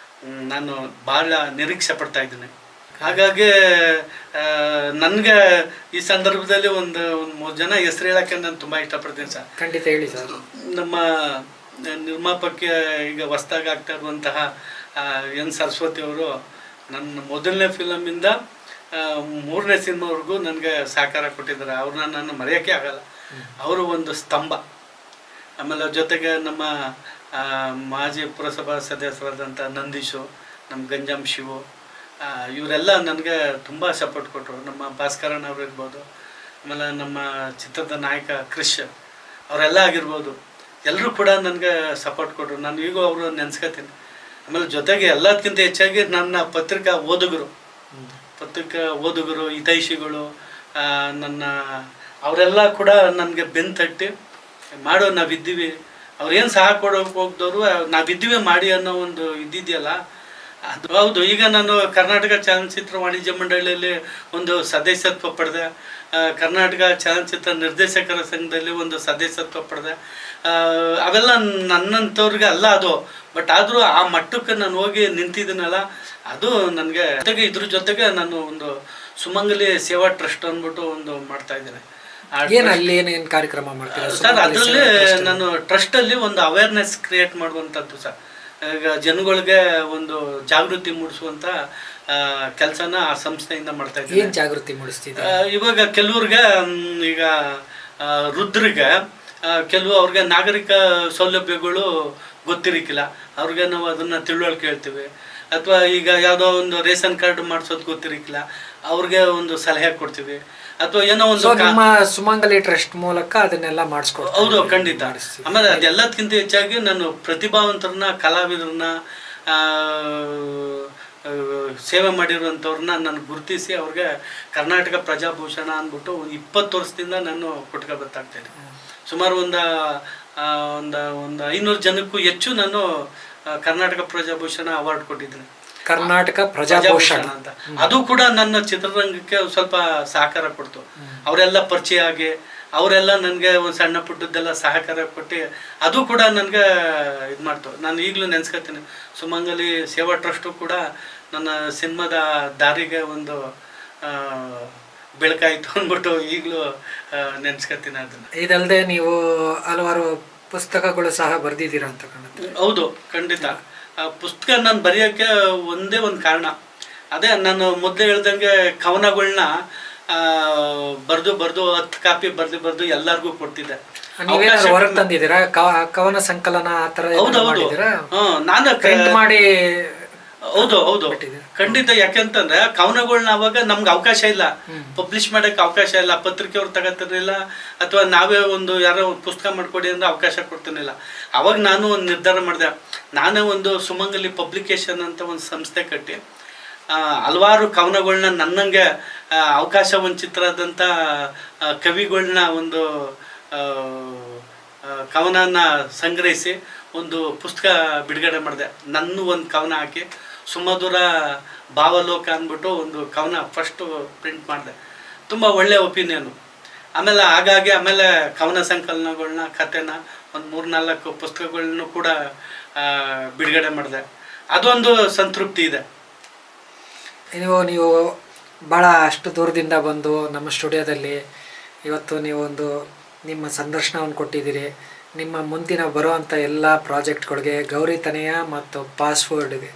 ನಾನು ಭಾಳ ನಿರೀಕ್ಷೆ ಪಡ್ತಾ ಇದ್ದೀನಿ. ಹಾಗಾಗಿ ನನಗೆ ಈ ಸಂದರ್ಭದಲ್ಲಿ ಒಂದು 3 ಜನ ಹೆಸರು ಹೇಳೋಕ್ಕೆ ನಾನು ತುಂಬ ಇಷ್ಟಪಡ್ತೀನಿ ಸರ್. ಖಂಡಿತ ಹೇಳಿ ಸರ್. ನಮ್ಮ ನಿರ್ಮಾಪಕ ಈಗ ಹೊಸ್ದಾಗಿ ಆಗ್ತಾ ಇರುವಂತಹ ಎನ್ ಸರಸ್ವತಿ ಅವರು ನನ್ನ ಮೊದಲನೇ ಫಿಲಮಿಂದ 3ನೇ ಸಿನಿಮಾವರೆಗೂ ನನಗೆ ಸಹಕಾರ ಕೊಟ್ಟಿದ್ದಾರೆ. ಅವ್ರನ್ನ ನಾನು ಮರೆಯೋಕ್ಕೆ ಆಗಲ್ಲ. ಅವರು ಒಂದು ಸ್ತಂಭ. ಆಮೇಲೆ ಜೊತೆಗೆ ನಮ್ಮ ಮಾಜಿ ಪುರಸಭಾ ಸದಸ್ಯರಾದಂಥ ನಂದೀಶು, ನಮ್ಮ ಗಂಜಾಮ್ ಶಿವು, ಇವರೆಲ್ಲ ನನಗೆ ತುಂಬ ಸಪೋರ್ಟ್ ಕೊಟ್ಟರು. ನಮ್ಮ ಭಾಸ್ಕರನ್ ಅವರು ಇರ್ಬೋದು, ಆಮೇಲೆ ನಮ್ಮ ಚಿತ್ರದ ನಾಯಕ ಕ್ರಿಶ್ ಅವರೆಲ್ಲ ಆಗಿರ್ಬೋದು, ಎಲ್ಲರೂ ಕೂಡ ನನಗೆ ಸಪೋರ್ಟ್ ಕೊಟ್ಟರು. ನಾನು ಈಗೂ ಅವರು ನೆನೆಸ್ಕೊತೀನಿ. ಆಮೇಲೆ ಜೊತೆಗೆ ಎಲ್ಲದಕ್ಕಿಂತ ಹೆಚ್ಚಾಗಿ ನನ್ನ ಪತ್ರಿಕಾ ಓದುಗರು ಹಿತೈಷಿಗಳು, ನನ್ನ ಅವರೆಲ್ಲ ಕೂಡ ನನಗೆ ಬೆನ್ನು ತಟ್ಟಿ ಮಾಡೋ ನಾವಿದ್ದೀವಿ, ಅವ್ರೇನು ಸಹ ಕೊಡೋಕೆ ಹೋಗ್ದವರು ನಾವಿದ್ದೀವಿ ಮಾಡಿ ಅನ್ನೋ ಒಂದು ಇದ್ದಿದೆಯಲ್ಲ, ಅದು ಹೌದು. ಈಗ ನಾನು ಕರ್ನಾಟಕ ಚಲನಚಿತ್ರ ವಾಣಿಜ್ಯ ಮಂಡಳಿಯಲ್ಲಿ ಒಂದು ಸದಸ್ಯತ್ವ ಪಡೆದೆ, ಕರ್ನಾಟಕ ಚಲನಚಿತ್ರ ನಿರ್ದೇಶಕರ ಸಂಘದಲ್ಲಿ ಒಂದು ಸದಸ್ಯತ್ವ ಪಡೆದೆ. ಅವೆಲ್ಲ ನನ್ನಂಥವ್ರಿಗೆ ಅಲ್ಲ ಅದು, ಬಟ್ ಆದರೂ ಆ ಮಟ್ಟಕ್ಕೆ ನಾನು ಹೋಗಿ ನಿಂತಿದ್ದೀನಲ್ಲ, ಅದು ನನಗೆ. ಜೊತೆಗೆ ಇದ್ರ ಜೊತೆಗೆ ನಾನು ಒಂದು ಸುಮಂಗಲಿ ಸೇವಾ ಟ್ರಸ್ಟ್ ಅಂದ್ಬಿಟ್ಟು ಒಂದು ಮಾಡ್ತಾ ಇದ್ದೇನೆ. ಕಾರ್ಯಕ್ರಮ ಮಾಡ್ತೀನಿ ಸರ್. ಅದರಲ್ಲಿ ನಾನು ಟ್ರಸ್ಟಲ್ಲಿ ಒಂದು ಅವೇರ್ನೆಸ್ ಕ್ರಿಯೇಟ್ ಮಾಡುವಂಥದ್ದು ಸರ್. ಈಗ ಜನಗಳಿಗೆ ಒಂದು ಜಾಗೃತಿ ಮೂಡಿಸುವಂಥ ಕೆಲಸನ ಆ ಸಂಸ್ಥೆಯಿಂದ ಮಾಡ್ತಾ ಇದ್ದೀನಿ. ಏನು ಜಾಗೃತಿ ಮೂಡಿಸ್ತಿದ್ದೆ? ಇವಾಗ ಕೆಲವ್ರಿಗೆ, ಈಗ ವೃದ್ಧರಿಗೆ ಕೆಲವು ಅವ್ರಿಗೆ ನಾಗರಿಕ ಸೌಲಭ್ಯಗಳು ಗೊತ್ತಿರಕ್ಕಿಲ್ಲ, ಅವ್ರಿಗೆ ನಾವು ಅದನ್ನು ತಿಳುವಳಿಕೆ ಹೇಳ್ತೀವಿ. ಅಥವಾ ಈಗ ಯಾವುದೋ ಒಂದು ರೇಷನ್ ಕಾರ್ಡ್ ಮಾಡಿಸೋದು ಗೊತ್ತಿರಕ್ಕಿಲ್ಲ, ಅವ್ರಿಗೆ ಒಂದು ಸಲಹೆ ಕೊಡ್ತೀವಿ. ಅಥವಾ ಏನೋ ಒಂದು ನಮ್ಮ ಸುಮಂಗಲಿ ಟ್ರಸ್ಟ್ ಮೂಲಕ ಅದನ್ನೆಲ್ಲ ಮಾಡಿಸ್ಕೊಡ್ತೀವಿ. ಹೌದು, ಖಂಡಿತ. ಆಮೇಲೆ ಅದೆಲ್ಲದಕ್ಕಿಂತ ಹೆಚ್ಚಾಗಿ ನಾನು ಪ್ರತಿಭಾವಂತರನ್ನ, ಕಲಾವಿದರನ್ನ, ಸೇವೆ ಮಾಡಿರುವಂಥವ್ರನ್ನ ನಾನು ಗುರುತಿಸಿ ಅವ್ರಿಗೆ ಕರ್ನಾಟಕ ಪ್ರಜಾಭೂಷಣ ಅಂದ್ಬಿಟ್ಟು 20 ವರ್ಷದಿಂದ ನಾನು ಕೊಟ್ಕೊ ಬರ್ತಾಗ್ತೇನೆ. ಸುಮಾರು ಒಂದು 500 ಜನಕ್ಕೂ ಹೆಚ್ಚು ನಾನು ಕರ್ನಾಟಕ ಪ್ರಜಾಭೂಷಣ ಅವಾರ್ಡ್ ಕೊಟ್ಟಿದ್ದೀನಿ. ಕರ್ನಾಟಕ ಪ್ರಜಾಭೂಷಣ ಅಂತ ಅದು ಕೂಡ ನನ್ನ ಚಿತ್ರರಂಗಕ್ಕೆ ಸ್ವಲ್ಪ ಸಹಕಾರ ಕೊಡ್ತು. ಅವರೆಲ್ಲ ಪರಿಚಯ ಆಗಿ ಅವರೆಲ್ಲ ನನಗೆ ಒಂದು ಸಣ್ಣ ಪುಟ್ಟದ್ದೆಲ್ಲ ಸಹಕಾರ ಕೊಟ್ಟು ಅದು ಕೂಡ ನನಗೆ ಇದು ಮಾಡ್ತು. ನಾನು ಈಗಲೂ ನೆನೆಸ್ಕೊತೀನಿ, ಸುಮಂಗಲಿ ಸೇವಾ ಟ್ರಸ್ಟು ಕೂಡ ನನ್ನ ಸಿನಿಮಾದ ದಾರಿಗೆ ಒಂದು ಬೆಳಕಾಯಿತು ಅಂದ್ಬಿಟ್ಟು ಈಗಲೂ ನೆನೆಸ್ಕೊತೀನಿ ಅದನ್ನು. ಇದಲ್ಲದೆ ನೀವು ಹಲವಾರು ಪುಸ್ತಕಗಳು ಸಹ ಬರೆದಿದ್ದೀರಾ ಅಂತ ಕಾಣುತ್ತೆ. ಹೌದು, ಖಂಡಿತ. ಪುಸ್ತಕ ನಾನು ಬರೆಯೋಕ್ಕೆ ಒಂದೇ ಒಂದು ಕಾರಣ, ಅದೇ ನಾನು ಮೊದಲೇ ಹೇಳ್ದಂಗೆ ಕವನಗಳನ್ನ ಬರೆದು 10 ಕಾಪಿ ಬರೆದು ಎಲ್ಲರಿಗೂ ಕೊಡ್ತಿದ್ದೆ. ಹೊರಗೆ ತಂದಿದ್ದೀರಾ ಕವನ ಸಂಕಲನ ಆ ಥರ? ಹೌದೌದು, ನಾನು ಪ್ರಿಂಟ್ ಮಾಡಿ. ಹೌದು, ಖಂಡಿತ. ಯಾಕೆಂತಂದ್ರೆ ಕವನಗಳನ್ನ ಅವಾಗ ನಮ್ಗೆ ಅವಕಾಶ ಇಲ್ಲ, ಪಬ್ಲಿಷ್ ಮಾಡೋಕ್ಕೆ ಅವಕಾಶ ಇಲ್ಲ, ಪತ್ರಿಕೆಯವ್ರು ತಗೋತಿರ್ಲಿಲ್ಲ, ಅಥವಾ ನಾವೇ ಒಂದು ಯಾರೋ ಪುಸ್ತಕ ಮಾಡ್ಕೊಡಿ ಅಂದ್ರೆ ಅವಕಾಶ ಕೊಡ್ತಿರ್ಲಿಲ್ಲ. ಅವಾಗ ನಾನು ಒಂದು ನಿರ್ಧಾರ ಮಾಡಿದೆ, ನಾನೇ ಒಂದು ಸುಮಂಗಲಿ ಪಬ್ಲಿಕೇಶನ್ ಅಂತ ಒಂದು ಸಂಸ್ಥೆ ಕಟ್ಟಿ ಹಲವಾರು ಕವನಗಳನ್ನ ನನ್ನಂಗೆ ಅವಕಾಶ ವಂಚಿತರಾದಂಥ ಕವಿಗಳನ್ನ ಒಂದು ಕವನನ ಸಂಗ್ರಹಿಸಿ ಒಂದು ಪುಸ್ತಕ ಬಿಡುಗಡೆ ಮಾಡಿದೆ. ನನ್ನ ಒಂದು ಕವನ ಹಾಕಿ ಸುಮಧುರ ಭಾವಲೋಕ ಅಂದ್ಬಿಟ್ಟು ಒಂದು ಕವನ ಫಸ್ಟು ಪ್ರಿಂಟ್ ಮಾಡಿದೆ. ತುಂಬ ಒಳ್ಳೆಯ ಒಪಿನಿಯನು. ಆಮೇಲೆ ಕವನ ಸಂಕಲನಗಳನ್ನ, ಕಥೆನ ಒಂದು 3-4 ಪುಸ್ತಕಗಳನ್ನು ಕೂಡ ಬಿಡುಗಡೆ ಮಾಡಿದೆ. ಅದೊಂದು ಸಂತೃಪ್ತಿ ಇದೆ. ನೀವು ಭಾಳ ಅಷ್ಟು ದೂರದಿಂದ ಬಂದು ನಮ್ಮ ಸ್ಟುಡಿಯೋದಲ್ಲಿ ಇವತ್ತು ನೀವೊಂದು ನಿಮ್ಮ ಸಂದರ್ಶನವನ್ನು ಕೊಟ್ಟಿದ್ದೀರಿ. ನಿಮ್ಮ ಮುಂದಿನ ಬರುವಂಥ ಎಲ್ಲ ಪ್ರಾಜೆಕ್ಟ್ಗಳಿಗೆ, ಗೌರಿ ತನಯ ಮತ್ತು ಪಾಸ್ವರ್ಡ್ಗೆ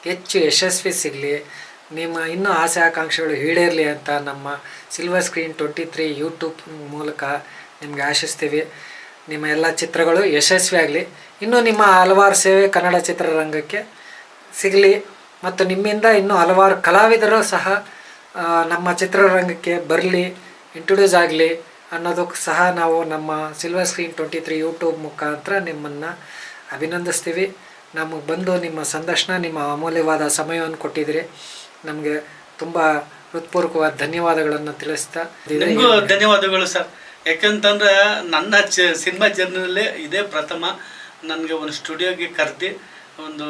ಹೆಚ್ಚು ಯಶಸ್ವಿ ಸಿಗಲಿ, ನಿಮ್ಮ ಇನ್ನೂ ಆಸೆ ಆಕಾಂಕ್ಷೆಗಳು ಈಡೇರಲಿ ಅಂತ ನಮ್ಮ ಸಿಲ್ವರ್ ಸ್ಕ್ರೀನ್ 23 ಯೂಟ್ಯೂಬ್ ಮೂಲಕ ನಿಮಗೆ ಆಶಿಸ್ತೀವಿ. ನಿಮ್ಮ ಎಲ್ಲ ಚಿತ್ರಗಳು ಯಶಸ್ವಿಯಾಗಲಿ, ಇನ್ನೂ ನಿಮ್ಮ ಹಲವಾರು ಸೇವೆ ಕನ್ನಡ ಚಿತ್ರರಂಗಕ್ಕೆ ಸಿಗಲಿ ಮತ್ತು ನಿಮ್ಮಿಂದ ಇನ್ನೂ ಹಲವಾರು ಕಲಾವಿದರು ಸಹ ನಮ್ಮ ಚಿತ್ರರಂಗಕ್ಕೆ ಬರಲಿ, ಇಂಟ್ರೊಡ್ಯೂಸ್ ಆಗಲಿ ಅನ್ನೋದಕ್ಕೆ ಸಹ ನಾವು ನಮ್ಮ ಸಿಲ್ವರ್ ಸ್ಕ್ರೀನ್ 23 ಯೂಟ್ಯೂಬ್ ಮುಖಾಂತರ ನಿಮ್ಮನ್ನು ಅಭಿನಂದಿಸ್ತೀವಿ. ನಮಗೆ ಬಂದು ನಿಮ್ಮ ಸಂದರ್ಶನ, ನಿಮ್ಮ ಅಮೂಲ್ಯವಾದ ಸಮಯವನ್ನು ಕೊಟ್ಟಿದ್ದೀರಿ. ನಮಗೆ ತುಂಬ ಹೃತ್ಪೂರ್ವಕವಾದ ಧನ್ಯವಾದಗಳನ್ನು ತಿಳಿಸ್ತಾ ನಿಮಗೂ ಧನ್ಯವಾದಗಳು ಸರ್. ಯಾಕಂತಂದ್ರೆ ನನ್ನ ಸಿನಿಮಾ ಜರ್ನಿಯಲ್ಲೇ ಇದೇ ಪ್ರಥಮ ನನಗೆ ಒಂದು ಸ್ಟುಡಿಯೋಗೆ ಕರೆದು ಒಂದು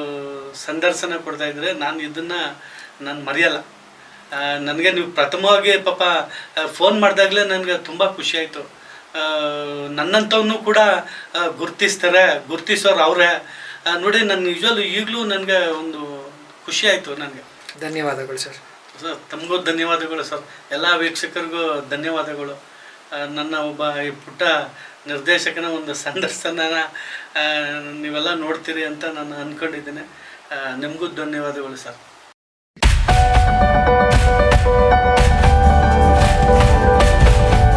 ಸಂದರ್ಶನ ಕೊಡ್ತಾಯಿದ್ರೆ ನಾನು ಮರೆಯಲ್ಲ. ನನಗೆ ನೀವು ಪ್ರಥಮವಾಗಿ ಪಾಪ ಫೋನ್ ಮಾಡಿದಾಗಲೇ ನನಗೆ ತುಂಬ ಖುಷಿಯಾಯಿತು. ನನ್ನಂಥವನ್ನೂ ಕೂಡ ಗುರ್ತಿಸೋರು ಅವರೇ ನೋಡಿ. ನನ್ನ ನಿಜವಲ್ಲೂ ಈಗಲೂ ನನಗೆ ಒಂದು ಖುಷಿ ಆಯಿತು. ನನಗೆ ಧನ್ಯವಾದಗಳು ಸರ್. ತಮಗೂ ಧನ್ಯವಾದಗಳು ಸರ್. ಎಲ್ಲ ವೀಕ್ಷಕರಿಗೂ ಧನ್ಯವಾದಗಳು. ನನ್ನ ಒಬ್ಬ ಈ ಪುಟ್ಟ ನಿರ್ದೇಶಕನ ಒಂದು ಸಂದರ್ಶನ ನೀವೆಲ್ಲ ನೋಡ್ತೀರಿ ಅಂತ ನಾನು ಅಂದ್ಕೊಂಡಿದ್ದೇನೆ. ನಿಮಗೂ ಧನ್ಯವಾದಗಳು ಸರ್.